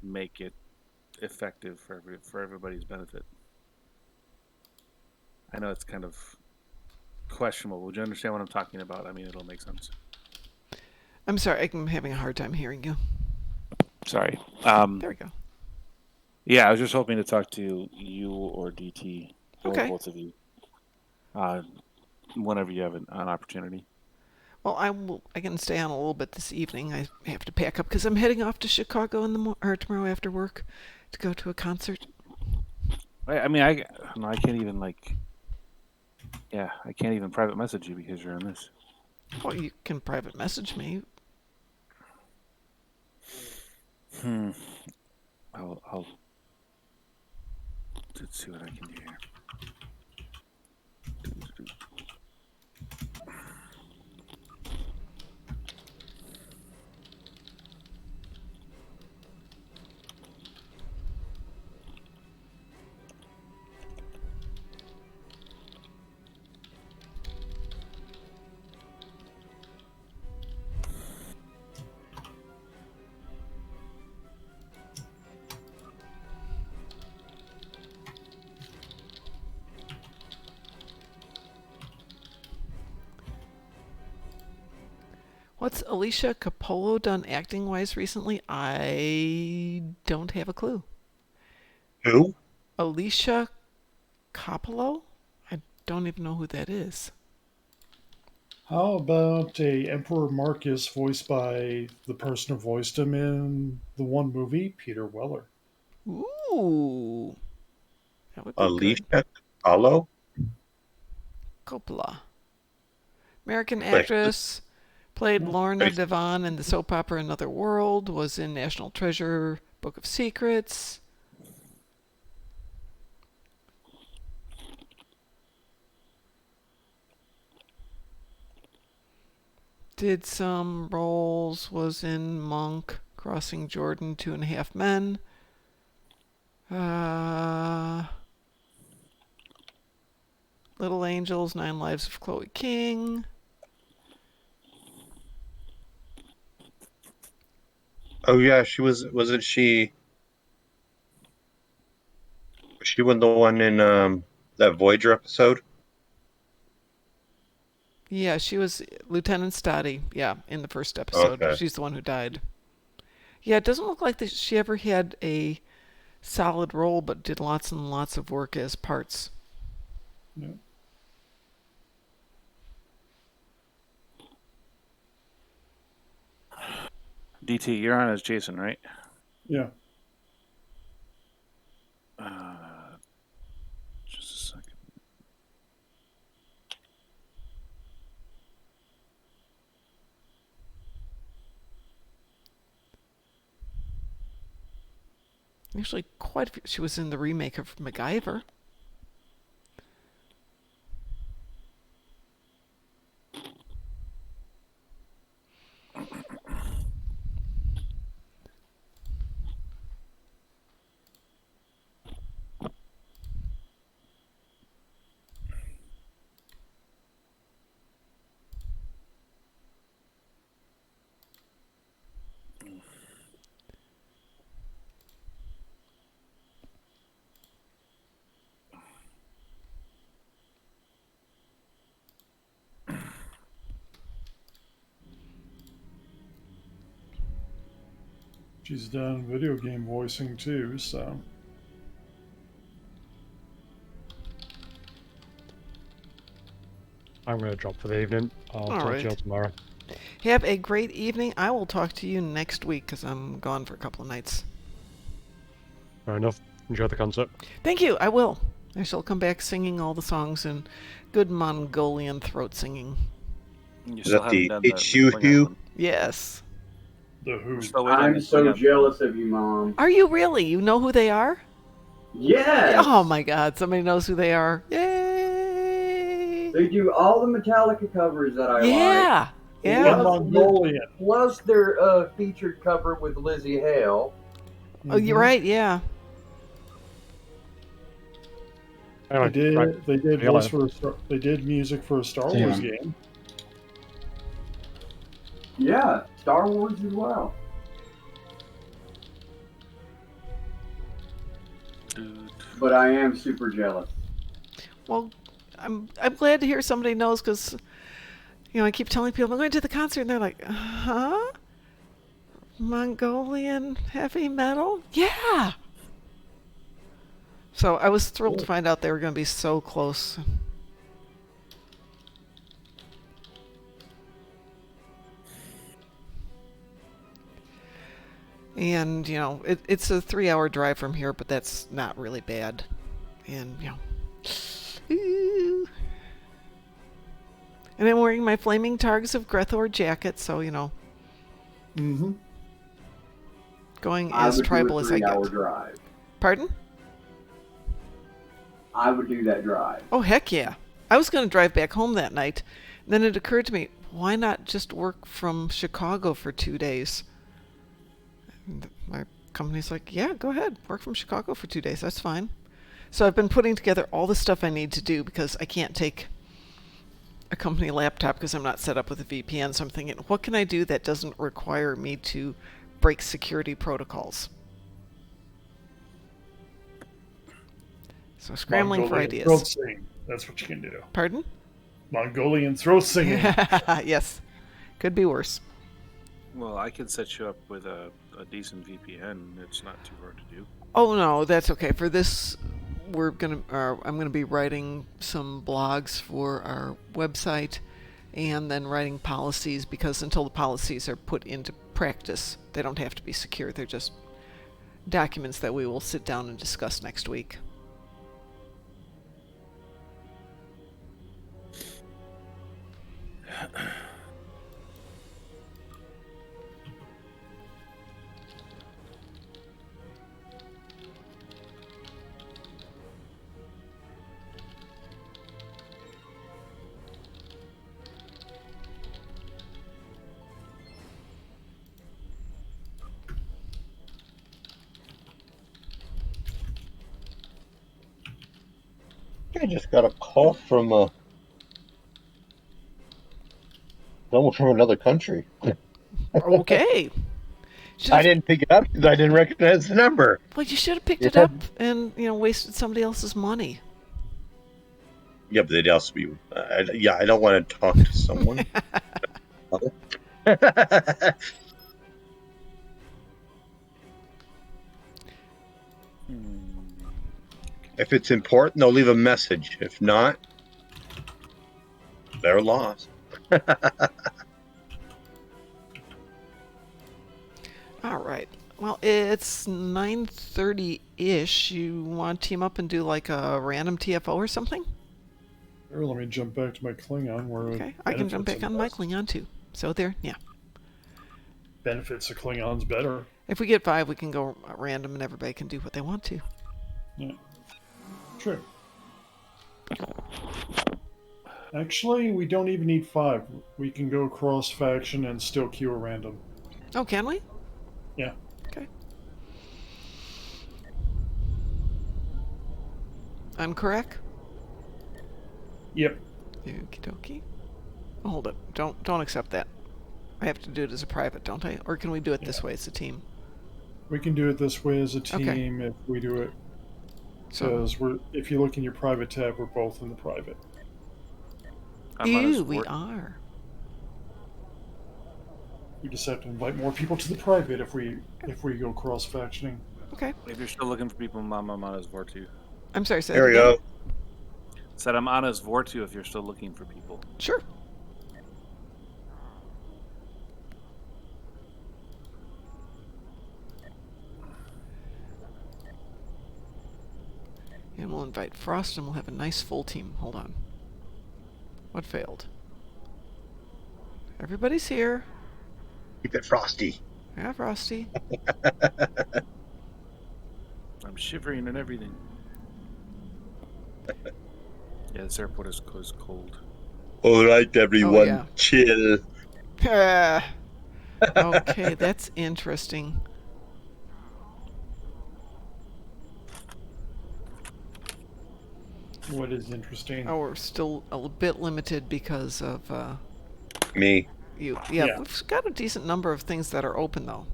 make it effective for everybody's benefit. I know it's kind of questionable. Would you understand what I'm talking about? I mean, it'll make sense. I'm sorry, I'm having a hard time hearing you. Sorry. There we go. Yeah, I was just hoping to talk to you or DT, or both of you, whenever you have an opportunity. Well, I can stay on a little bit this evening. I have to pack up because I'm heading off to Chicago tomorrow after work to go to a concert. I can't even I can't even private message you because you're on this. Well, you can private message me. I'll let's see what I can do here. What's Alicia Capolo done acting-wise recently? I don't have a clue. Who? Alicia Capolo? I don't even know who that is. How about a Emperor Marcus voiced by the person who voiced him in the one movie, Peter Weller? Ooh. That would be Alicia good. Capolo? Coppola. American actress. Played Lorna Devon in the soap opera Another World. Was in National Treasure, Book of Secrets. Did some roles. Was in Monk, Crossing Jordan, 2.5 Men. Little Angels, 9 Lives of Chloe King. Oh yeah, she wasn't she? She was the one in that Voyager episode. Yeah, she was Lieutenant Stotty. Yeah, in the first episode. Okay. She's the one who died. Yeah, it doesn't look like that she ever had a solid role, but did lots and lots of work as parts. Yeah. DT, you're on as Jason, right? Yeah. Just a second. Actually, quite a few. She was in the remake of MacGyver. She's done video game voicing too, so. I'm going to drop for the evening. I'll talk to you all tomorrow. Have a great evening. I will talk to you next week because I'm gone for a couple of nights. Fair enough. Enjoy the concert. Thank you. I will. I shall come back singing all the songs in good Mongolian throat singing. Is that the H-U-Hu? Yes. The Who. I'm so jealous of you, Mom. Are you really? You know who they are? Yes! Oh my God, somebody knows who they are. Yay! They do all the Metallica covers that I like. Yeah! Yeah. Mongolian. Plus their featured cover with Lizzie Hale. Oh, you're right, yeah. They did music for a Star Wars game. Yeah, Star Wars as well. But I am super jealous. Well, I'm glad to hear somebody knows because, you know, I keep telling people I'm going to the concert and they're like, huh? Mongolian heavy metal? Yeah! So I was thrilled to find out they were going to be so close. And, you know, it's a 3-hour drive from here, but that's not really bad. And, you know. Ooh. And I'm wearing my Flaming Targs of Grethor jacket, so, you know. Mm-hmm. Going as tribal as I get. 3-hour drive. Pardon? I would do that drive. Oh, heck yeah. I was going to drive back home that night. And then it occurred to me, why not just work from Chicago for 2 days? And my company's like, yeah, go ahead. Work from Chicago for 2 days. That's fine. So I've been putting together all the stuff I need to do because I can't take a company laptop because I'm not set up with a VPN. So I'm thinking, what can I do that doesn't require me to break security protocols? So scrambling Mongolian for ideas. Throat sing. That's what you can do. Pardon? Mongolian throat singing. Yes. Could be worse. Well, I can set you up with a decent VPN. It's not too hard to do. Oh no, that's okay. For this, I'm gonna be writing some blogs for our website, and then writing policies, because until the policies are put into practice, they don't have to be secure. They're just documents that we will sit down and discuss next week. I just got a call from someone from another country. Okay. I didn't pick it up because I didn't recognize the number. Well, you should have picked it up and, wasted somebody else's money. Yeah, but they'd also be. I don't want to talk to someone. If it's important, they'll leave a message. If not, they're lost. All right. Well, it's 9:30-ish. You want to team up and do like a random TFO or something? Or let me jump back to my Klingon. Okay, I can jump back on my Klingon too. So there, yeah. Benefits of Klingons better. If we get 5, we can go random and everybody can do what they want to. Yeah. True. Actually, we don't even need 5. We can go cross-faction and still queue a random. Oh, can we? Yeah. Okay. I'm correct? Yep. Okie dokie. Oh, hold it. Don't accept that. I have to do it as a private, don't I? Or can we do it this way as a team? We can do it this way as a team Okay. if we do it. So If you look in your private tab, we're both in the private. we are. We just have to invite more people to the private if we go cross-factioning. Okay. If you're still looking for people, I'm on as Vortu. I'm sorry, say There we that again. go. Said I'm on as Vortu if you're still looking for people. Sure. And we'll invite Frost and we'll have a nice full team. Hold on. What failed? Everybody's here. Keep it frosty. Yeah, Frosty. I'm shivering and everything. Yeah, this airport is cold. All right, everyone, yeah. chill. Okay, that's interesting. What is interesting? Oh, we're still a bit limited because of Me. you. Yeah, we've got a decent number of things that are open though.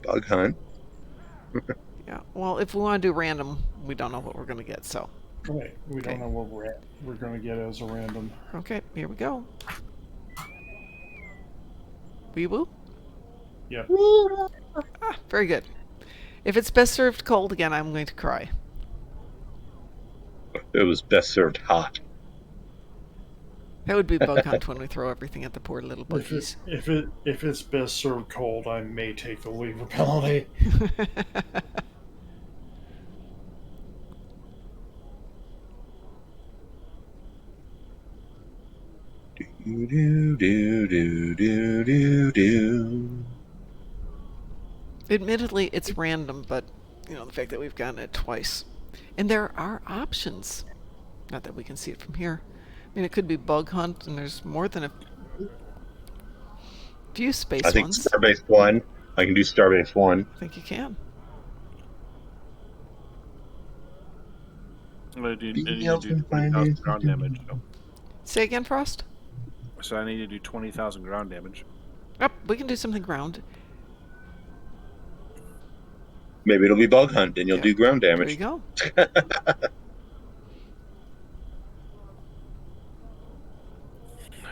Bug hunt. Yeah. Well, if we want to do random, we don't know what we're going to get, so. Right. We don't know what we're going to get as a random. Okay, here we go. Wee woo? Yep. Ah, very good. If it's best served cold again, I'm going to cry. It was best served hot. That would be bug hunt when we throw everything at the poor little buggies. If it's best served cold, I may take the leave of penalty. Admittedly, it's random, but the fact that we've gotten it twice. And there are options. Not that we can see it from here. I mean, it could be bug hunt, and there's more than a few space ones. I think Starbase 1. I can do Starbase 1. I think you can. I'm going to do 20,000 ground damage. So. Say again, Frost? So I need to do 20,000 ground damage. Oh, we can do something ground. Maybe it'll be bug hunt, and you'll do ground damage. There you go.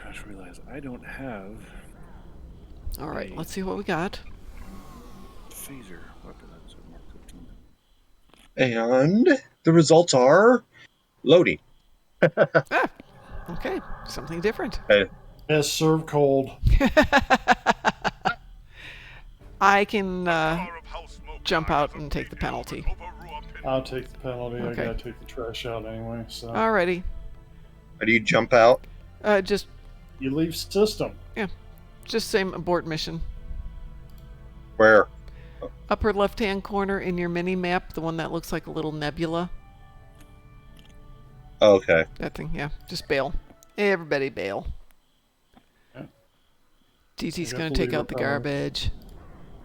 I just realized I don't have All right, let's see what we got. Phaser weapon. That's Mark 15. And the results are loading. Okay, something different. Yes, serve cold. I can jump out and take the penalty. I'll take the penalty. Okay. I gotta take the trash out anyway. So. Alrighty. How do you jump out? Just. You leave system. Yeah. Just same abort mission. Where? Upper left-hand corner in your mini-map, the one that looks like a little nebula. Okay. That thing, yeah. Just bail. Everybody bail. Yeah. TT's going to take out the garbage.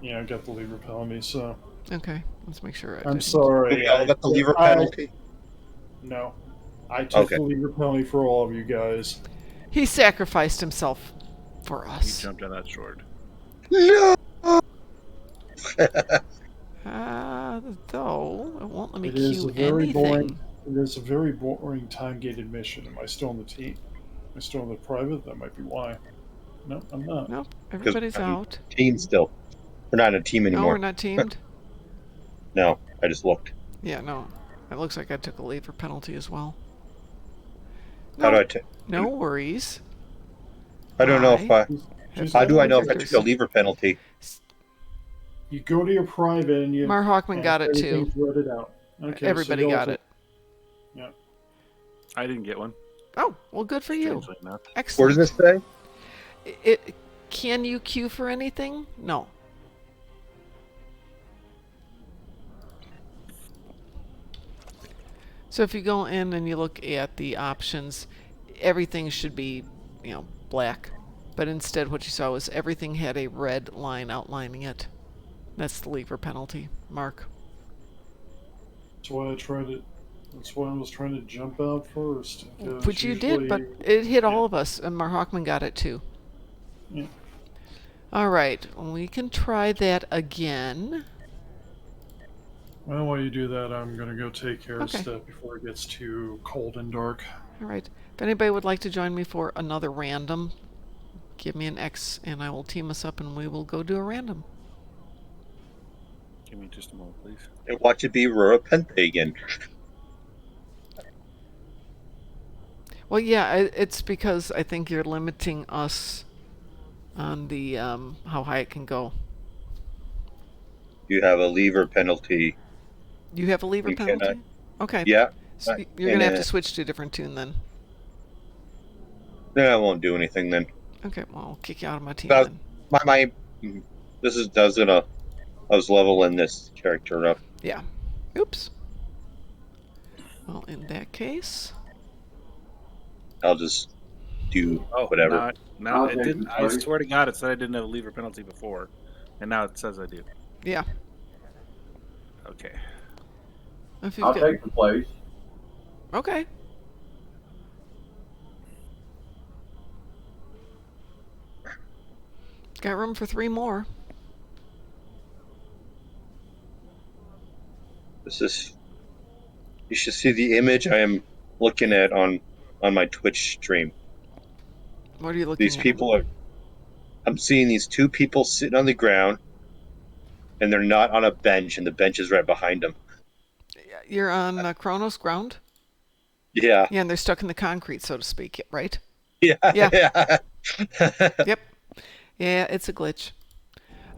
Yeah, I got the lever penalty, so... Okay, let's make sure I'm sorry. We all got the lever penalty? No. I took the lever penalty for all of you guys. He sacrificed himself for us. He jumped on that sword. No! Though, it won't let me It is queue a very anything. boring. It is a very boring time-gated mission. Am I still on the team? Am I still in the private? That might be why. No, I'm not. Nope, everybody's out. Team still. We're not a team anymore. No, we're not teamed? No, I just looked. Yeah, no. It looks like I took a lever penalty as well. How do I take? No worries. I don't know if I. How do I know if I took a lever penalty? You go to your private and you. Mar Hawkman got it too. everything's read out. Okay, Everybody so got it. Yeah. I didn't get one. Oh, well, good for you. Strangely enough. Excellent. What does this say? Can you queue for anything? No. So if you go in and you look at the options, everything should be, black. But instead what you saw was everything had a red line outlining it. That's the lever penalty, Mark. That's why I tried it. That's why I was trying to jump out first. Which you did, but it hit all of us, and Mar Hawkman got it too. Yeah. All right, we can try that again. Well, while you do that, I'm going to go take care of Okay. stuff before it gets too cold and dark. All right. If anybody would like to join me for another random, give me an X, and I will team us up, and we will go do a random. Give me just a moment, please. And watch it be Rura Pente again. Well, yeah, it's because I think you're limiting us on the how high it can go. You have a lever penalty. You have a lever You penalty? cannot- Okay. Yeah. So you're going to have to switch to a different tune then. No, I won't do anything then. Okay, well, I'll kick you out of my team That- then. This is doesn't I was leveling this character up. Yeah. Oops. Well, in that case... I'll just do whatever. No, it didn't. I swear to God, it said I didn't have a lever penalty before, and now it says I do. Yeah. Okay. I'll take the place. Okay. Got room for 3 more. This is. You should see the image I am looking at on my Twitch stream. What are you looking These at? people are. I'm seeing these 2 people sitting on the ground, and they're not on a bench, and the bench is right behind them. You're on Kronos ground? Yeah. Yeah, and they're stuck in the concrete, so to speak, right? Yeah. Yeah. Yep. Yeah, it's a glitch.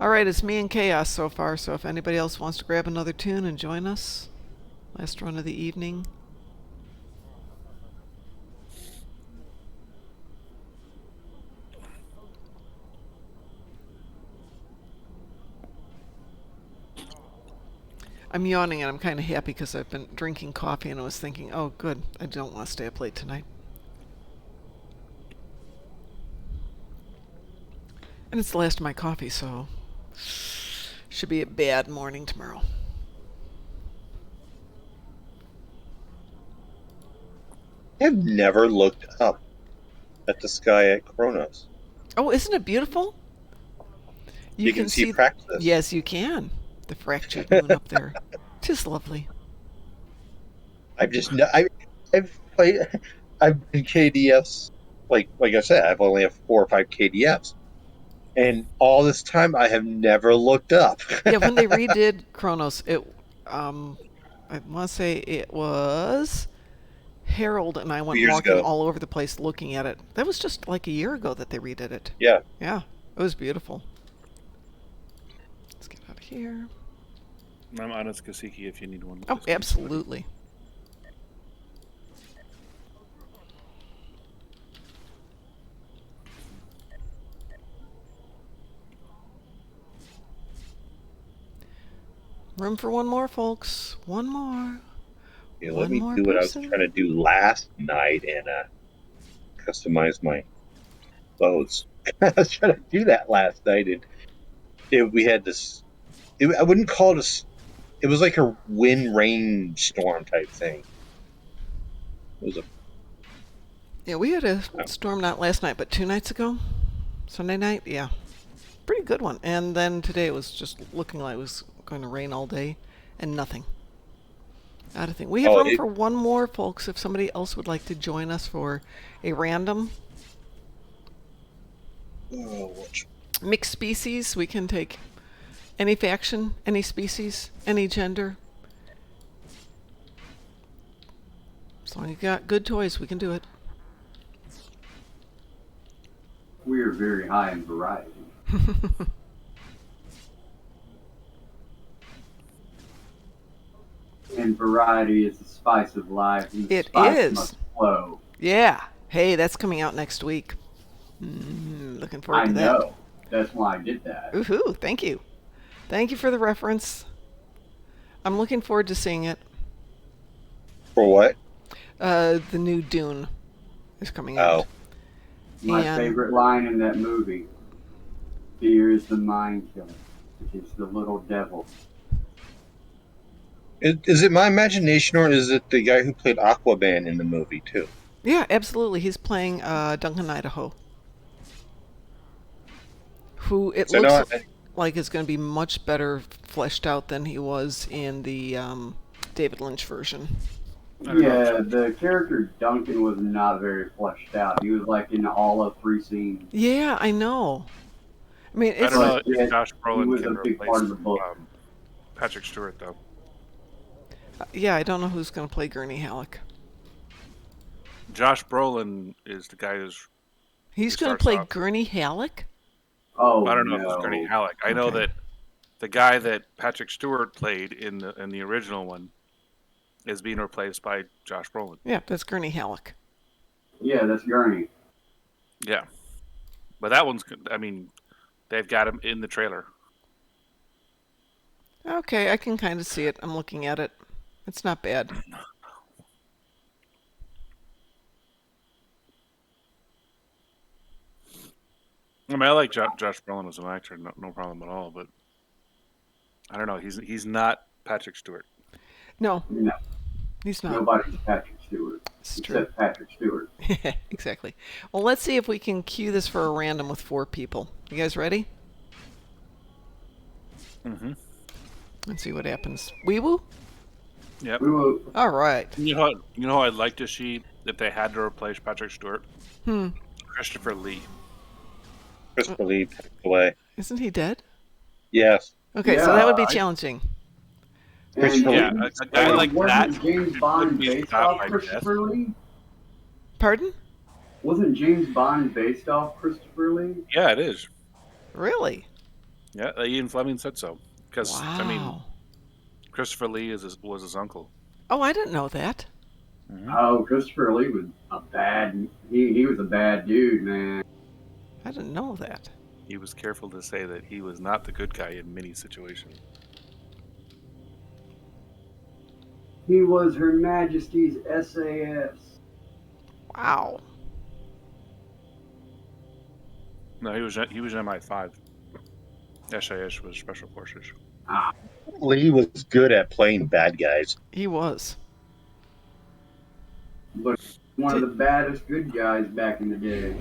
All right, it's me and Chaos so far, so if anybody else wants to grab another tune and join us, last run of the evening. I'm yawning and I'm kind of happy because I've been drinking coffee and I was thinking, oh, good, I don't want to stay up late tonight. And it's the last of my coffee, so should be a bad morning tomorrow. I've never looked up at the sky at Kronos. Oh, isn't it beautiful? You can see Praxis. Yes, you can. The fractured moon up there. Tis lovely. I've just I've played. I've been KDFs like I said. I've only have 4 or 5 KDFs, And all this time, I have never looked up. Yeah, when they redid Kronos, I want to say it was Harold and I went walking all over the place looking at it. That was just like a year ago that they redid it. Yeah. Yeah, it was beautiful. Let's get out of here. I'm on its Kasiki if you need one. Oh, absolutely. Room for one more, folks. One more. Yeah, let me do what I was trying to do last night and customize my clothes. I was trying to do that last night, and we had this. I wouldn't call it it was like a wind rain storm type thing. It was Yeah, we had a storm not last night, but 2 nights ago. Sunday night, yeah. Pretty good one. And then today it was just looking like it was going to rain all day and nothing. Not a thing. We have room for one more, folks, if somebody else would like to join us for a random mixed species. We can take any faction, any species, any gender. As long as you've got good toys, we can do it. We are very high in variety. And variety is the spice of life. And it spice is. Must flow. Yeah. Hey, that's coming out next week. Looking forward to that. I know. That's why I did that. Woohoo! Thank you. Thank you for the reference. I'm looking forward to seeing it. For what? The new Dune is coming out. My favorite line in that movie: "Fear is the mind killer. It is the little devil." Is it my imagination, or is it the guy who played Aquaman in the movie too? Yeah, absolutely. He's playing Duncan Idaho, who it looks like is going to be much better fleshed out than he was in the David Lynch version. Yeah, the character Duncan was not very fleshed out. He was like in all of 3 scenes. Yeah, I know. I mean, it's I don't know if Josh Brolin was can a big part of the book. Patrick Stewart, though. Yeah, I don't know who's going to play Gurney Halleck. Josh Brolin is the guy who's... He's going to play Gurney Halleck? Oh, I don't know if it's Gurney Halleck. I know that the guy that Patrick Stewart played in the original one is being replaced by Josh Brolin. Yeah, that's Gurney Halleck. Yeah, that's Gurney. Yeah. But that one's... I mean, they've got him in the trailer. Okay, I can kind of see it. I'm looking at it. It's not bad. I mean, I like Josh Brolin as an actor, no problem at all. But I don't know. He's not Patrick Stewart. No, he's not. Nobody's Patrick Stewart except Patrick Stewart. Exactly. Well, let's see if we can cue this for a random with 4 people. You guys ready? Mm-hmm. Let's see what happens. Wee woo? Yep. Wee woo. All right. You know I'd like to see if they had to replace Patrick Stewart? Christopher Lee. Christopher Lee passed away. Isn't he dead? Yes. Okay, so that would be challenging. Yeah, a guy like that. Wasn't James Bond based off Christopher Lee? Pardon? Wasn't James Bond based off Christopher Lee? Yeah, it is. Really? Yeah, Ian Fleming said so. Because I mean, Wow. Christopher Lee was his uncle. Oh, I didn't know that. Oh, Christopher Lee was a bad. He was a bad dude, man. I didn't know that. He was careful to say that he was not the good guy in many situations. He was Her Majesty's SAS. Wow. No, he was MI5. SAS was Special Forces. Lee was good at playing bad guys. He was. But one of the baddest good guys back in the day.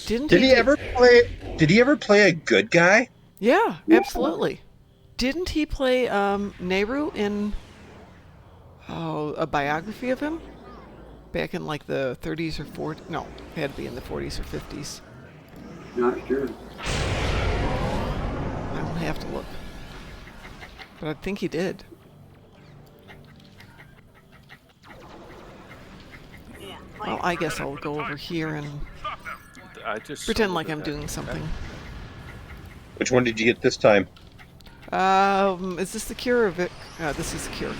Did he ever play a good guy? Yeah, absolutely. Didn't he play Nehru in a biography of him? Back in like the 30s or 40s? No, it had to be in the 40s or 50s. Not sure. I will have to look. But I think he did. Well, I guess I'll go over here and pretend like I'm doing something. Which one did you get this time? Is this the cure or Vic? This is the cure.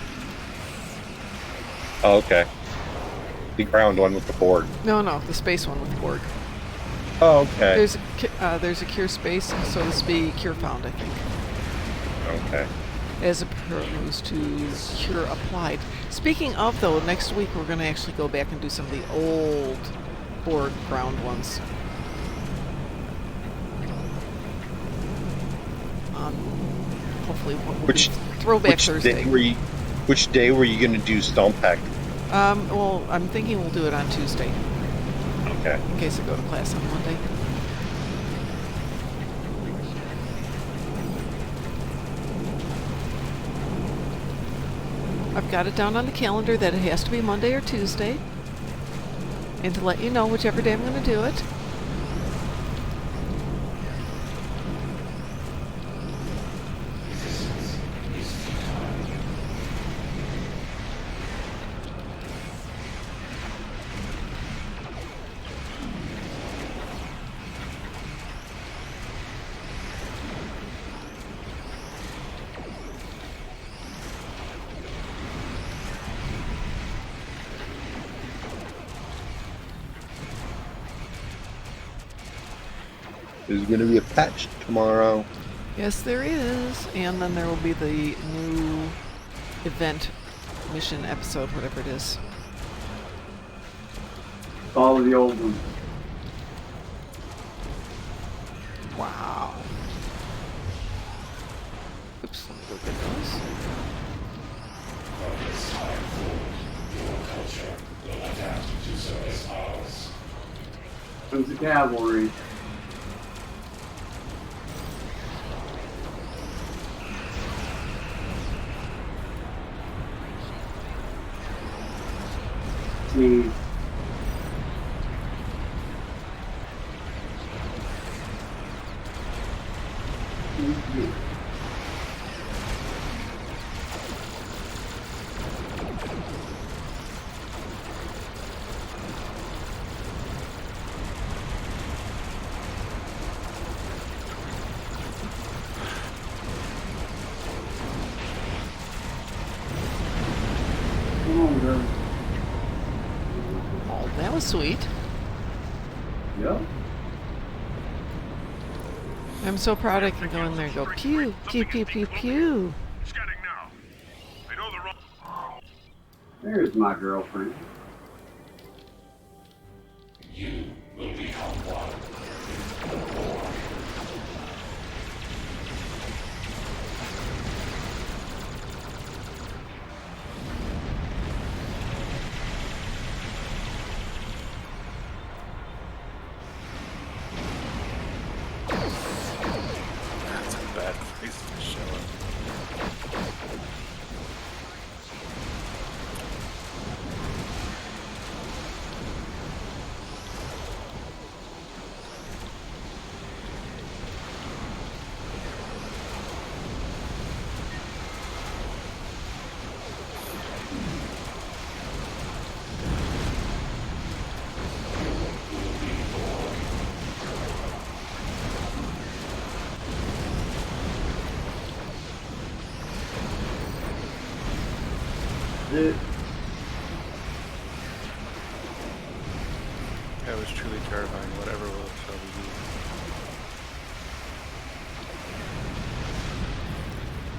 Oh, okay. The ground one with the Borg. No, the space one with the Borg. Oh, okay. There's a cure space, so this will be cure found, I think. Okay. As opposed to cure applied. Speaking of, though, next week we're going to actually go back and do some of the old Borg ground ones. Hopefully, which Throwback Thursday. Which day were you going to do Stonepack? Well, I'm thinking we'll do it on Tuesday. Okay. In case I go to class on Monday. I've got it down on the calendar that it has to be Monday or Tuesday. And to let you know whichever day I'm going to do it. There's going to be a patch tomorrow. Yes, there is. And then there will be the new event mission episode, whatever it is. Follow the old one. Wow. Oops, let me go get those. Comes the cavalry. Sneeze. Come on, girl. Oh, that was sweet. Yep. I'm so proud I can go in there and go pew, pew, pew, pew, pew. Scanning now. I know the wrong. There's my girlfriend. You will become one. That's a bad place to show up. That was truly terrifying, whatever will shall we do.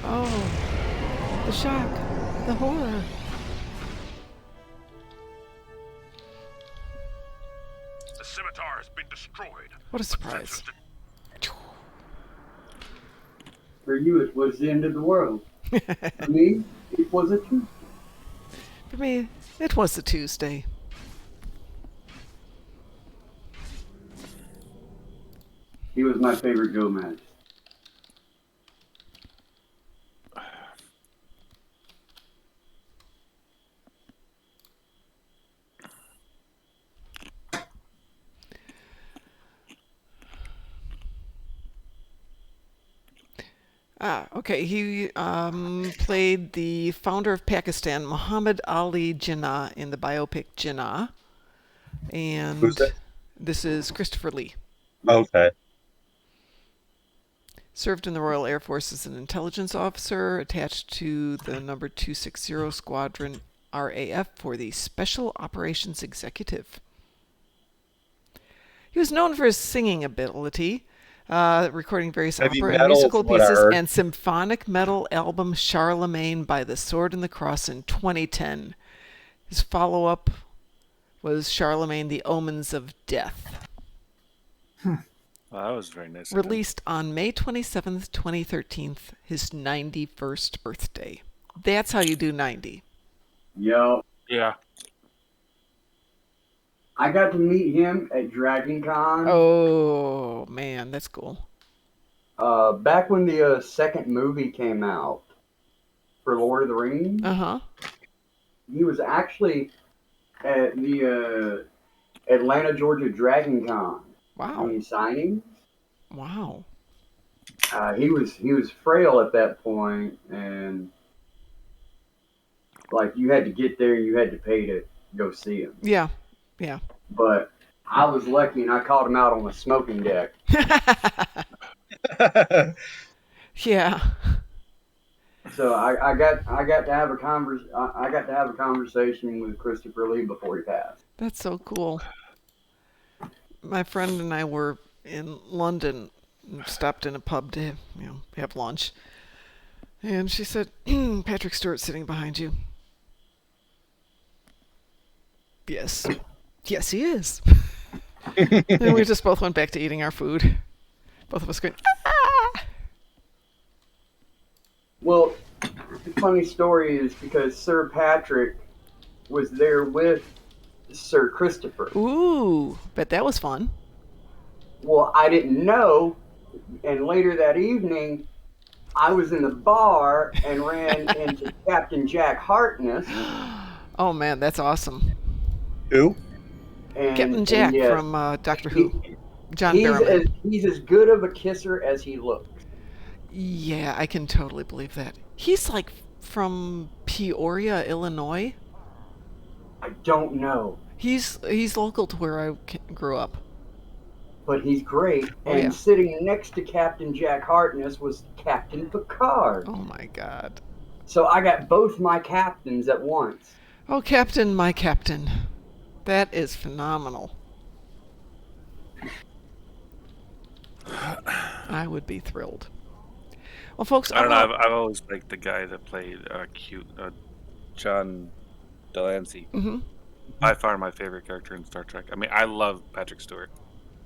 Oh, the shock, the horror. The scimitar has been destroyed. What a surprise. For you, it was the end of the world. For me, it was a Tuesday. For me, it was a Tuesday. He was my favorite Gomez. Okay. He played the founder of Pakistan, Muhammad Ali Jinnah, in the biopic Jinnah. And Who's that? this is Christopher Lee. Okay. Served in the Royal Air Force as an intelligence officer attached to the number 260 Squadron RAF for the Special Operations Executive. He was known for his singing ability, recording various Heavy opera and metal, musical from what I pieces heard. and symphonic metal album Charlemagne by the Sword and the Cross in 2010. His follow-up was Charlemagne, The Omens of Death. Well, that was very nice. Released on May 27th, 2013, his 91st birthday. That's how you do 90. Yo. Yeah. I got to meet him at DragonCon. Oh, man, that's cool. Back when the second movie came out for Lord of the Rings. Uh-huh. He was actually at the Atlanta, Georgia DragonCon. Wow. Doing signings. Wow. He was frail at that point, and like you had to get there, you had to pay to go see him. Yeah. Yeah. But I was lucky, and I caught him out on the smoking deck. Yeah. So I got to have a conversation with Christopher Lee before he passed. That's so cool. My friend and I were in London, and stopped in a pub to have lunch, and she said, "Patrick Stewart's sitting behind you." Yes, yes, he is. And we just both went back to eating our food. Both of us going, "Ah!" Well, the funny story is because Sir Patrick was there with Sir Christopher. Ooh, bet that was fun. Well, I didn't know, and later that evening, I was in the bar and ran into Captain Jack Harkness. Oh man, that's awesome. Who? Captain Jack from Doctor Who. John he's Barrowman. He's as good of a kisser as he looks. Yeah, I can totally believe that. He's like from Peoria, Illinois. I don't know. He's local to where I grew up. But he's great. Oh, and yeah. sitting next to Captain Jack Harkness was Captain Picard. Oh my God. So I got both my captains at once. Oh, Captain, my Captain. That is phenomenal. I would be thrilled. Well, folks, I don't know. I've always liked the guy that played John Delancey. Mm-hmm. By far my favorite character in Star Trek. I mean, I love Patrick Stewart,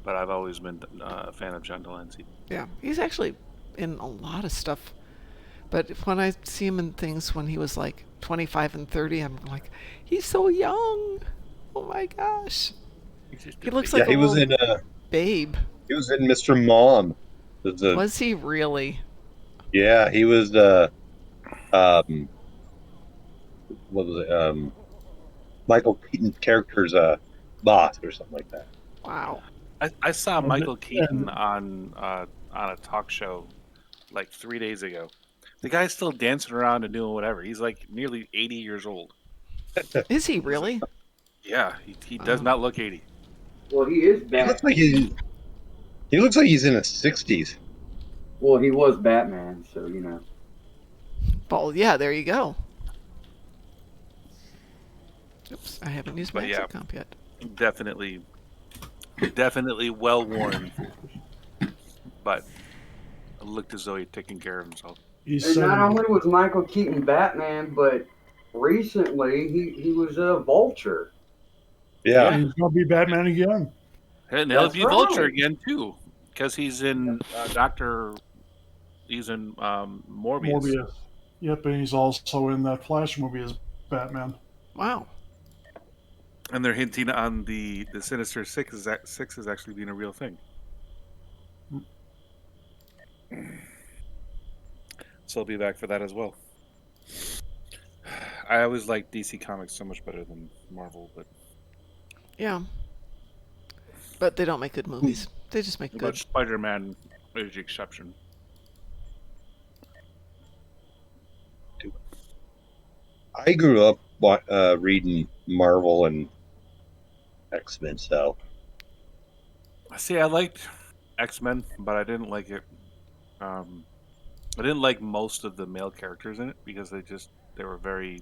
but I've always been a fan of John Delancey. Yeah, he's actually in a lot of stuff. But when I see him in things when he was like 25 and 30, I'm like, he's so young. Oh my gosh. He looks like he was in babe. He was in Mr. Mom. Was he really? Yeah, he was what was it? Michael Keaton's character's boss or something like that. Wow. I saw Michael Keaton on a talk show like 3 days ago. The guy's still dancing around and doing whatever. He's like nearly 80 years old. Is he really? Yeah, he does not look 80. Well, he is Batman. He looks like he's in his 60s. Well, he was Batman, so you know. Well, yeah, there you go. Oops, I haven't used my exit comp yet. Definitely well worn, but it looked as though he'd taken care of himself. And not only was Michael Keaton Batman, but recently he was a Vulture. Yeah, he's gonna be Batman again. And he'll be Vulture again too, because he's in He's in Morbius. Yep, and he's also in that Flash movie as Batman. Wow. And they're hinting on the Sinister Six is actually being a real thing. So I'll be back for that as well. I always liked DC Comics so much better than Marvel, but yeah. But they don't make good movies. They just make good. But Spider-Man is the exception. I grew up reading Marvel and X-Men, so. See, I liked X-Men, but I didn't like it. I didn't like most of the male characters in it because they were very,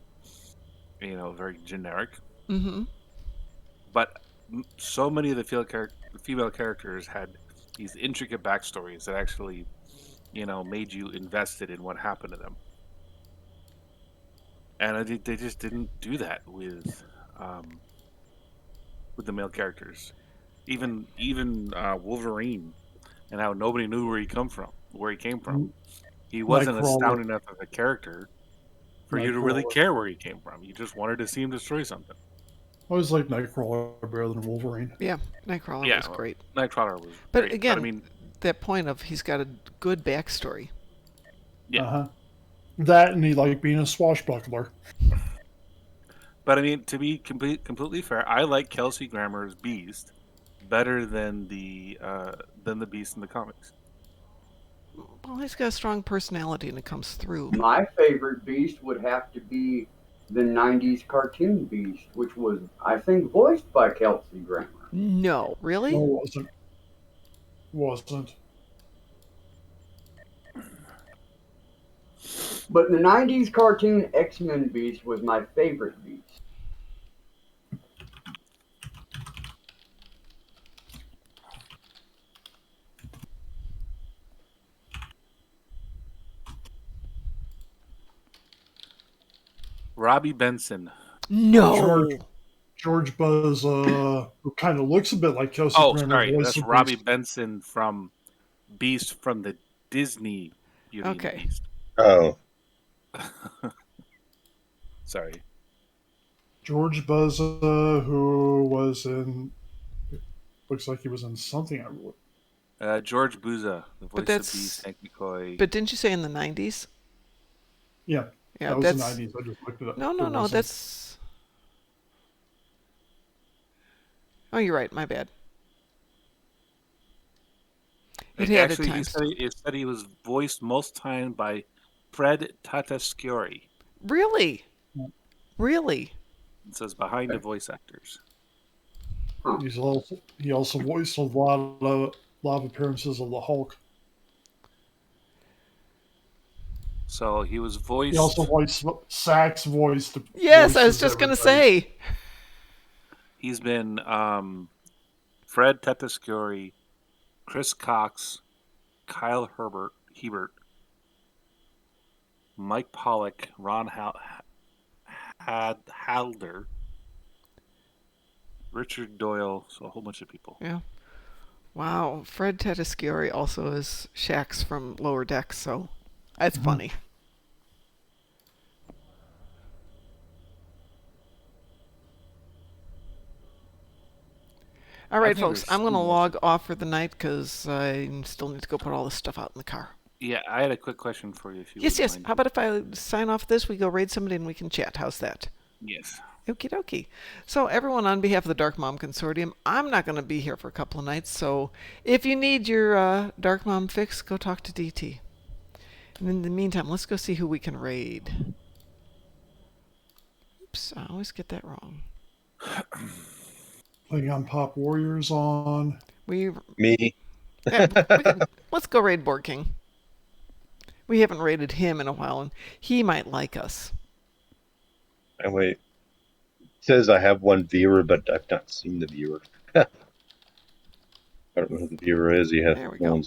very generic. Mm-hmm. But so many of the female characters had these intricate backstories that actually, made you invested in what happened to them. And I think they just didn't do that with the male characters. Even Wolverine, and how nobody knew where he came from. He wasn't astounding enough of a character for you to really care where he came from. You just wanted to see him destroy something. I always like Nightcrawler better than Wolverine. Yeah, Nightcrawler was great. Nightcrawler was but great. Again, but I mean, that point of he's got a good backstory. Yeah. Uh-huh. That and he liked being a swashbuckler. But I mean, to be completely fair, I like Kelsey Grammer's Beast better than the Beast in the comics. Well, he's got a strong personality and it comes through. My favorite Beast would have to be the 90s cartoon Beast, which was, I think, voiced by Kelsey Grammer. No, really? No, it wasn't. But the 90s cartoon X-Men Beast was my favorite Beast. Robbie Benson. No. George Buzz, who kind of looks a bit like Kelsey Grammer. Sorry, that's Robbie Benson from Beast from the Disney Beauty and the Beast. Oh. Sorry. George Buzz, who was in... Looks like he was in something I wrote. George Buza, the voice of Beast, Hank McCoy. But didn't you say in the 90s? Yeah, that was the 90s. I just looked it up. No, that's... Oh, you're right. My bad. It had Actually, times. it said he was voiced most time by Fred Tatasciore. Really? Really? It says behind the voice actors. He also voiced a lot of appearances of the Hulk. So he was voiced. He also voiced Sax voiced. Yes, I was just going to say. He's been Fred Tatasciore, Chris Cox, Kyle Hebert, Mike Pollock, Ron Halder, Richard Doyle, so a whole bunch of people. Yeah. Wow. Fred Tatasciore also is Shax from Lower Decks, so that's funny. All right, folks, I'm going to log off for the night because I still need to go put all this stuff out in the car. Yeah, I had a quick question for you. If you Yes. mind. How about if I sign off this, we go raid somebody and we can chat? How's that? Yes. Okie dokie. So everyone, on behalf of the Darkmom Consortium, I'm not going to be here for a couple of nights, so if you need your Darkmom fix, go talk to DT. And in the meantime, let's go see who we can raid. Oops, I always get that wrong. Klingon Pop Warriors on. Me. Let's go raid Borg King. We haven't raided him in a while, and he might like us. And wait. It says I have one viewer, but I've not seen the viewer. I don't know who the viewer is. There we go.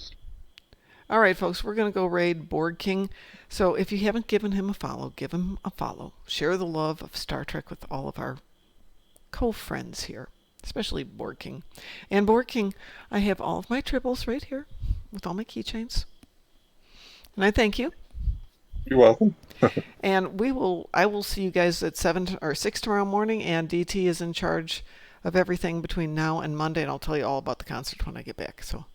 All right, folks, we're going to go raid Borg King. So if you haven't given him a follow, give him a follow. Share the love of Star Trek with all of our co-friends here, especially Borg King. And Borg King, I have all of my tribbles right here with all my keychains. And I thank you. You're welcome. And I will see you guys at 7 or 6 tomorrow morning, and DT is in charge of everything between now and Monday, and I'll tell you all about the concert when I get back. So,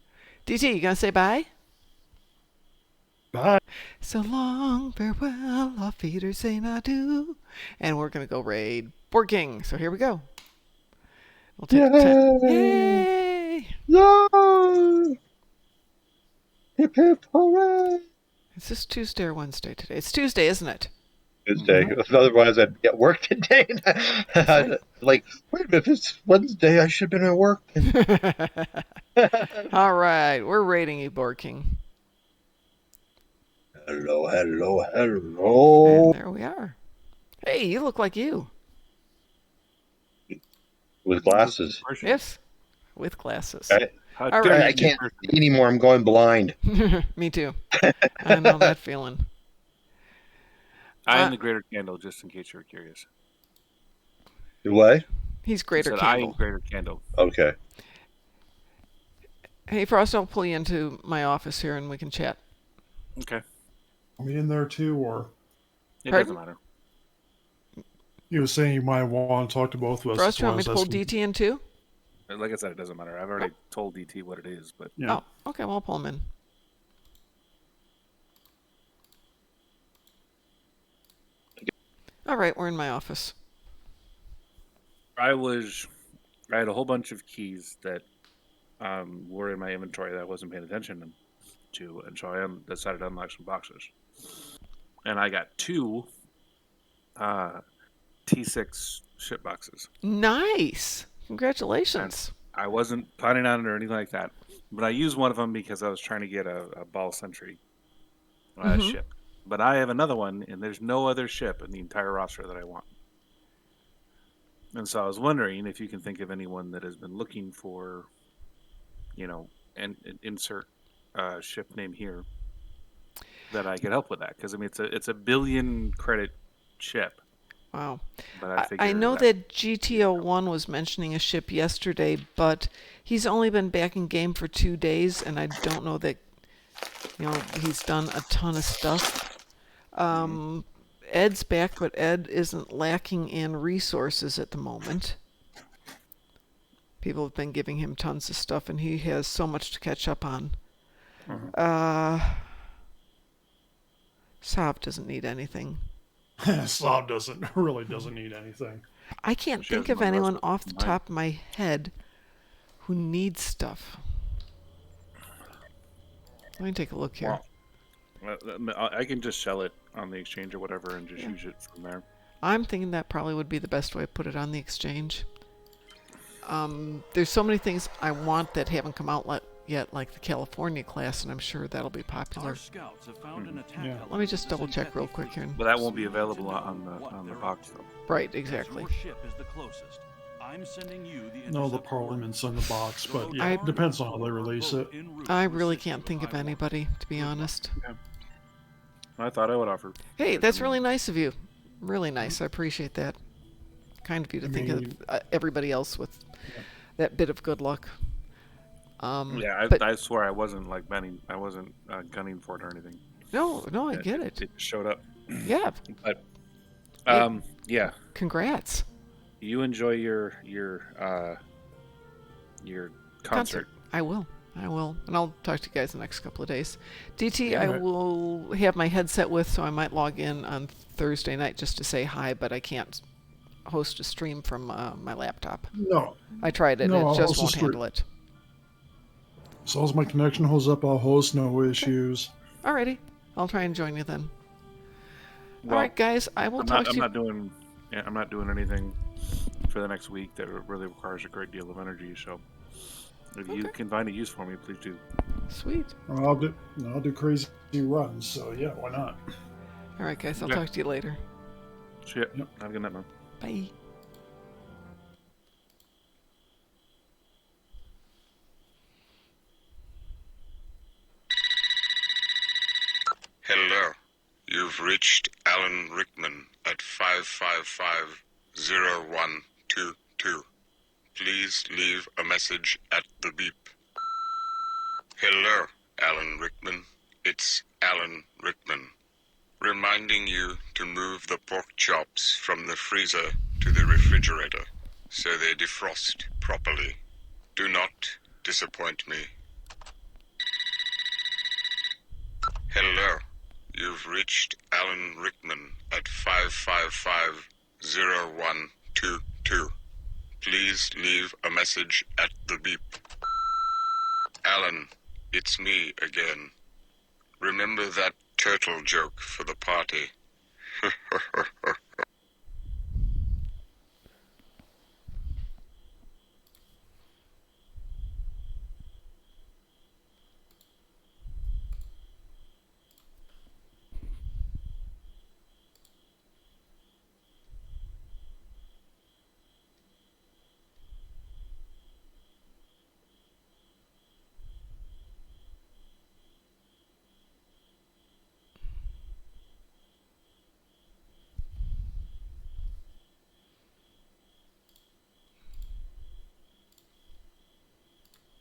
DT, you gonna say bye? Bye. So long, farewell, auf Wiedersehen, adieu. And we're gonna go raid Borg King. So here we go. We'll take Yay! Yay! Hip hip hooray! Is this Tuesday or Wednesday today? It's Tuesday, isn't it? Tuesday. Otherwise, I'd be at work today. Like, wait a minute, if it's Wednesday, I should have been at work. All right, we're rating you, Board King. Hello, hello, hello. And there we are. Hey, you look like you. With glasses. Yes, with glasses. I can't see anymore. I'm going blind. Me too. I know that feeling. I am the Greater Candle, just in case you were curious. What? He's Greater I Candle. am Greater Candle. Okay. Hey, Frost, I'll pull you into my office here and we can chat. Okay. Are we in there too, or? It doesn't matter. You were saying you might want to talk to both of us. Frost, you want me to pull DT in too? Like I said, it doesn't matter. I've already told DT what it is, but Oh, okay. Well, I'll pull him in. All right, we're in my office. I had a whole bunch of keys that were in my inventory that I wasn't paying attention to, and so I decided to unlock some boxes. And I got 2 T6 ship boxes. Nice. Congratulations. And I wasn't planning on it or anything like that, but I used one of them because I was trying to get a ball sentry ship. But I have another one, and there's no other ship in the entire roster that I want. And so I was wondering if you can think of anyone that has been looking for, and insert ship name here, that I could help with that. Because, I mean, it's a 1 billion credit ship. Wow. But I know that GTO1 was mentioning a ship yesterday, but he's only been back in game for 2 days, and I don't know that, he's done a ton of stuff. Ed's back, but Ed isn't lacking in resources at the moment. People have been giving him tons of stuff, and he has so much to catch up on. Saab doesn't need anything. Saab really doesn't need anything. I can't think of anyone off the top of my head who needs stuff. Let me take a look here. I can just sell it on the exchange or whatever and just use it from there. I'm thinking that probably would be the best way to put it on the exchange. There's so many things I want that haven't come out yet, like the California class, and I'm sure that'll be popular. Let me just double check real quick here. But that won't be available on the box, though. Right, exactly. No, the Parliament's in the box, but it depends on how they release it. I really can't think of anybody, to be honest. Yeah. I thought I would offer. Hey, that's really nice of you. Really nice. I appreciate that. Kind of you to think of everybody else with that bit of good luck. I swear I wasn't gunning for it or anything. No, I get it. It showed up. Yeah. But yeah. Congrats. You enjoy your concert. I will, and I'll talk to you guys the next couple of days. DT, I will have my headset with, so I might log in on Thursday night just to say hi, but I can't host a stream from my laptop. No. I tried it, and it just won't handle it. As long as my connection holds up, I'll host, no issues. Alrighty, I'll try and join you then. All right, guys, I will talk to you. I'm not doing anything for the next week that really requires a great deal of energy, so if you can find a use for me, please do. Sweet. I'll do crazy runs, so yeah, why not? All right, guys, I'll talk to you later. Yep. Have a good night, man. Bye. Hello. You've reached Alan Rickman at 555-0122. Please leave a message at the beep. Hello, Alan Rickman. It's Alan Rickman. Reminding you to move the pork chops from the freezer to the refrigerator so they defrost properly. Do not disappoint me. Hello. You've reached Alan Rickman at 555-0122. Please leave a message at the beep. Alan, it's me again. Remember that turtle joke for the party?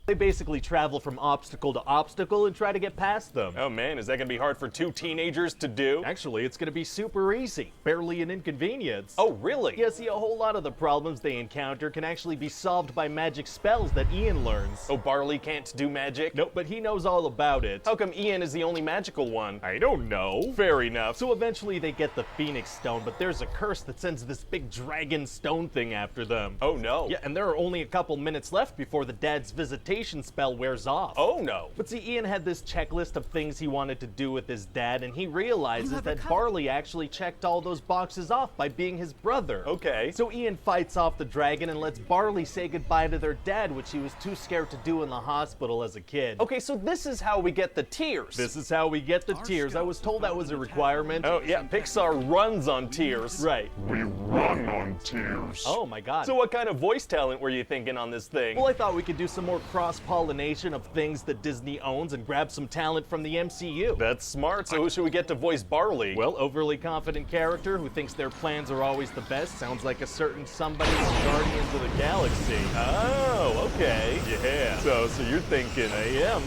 They basically travel from obstacle to obstacle and try to get past them. Oh man, is that gonna be hard for 2 teenagers to do? Actually, it's gonna be super easy. Barely an inconvenience. Oh, really? Yeah, see, a whole lot of the problems they encounter can actually be solved by magic spells that Ian learns. Oh, Barley can't do magic? Nope, but he knows all about it. How come Ian is the only magical one? I don't know. Fair enough. So eventually they get the Phoenix Stone, but there's a curse that sends this big dragon stone thing after them. Oh no. Yeah, and there are only a couple minutes left before the dad's visitation spell wears off. Oh no. But see, Ian had this checklist of things he wanted to do with his dad, and he realizes that Barley actually checked all those boxes off by being his brother. Okay. So Ian fights off the dragon and lets Barley say goodbye to their dad, which he was too scared to do in the hospital as a kid. Okay, so this is how we get the tears. This is how we get the tears. I was told that was a requirement. Oh yeah, Pixar runs on tears. Right. We run on tears. Oh my god. So what kind of voice talent were you thinking on this thing? Well, I thought we could do some more cross-pollination of things that Disney owns and grab some talent from the MCU. That's smart. So who should we get to voice Barley? Well, overly confident character who thinks their plans are always the best. Sounds like a certain somebody from Guardians of the Galaxy. Oh, okay. Yeah. So you're thinking AM,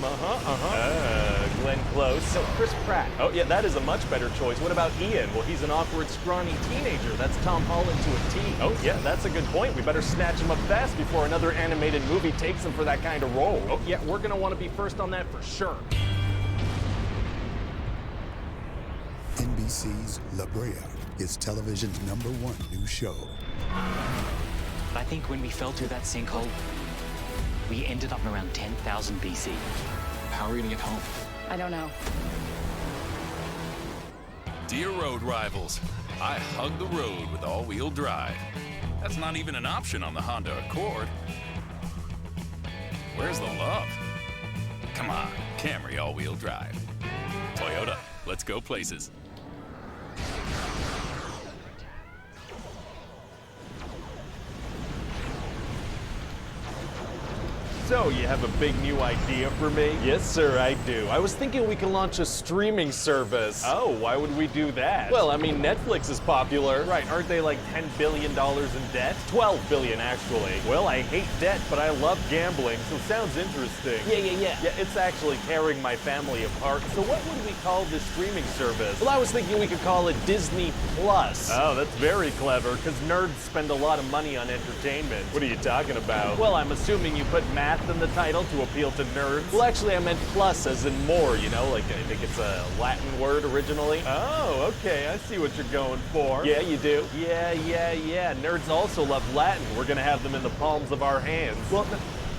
Glenn Close. So Chris Pratt. Oh yeah, that is a much better choice. What about Ian? Well, he's an awkward, scrawny teenager. That's Tom Holland to a T. Oh yeah, that's a good point. We better snatch him up fast before another animated movie takes him for that kind of role. Oh yeah, we're gonna want to be first on that for sure. NBC's La Brea is television's #1 new show. I think when we fell through that sinkhole, we ended up around 10,000 BC. How are we gonna get home? I don't know. Dear road rivals, I hug the road with all-wheel drive. That's not even an option on the Honda Accord. Where's the love? Come on, Camry all-wheel drive. Toyota, let's go places. So, you have a big new idea for me? Yes, sir, I do. I was thinking we could launch a streaming service. Oh, why would we do that? Well, I mean, Netflix is popular. Right, aren't they like $10 billion in debt? 12 billion, actually. Well, I hate debt, but I love gambling, so sounds interesting. Yeah. Yeah, it's actually tearing my family apart. So what would we call this streaming service? Well, I was thinking we could call it Disney Plus. Oh, that's very clever, because nerds spend a lot of money on entertainment. What are you talking about? Well, I'm assuming you put math in the title to appeal to nerds. Well, actually, I meant plus as in more, you know, like I think it's a Latin word originally. Oh, okay, I see what you're going for. Yeah, you do. Yeah. Nerds also love Latin. We're gonna have them in the palms of our hands. Well,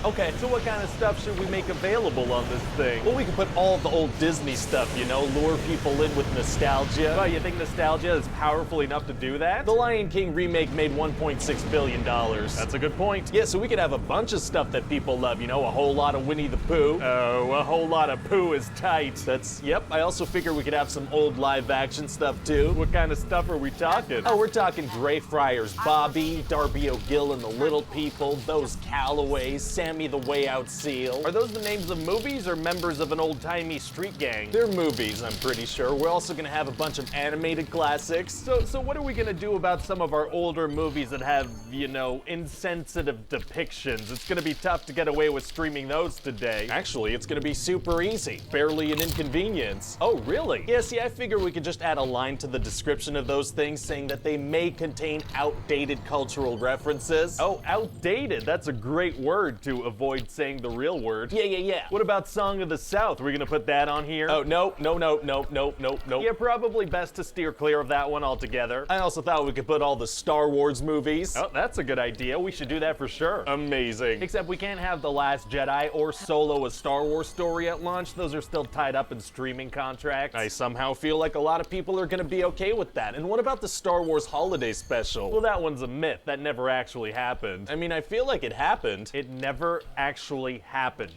okay, so what kind of stuff should we make available on this thing? Well, we could put all the old Disney stuff, you know, lure people in with nostalgia. Oh, you think nostalgia is powerful enough to do that? The Lion King remake made $1.6 billion. That's a good point. Yeah, so we could have a bunch of stuff that people love, you know, a whole lot of Winnie the Pooh. Oh, a whole lot of poo is tight. Yep, I also figure we could have some old live action stuff too. What kind of stuff are we talking? Oh, we're talking Greyfriars Bobby, Darby O'Gill and the Little People, those Callaways, Sammy the Way Out Seal. Are those the names of movies or members of an old-timey street gang? They're movies, I'm pretty sure. We're also gonna have a bunch of animated classics. So what are we gonna do about some of our older movies that have, you know, insensitive depictions? It's gonna be tough to get away with streaming those today. Actually, it's gonna be super easy. Barely an inconvenience. Oh, really? Yeah, see, I figure we could just add a line to the description of those things saying that they may contain outdated cultural references. Oh, outdated. That's a great word to to avoid saying the real word. Yeah. What about Song of the South? Are we gonna put that on here? Oh, no. Yeah, probably best to steer clear of that one altogether. I also thought we could put all the Star Wars movies. Oh, that's a good idea. We should do that for sure. Amazing. Except we can't have The Last Jedi or Solo a Star Wars story at launch. Those are still tied up in streaming contracts. I somehow feel like a lot of people are gonna be okay with that. And what about the Star Wars holiday special? Well, that one's a myth. That never actually happened. I mean, I feel like it happened. It never actually happened.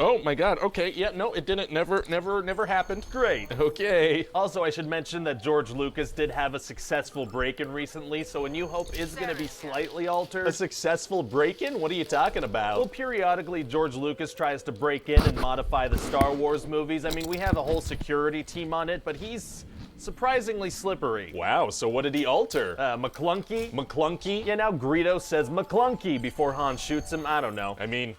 Oh my god, okay, yeah, no, it didn't, never happened. Great, okay. Also, I should mention that George Lucas did have a successful break-in recently, so A New Hope is gonna be slightly altered. A successful break-in? What are you talking about? Well, periodically, George Lucas tries to break in and modify the Star Wars movies. I mean, we have a whole security team on it, but he's surprisingly slippery. Wow, so what did he alter? McClunky? McClunky? Yeah, now Greedo says McClunky before Han shoots him. I don't know. I mean,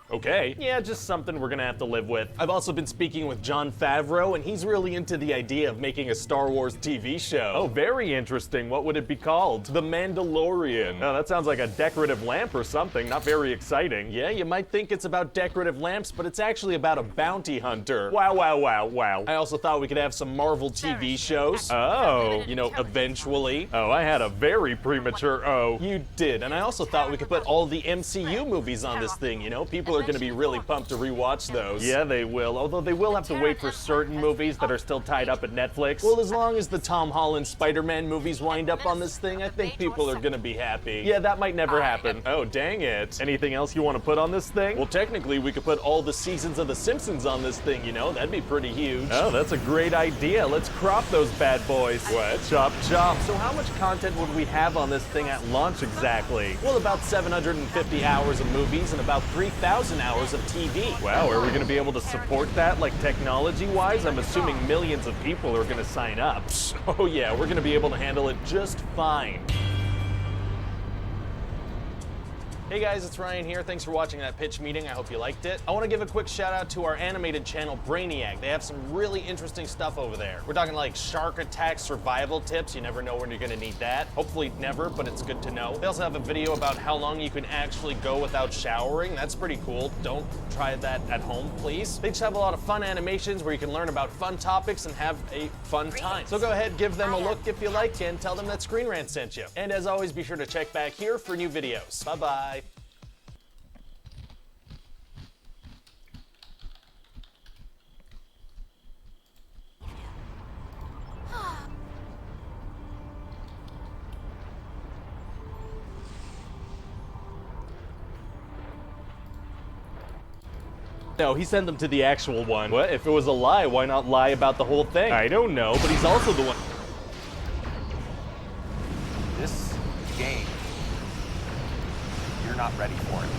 okay. Yeah, just something we're gonna have to live with. I've also been speaking with Jon Favreau, and he's really into the idea of making a Star Wars TV show. Oh, very interesting. What would it be called? The Mandalorian. Oh, that sounds like a decorative lamp or something. Not very exciting. Yeah, you might think it's about decorative lamps, but it's actually about a bounty hunter. Wow. I also thought we could have some Marvel TV shows. Oh, you know, eventually. Oh, I had a very premature oh. You did. And I also thought we could put all the MCU movies on this thing, you know? People are going to be really pumped to rewatch those. Yeah, they will. Although they will have to wait for certain movies that are still tied up at Netflix. Well, as long as the Tom Holland Spider-Man movies wind up on this thing, I think people are going to be happy. Yeah, that might never happen. Oh, dang it. Anything else you want to put on this thing? Well, technically, we could put all the seasons of The Simpsons on this thing, you know? That'd be pretty huge. Oh, that's a great idea. Let's crop those bad boys. What? Chop, chop. So how much content would we have on this thing at launch exactly? Well, about 750 hours of movies and about 3,000 hours of TV. Wow, are we going to be able to support that, like, technology-wise? I'm assuming millions of people are going to sign up. Oh yeah, we're going to be able to handle it just fine. Hey guys, it's Ryan here. Thanks for watching that pitch meeting. I hope you liked it. I want to give a quick shout out to our animated channel, Brainiac. They have some really interesting stuff over there. We're talking like shark attack survival tips. You never know when you're going to need that. Hopefully never, but it's good to know. They also have a video about how long you can actually go without showering. That's pretty cool. Don't try that at home, please. They just have a lot of fun animations where you can learn about fun topics and have a fun time. So go ahead, give them a look if you like, and tell them that Screen Rant sent you. And as always, be sure to check back here for new videos. Bye-bye. No, he sent them to the actual one. What? If it was a lie, why not lie about the whole thing? I don't know, but he's also the one. This game, you're not ready for it.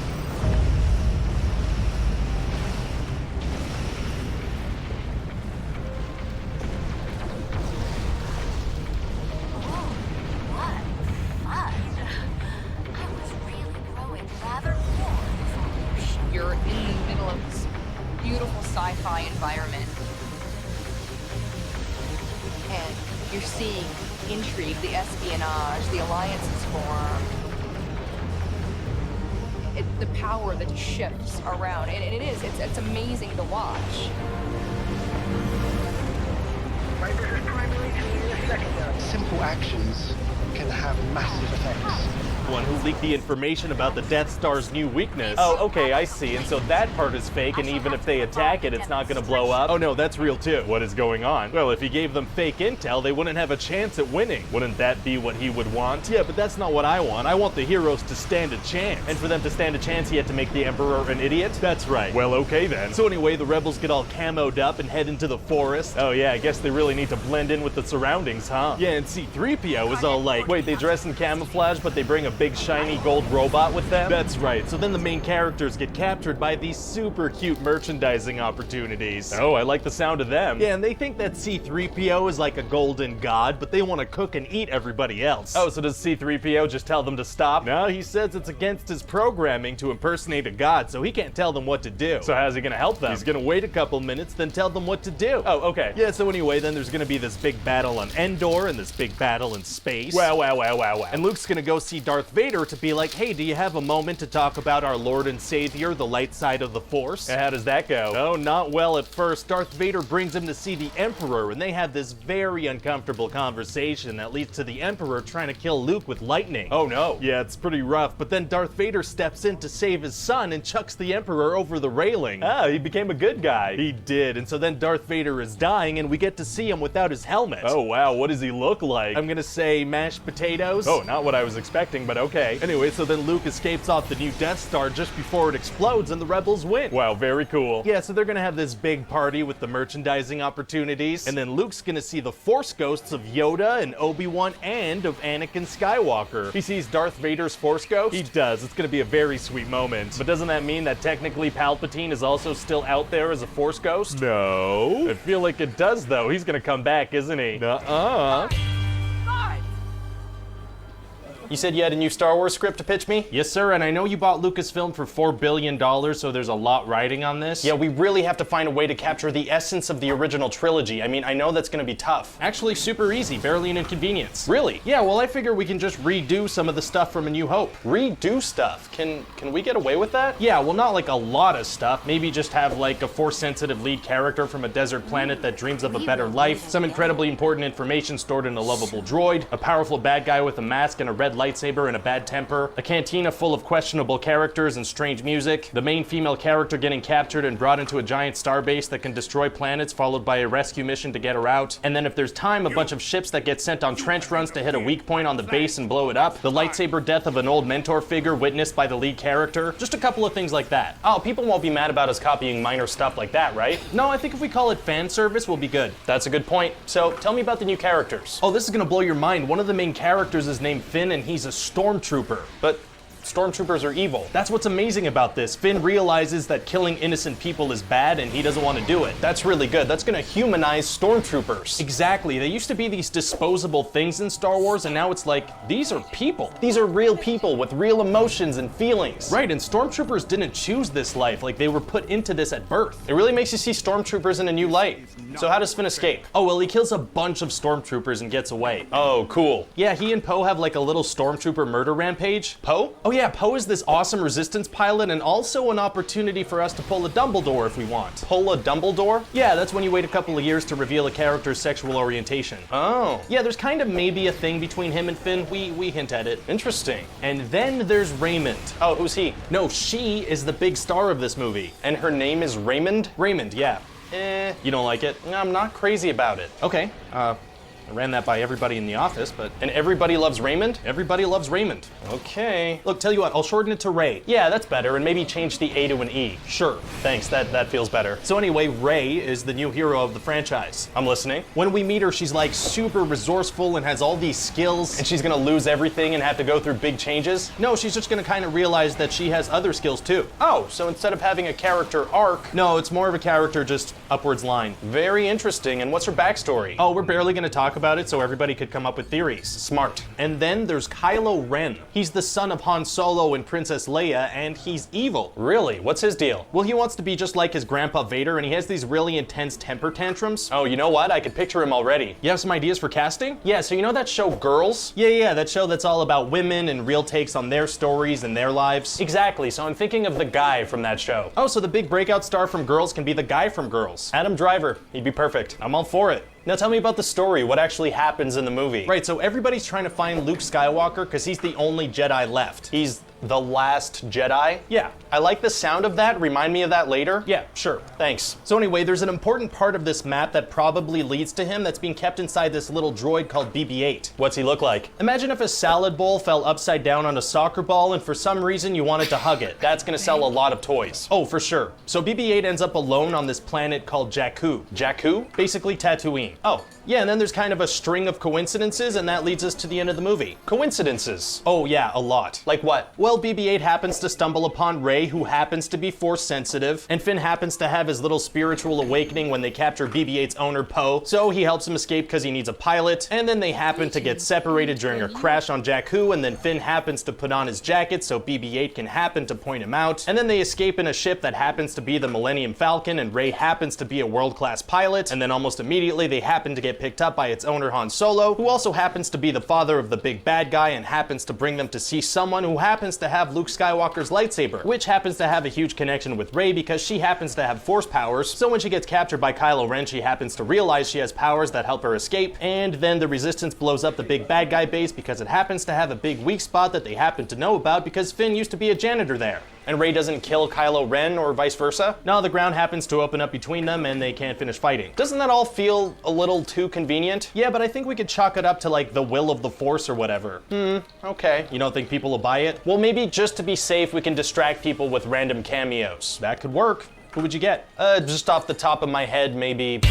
You're in the middle of this beautiful sci-fi environment, and you're seeing intrigue, the espionage, the alliances form, the power that just shifts around, and it's amazing to watch. Simple actions can have massive effects. One who leaked the information about the Death Star's new weakness. Oh, okay, I see. And so that part is fake, and even if they attack it, it's not gonna blow up. Oh no, that's real too. What is going on? Well, if he gave them fake intel, they wouldn't have a chance at winning. Wouldn't that be what he would want? Yeah, but that's not what I want. I want the heroes to stand a chance. And for them to stand a chance, he had to make the Emperor an idiot? That's right. Well, okay then. So anyway, the rebels get all camoed up and head into the forest. Oh yeah, I guess they really need to blend in with the surroundings, huh? Yeah, and C-3PO is all like, wait, they dress in camouflage, but they bring a big shiny gold robot with them? That's right. So then the main characters get captured by these super cute merchandising opportunities. Oh, I like the sound of them. Yeah, and they think that C-3PO is like a golden god, but they want to cook and eat everybody else. Oh, so does C-3PO just tell them to stop? No, he says it's against his programming to impersonate a god, so he can't tell them what to do. So how's he gonna help them? He's gonna wait a couple minutes, then tell them what to do. Oh, okay. Yeah, so anyway, then there's gonna be this big battle on Endor and this big battle in space. Wow. And Luke's gonna go see Darth Vader to be like, hey, do you have a moment to talk about our Lord and Savior, the light side of the Force? How does that go? Oh, not well at first. Darth Vader brings him to see the Emperor, and they have this very uncomfortable conversation that leads to the Emperor trying to kill Luke with lightning. Oh no. Yeah, it's pretty rough, but then Darth Vader steps in to save his son and chucks the Emperor over the railing. Ah, he became a good guy. He did, and so then Darth Vader is dying, and we get to see him without his helmet. Oh wow, what does he look like? I'm gonna say mashed potatoes. Oh, not what I was expecting, but okay. Anyway, so then Luke escapes off the new Death Star just before it explodes, and the Rebels win. Wow, very cool. Yeah, so they're gonna have this big party with the merchandising opportunities, and then Luke's gonna see the Force ghosts of Yoda and Obi-Wan and of Anakin Skywalker. He sees Darth Vader's Force ghost? He does. It's gonna be a very sweet moment. But doesn't that mean that technically Palpatine is also still out there as a Force ghost? No. I feel like it does, though. He's gonna come back, isn't he? Nuh-uh. You said you had a new Star Wars script to pitch me? Yes, sir, and I know you bought Lucasfilm for $4 billion, so there's a lot riding on this. Yeah, we really have to find a way to capture the essence of the original trilogy. I mean, I know that's gonna be tough. Actually, super easy, barely an inconvenience. Really? Yeah, well, I figure we can just redo some of the stuff from A New Hope. Redo stuff? Can we get away with that? Yeah, well, not like a lot of stuff. Maybe just have like a Force-sensitive lead character from a desert planet that dreams of a better life, some incredibly important information stored in a lovable droid, a powerful bad guy with a mask and a red lightsaber and a bad temper, a cantina full of questionable characters and strange music, the main female character getting captured and brought into a giant starbase that can destroy planets, followed by a rescue mission to get her out, and then if there's time, a bunch of ships that get sent on trench runs to hit a weak point on the base and blow it up, the lightsaber death of an old mentor figure witnessed by the lead character, just a couple of things like that. Oh, people won't be mad about us copying minor stuff like that, right? No, I think if we call it fan service, we'll be good. That's a good point. So, tell me about the new characters. Oh, this is gonna blow your mind. One of the main characters is named Finn, and he's a stormtrooper. But stormtroopers are evil. That's what's amazing about this. Finn realizes that killing innocent people is bad and he doesn't want to do it. That's really good. That's gonna humanize stormtroopers. Exactly. They used to be these disposable things in Star Wars, and now it's like, these are people. These are real people with real emotions and feelings. Right, and stormtroopers didn't choose this life. Like, they were put into this at birth. It really makes you see stormtroopers in a new light. So how does Finn escape? Oh, well, he kills a bunch of stormtroopers and gets away. Oh, cool. Yeah, he and Poe have like a little stormtrooper murder rampage. Poe? Oh yeah, Poe is this awesome resistance pilot and also an opportunity for us to pull a Dumbledore if we want. Pull a Dumbledore? Yeah, that's when you wait a couple of years to reveal a character's sexual orientation. Oh. Yeah, there's kind of maybe a thing between him and Finn. We hint at it. Interesting. And then there's Raymond. Oh, who's he? No, she is the big star of this movie. And her name is Raymond? Raymond, yeah. You don't like it? I'm not crazy about it. Okay, I ran that by everybody in the office, but... And everybody loves Raymond? Everybody loves Raymond. Okay. Look, tell you what, I'll shorten it to Ray. Yeah, that's better, and maybe change the A to an E. Sure. Thanks, that feels better. So anyway, Ray is the new hero of the franchise. I'm listening. When we meet her, she's like super resourceful and has all these skills. And she's gonna lose everything and have to go through big changes? No, she's just gonna kind of realize that she has other skills too. Oh, so instead of having a character arc... No, it's more of a character just upwards line. Very interesting, and what's her backstory? Oh, we're barely gonna talk about it so everybody could come up with theories. Smart. And then there's Kylo Ren. He's the son of Han Solo and Princess Leia, and he's evil. Really? What's his deal? Well, he wants to be just like his grandpa Vader, and he has these really intense temper tantrums. Oh, you know what? I could picture him already. You have some ideas for casting? Yeah, so you know that show Girls? Yeah, that show that's all about women and real takes on their stories and their lives. Exactly, so I'm thinking of the guy from that show. Oh, so the big breakout star from Girls can be the guy from Girls. Adam Driver. He'd be perfect. I'm all for it. Now tell me about the story, what actually happens in the movie. Right, so everybody's trying to find Luke Skywalker because he's the only Jedi left. He's the last Jedi? Yeah. I like the sound of that. Remind me of that later. Yeah, sure. Thanks. So anyway, there's an important part of this map that probably leads to him that's being kept inside this little droid called BB-8. What's he look like? Imagine if a salad bowl fell upside down on a soccer ball and for some reason you wanted to hug it. That's gonna sell a lot of toys. Oh, for sure. So BB-8 ends up alone on this planet called Jakku. Jakku? Basically Tatooine. Oh. Yeah, and then there's kind of a string of coincidences, and that leads us to the end of the movie. Coincidences? Oh yeah, a lot. Like what? Well, BB-8 happens to stumble upon Rey, who happens to be Force sensitive, and Finn happens to have his little spiritual awakening when they capture BB-8's owner, Poe, so he helps him escape because he needs a pilot, and then they happen to get separated during a crash on Jakku, and then Finn happens to put on his jacket so BB-8 can happen to point him out, and then they escape in a ship that happens to be the Millennium Falcon, and Rey happens to be a world-class pilot, and then almost immediately they happen to get picked up by its owner, Han Solo, who also happens to be the father of the big bad guy and happens to bring them to see someone who happens to have Luke Skywalker's lightsaber, which happens to have a huge connection with Rey because she happens to have Force powers, so when she gets captured by Kylo Ren, she happens to realize she has powers that help her escape, and then the Resistance blows up the big bad guy base because it happens to have a big weak spot that they happen to know about because Finn used to be a janitor there. And Rey doesn't kill Kylo Ren or vice versa? No, the ground happens to open up between them and they can't finish fighting. Doesn't that all feel a little too convenient? Yeah, but I think we could chalk it up to like the will of the Force or whatever. Okay. You don't think people will buy it? Well, maybe just to be safe, we can distract people with random cameos. That could work. Who would you get? Just off the top of my head, maybe...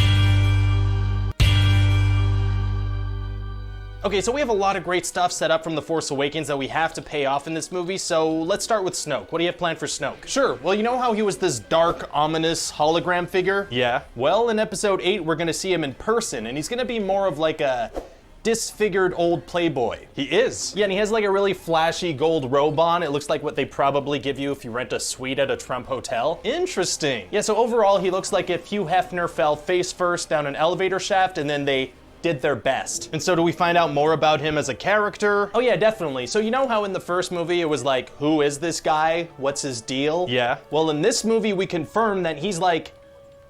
Okay, so we have a lot of great stuff set up from The Force Awakens that we have to pay off in this movie, so let's start with Snoke. What do you have planned for Snoke? Sure, well, you know how he was this dark, ominous hologram figure? Yeah. Well, in episode 8, we're gonna see him in person, and he's gonna be more of like a disfigured old playboy. He is. Yeah, and he has like a really flashy gold robe on. It looks like what they probably give you if you rent a suite at a Trump hotel. Interesting. Yeah, so overall, he looks like if Hugh Hefner fell face first down an elevator shaft and then they did their best. And so do we find out more about him as a character? Oh yeah, definitely. So you know how in the first movie it was like, who is this guy? What's his deal? Yeah. Well, in this movie we confirm that he's like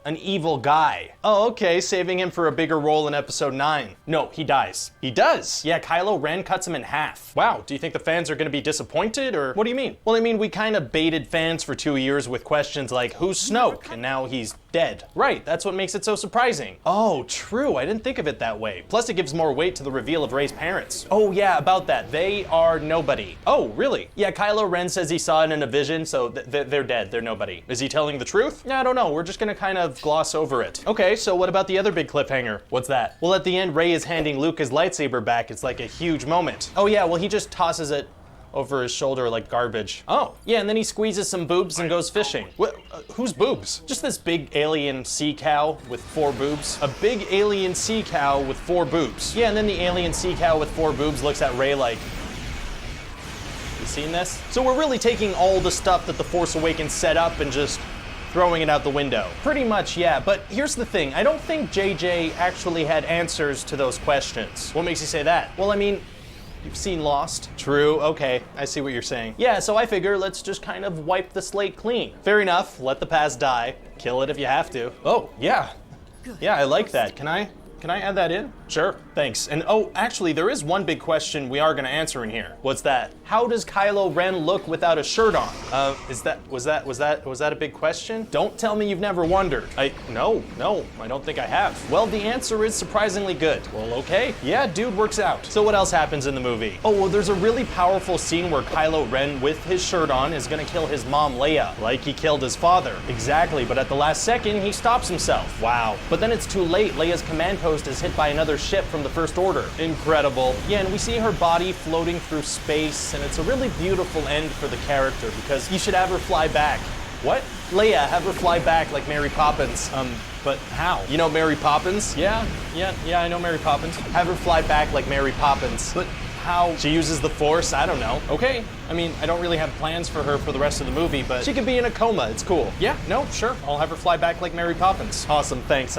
an evil guy. Oh, okay, saving him for a bigger role in episode 9. No, he dies. He does. Yeah, Kylo Ren cuts him in half. Wow, do you think the fans are gonna be disappointed, or what do you mean? Well, I mean, we kind of baited fans for 2 years with questions like, who's Snoke? And now he's dead. Right, that's what makes it so surprising. Oh, true, I didn't think of it that way. Plus, it gives more weight to the reveal of Rey's parents. Oh yeah, about that. They are nobody. Oh, really? Yeah, Kylo Ren says he saw it in a vision, so they're dead. They're nobody. Is he telling the truth? Yeah, I don't know. We're just gonna kind of gloss over it. Okay, so what about the other big cliffhanger? What's that? Well, at the end, Rey is handing Luke his lightsaber back. It's like a huge moment. Oh yeah, well, he just tosses it over his shoulder like garbage. Oh, yeah, and then he squeezes some boobs and goes fishing. Whose boobs? Just this big alien sea cow with 4 boobs. A big alien sea cow with 4 boobs. Yeah, and then the alien sea cow with 4 boobs looks at Rey like, you seen this? So we're really taking all the stuff that The Force Awakens set up and just throwing it out the window. Pretty much, yeah, but here's the thing. I don't think JJ actually had answers to those questions. What makes you say that? Well, I mean, you've seen Lost. True, okay, I see what you're saying. Yeah, so I figure let's just kind of wipe the slate clean. Fair enough, let the past die. Kill it if you have to. Oh, yeah. Yeah, I like that. Can I add that in? Sure, thanks. And oh, actually, there is one big question we are gonna answer in here. What's that? How does Kylo Ren look without a shirt on? Was that a big question? Don't tell me you've never wondered. No, I don't think I have. Well, the answer is surprisingly good. Well, okay. Yeah, dude works out. So what else happens in the movie? Oh, well, there's a really powerful scene where Kylo Ren, with his shirt on, is gonna kill his mom, Leia, like he killed his father. Exactly, but at the last second, he stops himself. Wow. But then it's too late. Leia's command post is hit by another ship from the First Order. Incredible. Yeah, and we see her body floating through space, and it's a really beautiful end for the character because you should have her fly back. What? Leia, have her fly back like Mary Poppins. But how? You know Mary Poppins? Yeah, I know Mary Poppins. Have her fly back like Mary Poppins. But how? She uses the Force? I don't know. Okay. I mean, I don't really have plans for her for the rest of the movie, but she could be in a coma. It's cool. Yeah, no, sure. I'll have her fly back like Mary Poppins. Awesome, thanks.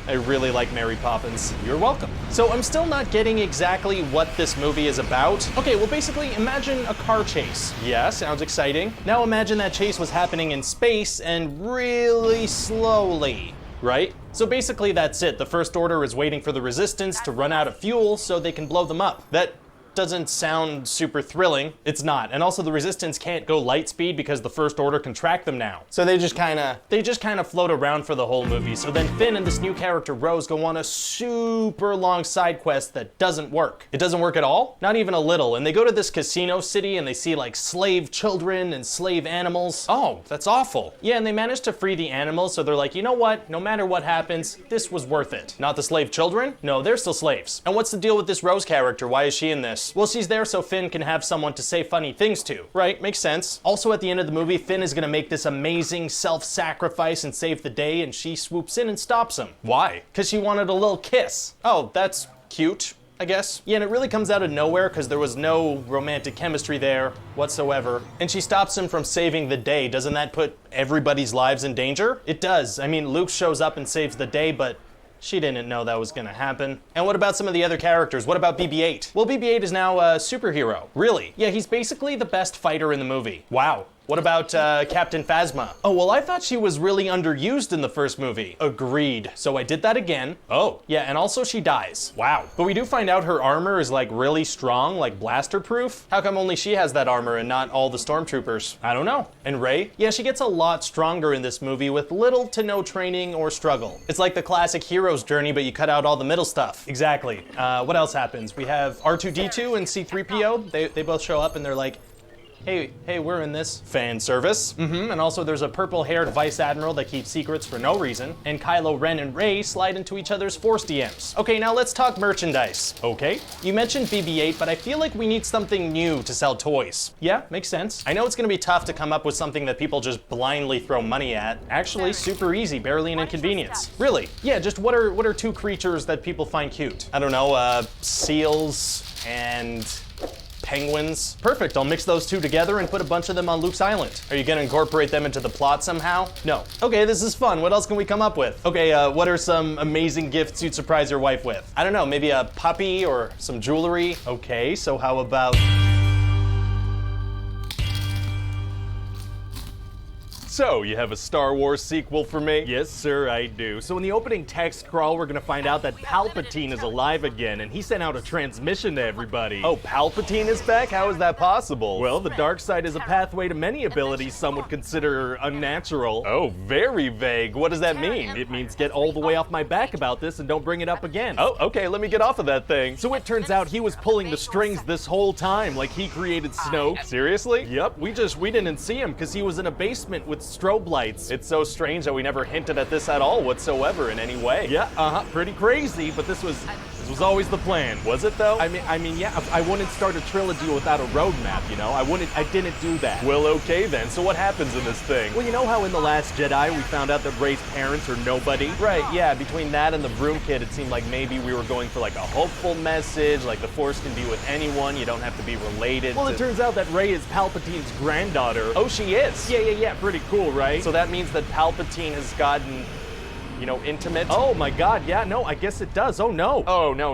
I really like Mary Poppins. You're welcome. So I'm still not getting exactly what this movie is about. Okay, well basically imagine a car chase. Yeah, sounds exciting. Now imagine that chase was happening in space and really slowly, right? So basically that's it. The First Order is waiting for the Resistance to run out of fuel so they can blow them up. That doesn't sound super thrilling. It's not. And also the Resistance can't go light speed because the First Order can track them now. So they just kind of float around for the whole movie. So then Finn and this new character Rose go on a super long side quest that doesn't work. It doesn't work at all? Not even a little. And they go to this casino city and they see like slave children and slave animals. Oh, that's awful. Yeah, and they manage to free the animals, so they're like, you know what? No matter what happens, this was worth it. Not the slave children? No, they're still slaves. And what's the deal with this Rose character? Why is she in this? this? Well, she's there so Finn can have someone to say funny things to. Right, makes sense. Also, at the end of the movie, Finn is gonna make this amazing self-sacrifice and save the day, and she swoops in and stops him. Why? Because she wanted a little kiss. Oh, that's cute, I guess. Yeah, and it really comes out of nowhere because there was no romantic chemistry there whatsoever. And she stops him from saving the day. Doesn't that put everybody's lives in danger? It does. I mean, Luke shows up and saves the day, but she didn't know that was gonna happen. And what about some of the other characters? What about BB-8? Well, BB-8 is now a superhero. Really? Yeah, he's basically the best fighter in the movie. Wow. What about Captain Phasma? Oh, well, I thought she was really underused in the first movie. Agreed. So I did that again. Oh, yeah, and also she dies. Wow. But we do find out her armor is like really strong, like blaster proof. How come only she has that armor and not all the stormtroopers? I don't know. And Rey? Yeah, she gets a lot stronger in this movie with little to no training or struggle. It's like the classic hero's journey, but you cut out all the middle stuff. Exactly. What else happens? We have R2-D2 and C-3PO. They both show up and they're like, hey, we're in this. Fan service. And also there's a purple-haired Vice Admiral that keeps secrets for no reason. And Kylo Ren and Rey slide into each other's Force DMs. Okay, now let's talk merchandise. Okay. You mentioned BB-8, but I feel like we need something new to sell toys. Yeah, makes sense. I know it's gonna be tough to come up with something that people just blindly throw money at. Actually, super easy, barely an inconvenience. Really? Yeah, just what are two creatures that people find cute? I don't know, seals and penguins. Perfect, I'll mix those two together and put a bunch of them on Luke's island. Are you gonna incorporate them into the plot somehow? No. Okay, this is fun. What else can we come up with? Okay, what are some amazing gifts you'd surprise your wife with? I don't know, maybe a puppy or some jewelry? Okay, so how about... So, you have a Star Wars sequel for me? Yes, sir, I do. So in the opening text crawl, we're gonna find out that Palpatine is alive again, and he sent out a transmission to everybody. Oh, Palpatine is back? How is that possible? Well, the dark side is a pathway to many abilities some would consider unnatural. Oh, very vague. What does that mean? It means get all the way off my back about this and don't bring it up again. Oh, okay, let me get off of that thing. So it turns out he was pulling the strings this whole time, like he created Snoke. Seriously? Yep, we didn't see him because he was in a basement with strobe lights. It's so strange that we never hinted at this at all whatsoever in any way. Yeah, pretty crazy, but this was always the plan. Was it though? I mean, yeah, I wouldn't start a trilogy without a roadmap, you know? I didn't do that. Well, okay then, so what happens in this thing? Well, you know how in The Last Jedi we found out that Rey's parents are nobody? Right, yeah, between that and the Vroom Kid, it seemed like maybe we were going for like a hopeful message, like the Force can be with anyone, you don't have to be related. Well, it turns out that Rey is Palpatine's granddaughter. Oh, she is? Yeah, pretty cool, right? So that means that Palpatine has gotten, you know, intimate. Oh my god, yeah, no, I guess it does. Oh no. Oh, no.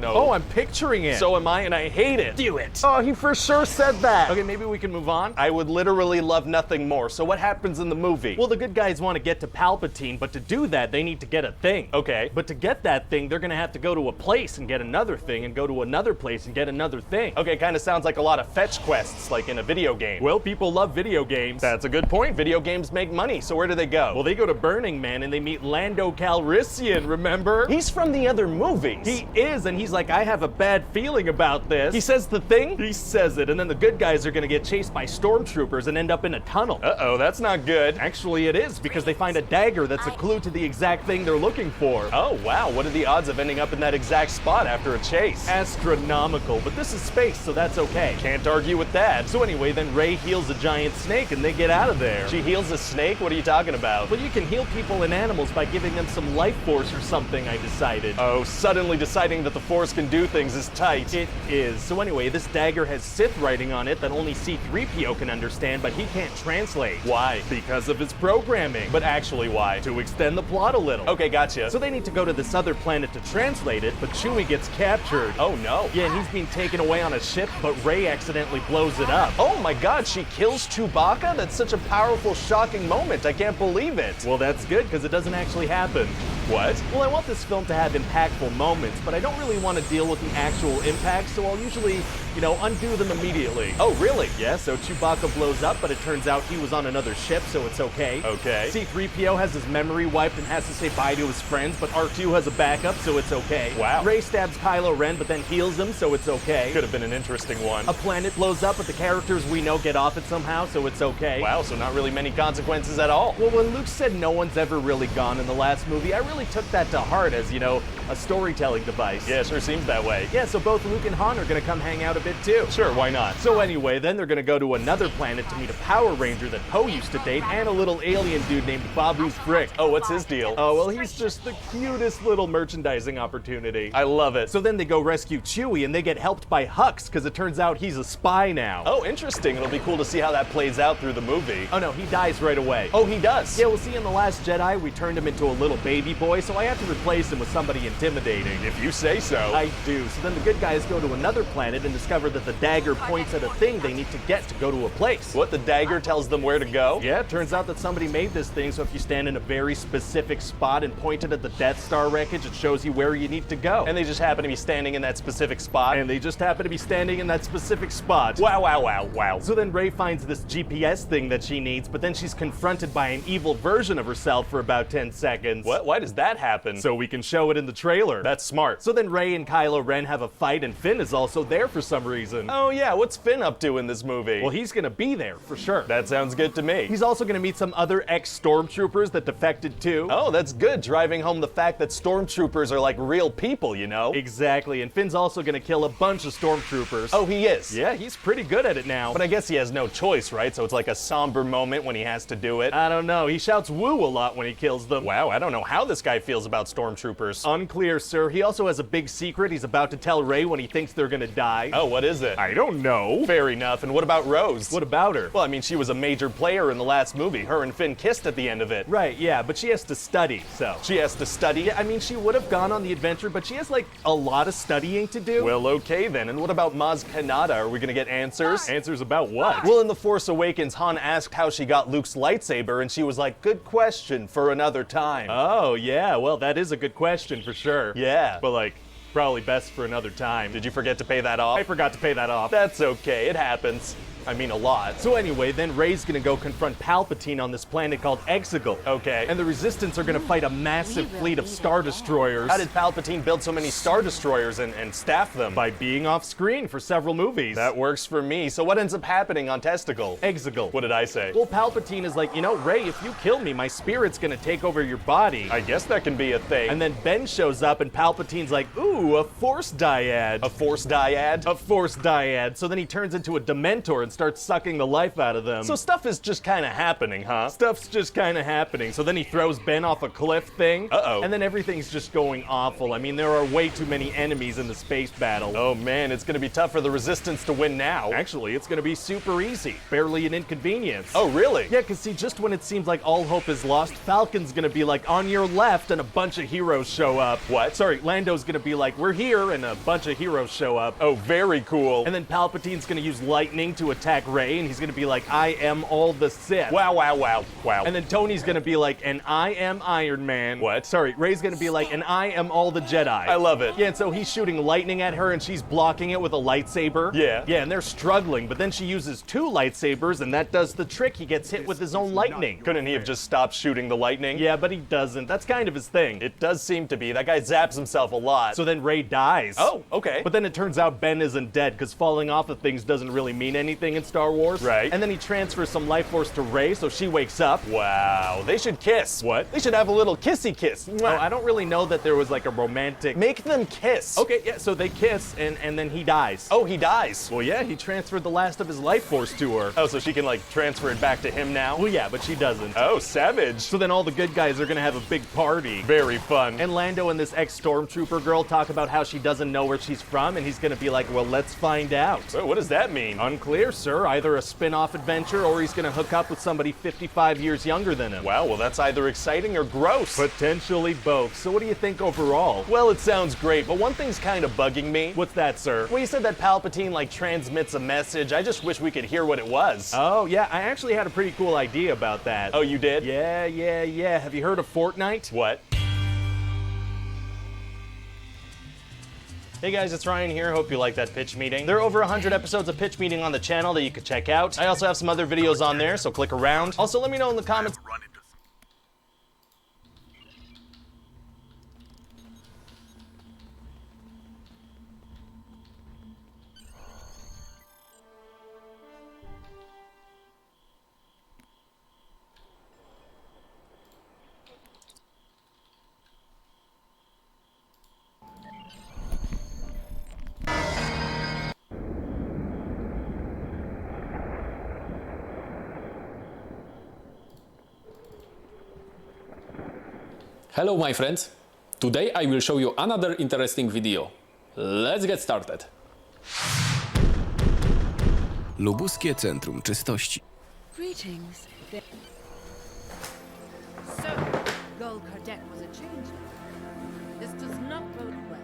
Oh, I'm picturing it. So am I, and I hate it. Do it. Oh, he for sure said that. Okay, maybe we can move on. I would literally love nothing more. So what happens in the movie? Well, the good guys want to get to Palpatine, but to do that, they need to get a thing. Okay. But to get that thing, they're gonna have to go to a place and get another thing, and go to another place and get another thing. Okay, kind of sounds like a lot of fetch quests, like in a video game. Well, people love video games. That's a good point. Video games make money, so where do they go? Well, they go to Burning Man, and they meet Lando Calrissian, remember? He's from the other movies. He is, and he's like, I have a bad feeling about this. He says the thing, he says it, and then the good guys are gonna get chased by stormtroopers and end up in a tunnel. Uh-oh, that's not good. Actually, it is, because they find a dagger that's a clue to the exact thing they're looking for. Oh, wow, what are the odds of ending up in that exact spot after a chase? Astronomical, but this is space, so that's okay. Can't argue with that. So anyway, then Rey heals a giant snake and they get out of there. She heals a snake? What are you talking about? Well, you can heal people and animals by giving them some life force or something, I decided. Oh, suddenly deciding that the Force can do things is tight. It is. So anyway, this dagger has Sith writing on it that only C-3PO can understand, but he can't translate. Why? Because of his programming. But actually why? To extend the plot a little. Okay, gotcha. So they need to go to this other planet to translate it, but Chewie gets captured. Oh no. Yeah, and he's being taken away on a ship, but Rey accidentally blows it up. Oh my god, she kills Chewbacca? That's such a powerful, shocking moment. I can't believe it. Well, that's good, because it doesn't actually happen. What? Well, I want this film to have impactful moments, but I don't really want to deal with the actual impact, so I'll usually, you know, undo them immediately. Oh, really? Yeah, so Chewbacca blows up, but it turns out he was on another ship, so it's okay. Okay. C-3PO has his memory wiped and has to say bye to his friends, but R2 has a backup, so it's okay. Wow. Rey stabs Kylo Ren, but then heals him, so it's okay. Could have been an interesting one. A planet blows up, but the characters we know get off it somehow, so it's okay. Wow, so not really many consequences at all. Well, when Luke said no one's ever really gone in the last movie, I really really took that to heart as, you know, a storytelling device. Yeah, sure seems that way. Yeah, so both Luke and Han are gonna come hang out a bit too. Sure, why not? So anyway, then they're gonna go to another planet to meet a Power Ranger that Poe used to date and a little alien dude named Babu Frick. Oh, what's his deal? Oh, well, he's just the cutest little merchandising opportunity. I love it. So then they go rescue Chewie and they get helped by Hux because it turns out he's a spy now. Oh, interesting. It'll be cool to see how that plays out through the movie. Oh no, he dies right away. Oh, he does? Yeah, we'll see in The Last Jedi, we turned him into a little baby boy, so I have to replace him with somebody intimidating. If you say so. I do. So then the good guys go to another planet and discover that the dagger points at a thing they need to get to go to a place. What, the dagger tells them where to go? Yeah, it turns out that somebody made this thing, so if you stand in a very specific spot and point it at the Death Star wreckage, it shows you where you need to go. And they just happen to be standing in that specific spot. And they just happen to be standing in that specific spot. Wow, wow, wow, wow. So then Rey finds this GPS thing that she needs, but then she's confronted by an evil version of herself for about 10 seconds. What? Why does that happen? So we can show it in the trailer. That's smart. So then Rey and Kylo Ren have a fight, and Finn is also there for some reason. Oh yeah, what's Finn up to in this movie? Well, he's gonna be there for sure. That sounds good to me. He's also gonna meet some other ex-stormtroopers that defected too. Oh, that's good, driving home the fact that stormtroopers are like real people, you know? Exactly, and Finn's also gonna kill a bunch of stormtroopers. Oh, he is? Yeah, he's pretty good at it now. But I guess he has no choice, right? So it's like a somber moment when he has to do it. I don't know, he shouts woo a lot when he kills them. Wow, I don't know how this guy feels about stormtroopers. Unclear, sir. He also has a big secret he's about to tell Rey when he thinks they're gonna die. Oh, what is it? I don't know. Fair enough. And what about Rose? What about her? Well, I mean, she was a major player in the last movie. Her and Finn kissed at the end of it. Right, yeah, but she has to study, so. She has to study? Yeah, I mean, she would have gone on the adventure, but she has, like, a lot of studying to do. Well, okay then. And what about Maz Kanata? Are we gonna get answers? Answers about what? Well, in The Force Awakens, Han asked how she got Luke's lightsaber, and she was like, good question for another time. Oh, yeah, well, that is a good question for sure. Yeah, but like, probably best for another time. Did you forget to pay that off? I forgot to pay that off. That's okay, it happens. I mean, a lot. So anyway, then Rey's gonna go confront Palpatine on this planet called Exegol. Okay. And the Resistance are gonna fight a massive fleet of Star Destroyers. How did Palpatine build so many Star Destroyers and staff them? By being off screen for several movies. That works for me. So what ends up happening on Testicle? Exegol. What did I say? Well, Palpatine is like, you know, Rey, if you kill me, my spirit's gonna take over your body. I guess that can be a thing. And then Ben shows up and Palpatine's like, ooh, a Force Dyad. A Force Dyad? A Force Dyad. So then he turns into a Dementor and starts sucking the life out of them. So stuff is just kind of happening, huh? Stuff's just kind of happening. So then he throws Ben off a cliff thing. Uh-oh. And then everything's just going awful. I mean, there are way too many enemies in the space battle. Oh man, it's gonna be tough for the Resistance to win now. Actually, it's gonna be super easy. Barely an inconvenience. Oh, really? Yeah, cause see, just when it seems like all hope is lost, Falcon's gonna be like, on your left, and a bunch of heroes show up. What? Sorry, Lando's gonna be like, we're here, and a bunch of heroes show up. Oh, very cool. And then Palpatine's gonna use lightning to attack Rey, and he's gonna be like, I am all the Sith. Wow, wow, wow, wow. And then Tony's gonna be like, and I am Iron Man. What? Sorry, Rey's gonna be like, and I am all the Jedi. I love it. Yeah, and so he's shooting lightning at her, and she's blocking it with a lightsaber. Yeah. Yeah, and they're struggling, but then she uses two lightsabers, and that does the trick. He gets hit with his own lightning. Couldn't he have just stopped shooting the lightning? Yeah, but he doesn't. That's kind of his thing. It does seem to be. That guy zaps himself a lot. So then Rey dies. Oh, okay. But then it turns out Ben isn't dead, because falling off of things doesn't really mean anything in Star Wars. Right. And then he transfers some life force to Rey, so she wakes up. Wow. They should kiss. What? They should have a little kissy kiss. Oh, I don't really know that there was like a romantic... Make them kiss. Okay, yeah, so they kiss, and then he dies. Oh, he dies? Well, yeah, he transferred the last of his life force to her. Oh, so she can like transfer it back to him now? Well, yeah, but she doesn't. Oh, savage. So then all the good guys are gonna have a big party. Very fun. And Lando and this ex-stormtrooper girl talk about how she doesn't know where she's from, and he's gonna be like, well, let's find out. So what does that mean? Unclear, sir. Either a spin-off adventure, or he's gonna hook up with somebody 55 years younger than him. Wow, well that's either exciting or gross. Potentially both. So what do you think overall? Well, it sounds great, but one thing's kind of bugging me. What's that, sir? Well, you said that Palpatine like transmits a message. I just wish we could hear what it was. Oh, yeah, I actually had a pretty cool idea about that. Oh, you did? Yeah. Have you heard of Fortnite? What? Hey guys, it's Ryan here. Hope you like that pitch meeting. There are over 100 episodes of pitch meeting on the channel that you could check out. I also have some other videos on there, so click around. Also, let me know in the comments. Hello my friends. Today I will show you another interesting video. Let's get started. Lubuskie Centrum Czystości. Greetings. So, Gul Kardec was a changeling. This does not bode well.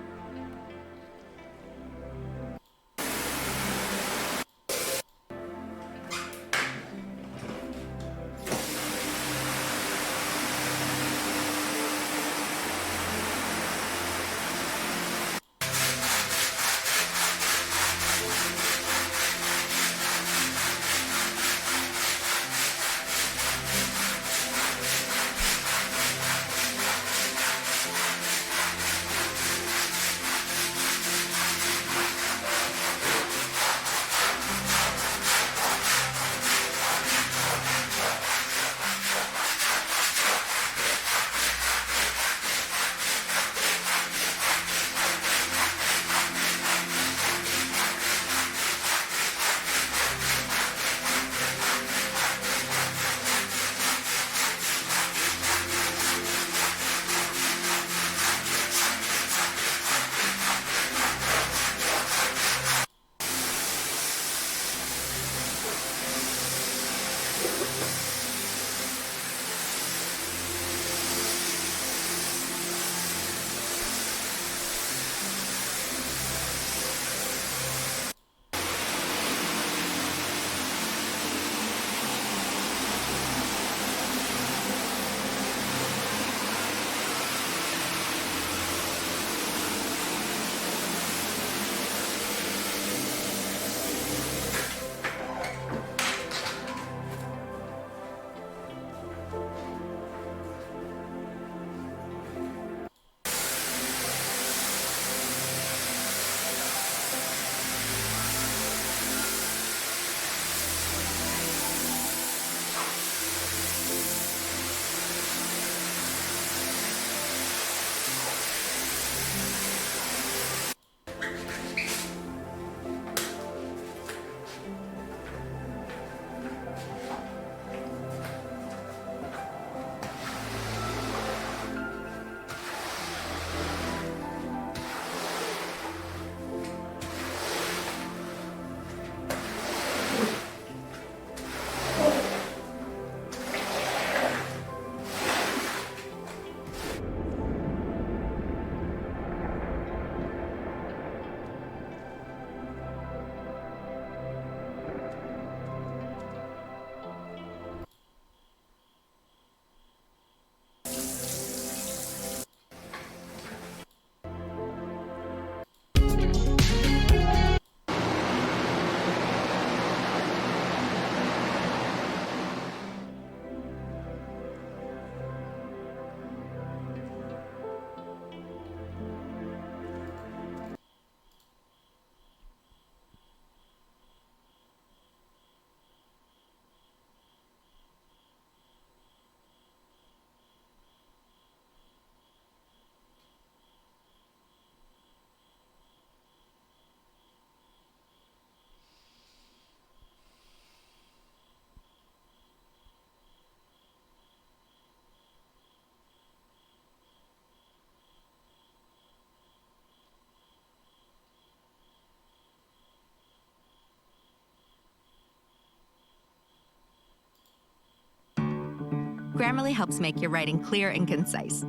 Grammarly helps make your writing clear and concise,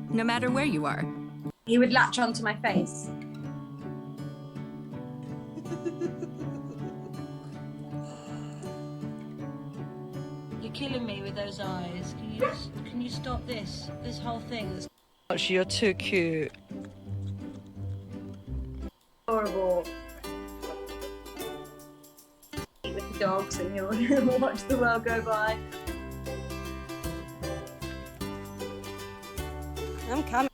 no matter where you are. He would latch onto my face. You're killing me with those eyes. Can you stop this whole thing? You're too cute. Horrible. With the dogs, and you'll watch the world go by. I'm coming.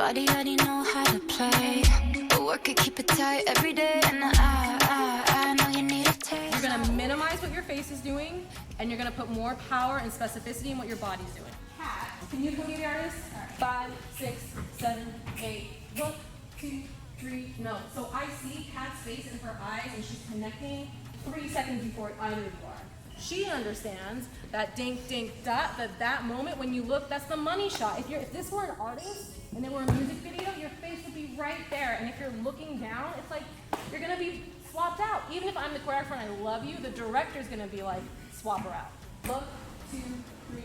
body already know how to play. But work it, keep it tight every day. And I know you need a taste. You're gonna minimize what your face is doing, and you're gonna put more power and specificity in what your body's doing. Cat, can you boogie the artist? 5, 6, 7, 8. Look, 2, 3, no. So I see Kat's face in her eyes, and she's connecting 3 seconds before either of you are. She understands that dink, dink, dot, that moment when you look, that's the money shot. If this were an artist and it were a music video, your face would be right there. And if you're looking down, it's like you're gonna be swapped out. Even if I'm the choreographer and I love you, the director's gonna be like, swap her out. Look, 2, 3,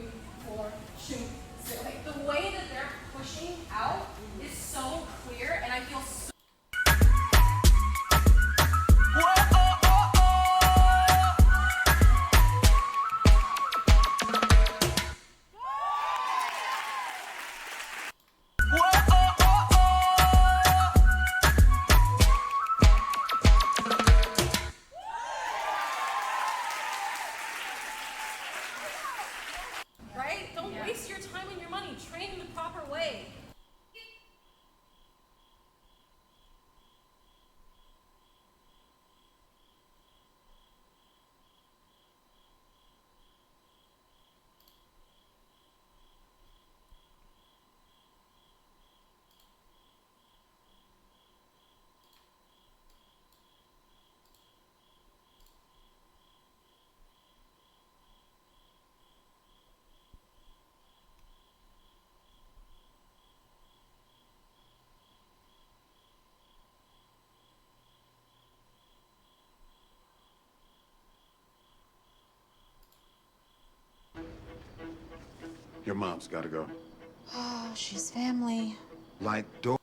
4, shoot. So, like, the way that they're pushing out is so clear, and I feel so. Right? Don't waste your time and your money. Train in the proper way. Your mom's gotta go. Oh, she's family. Like door.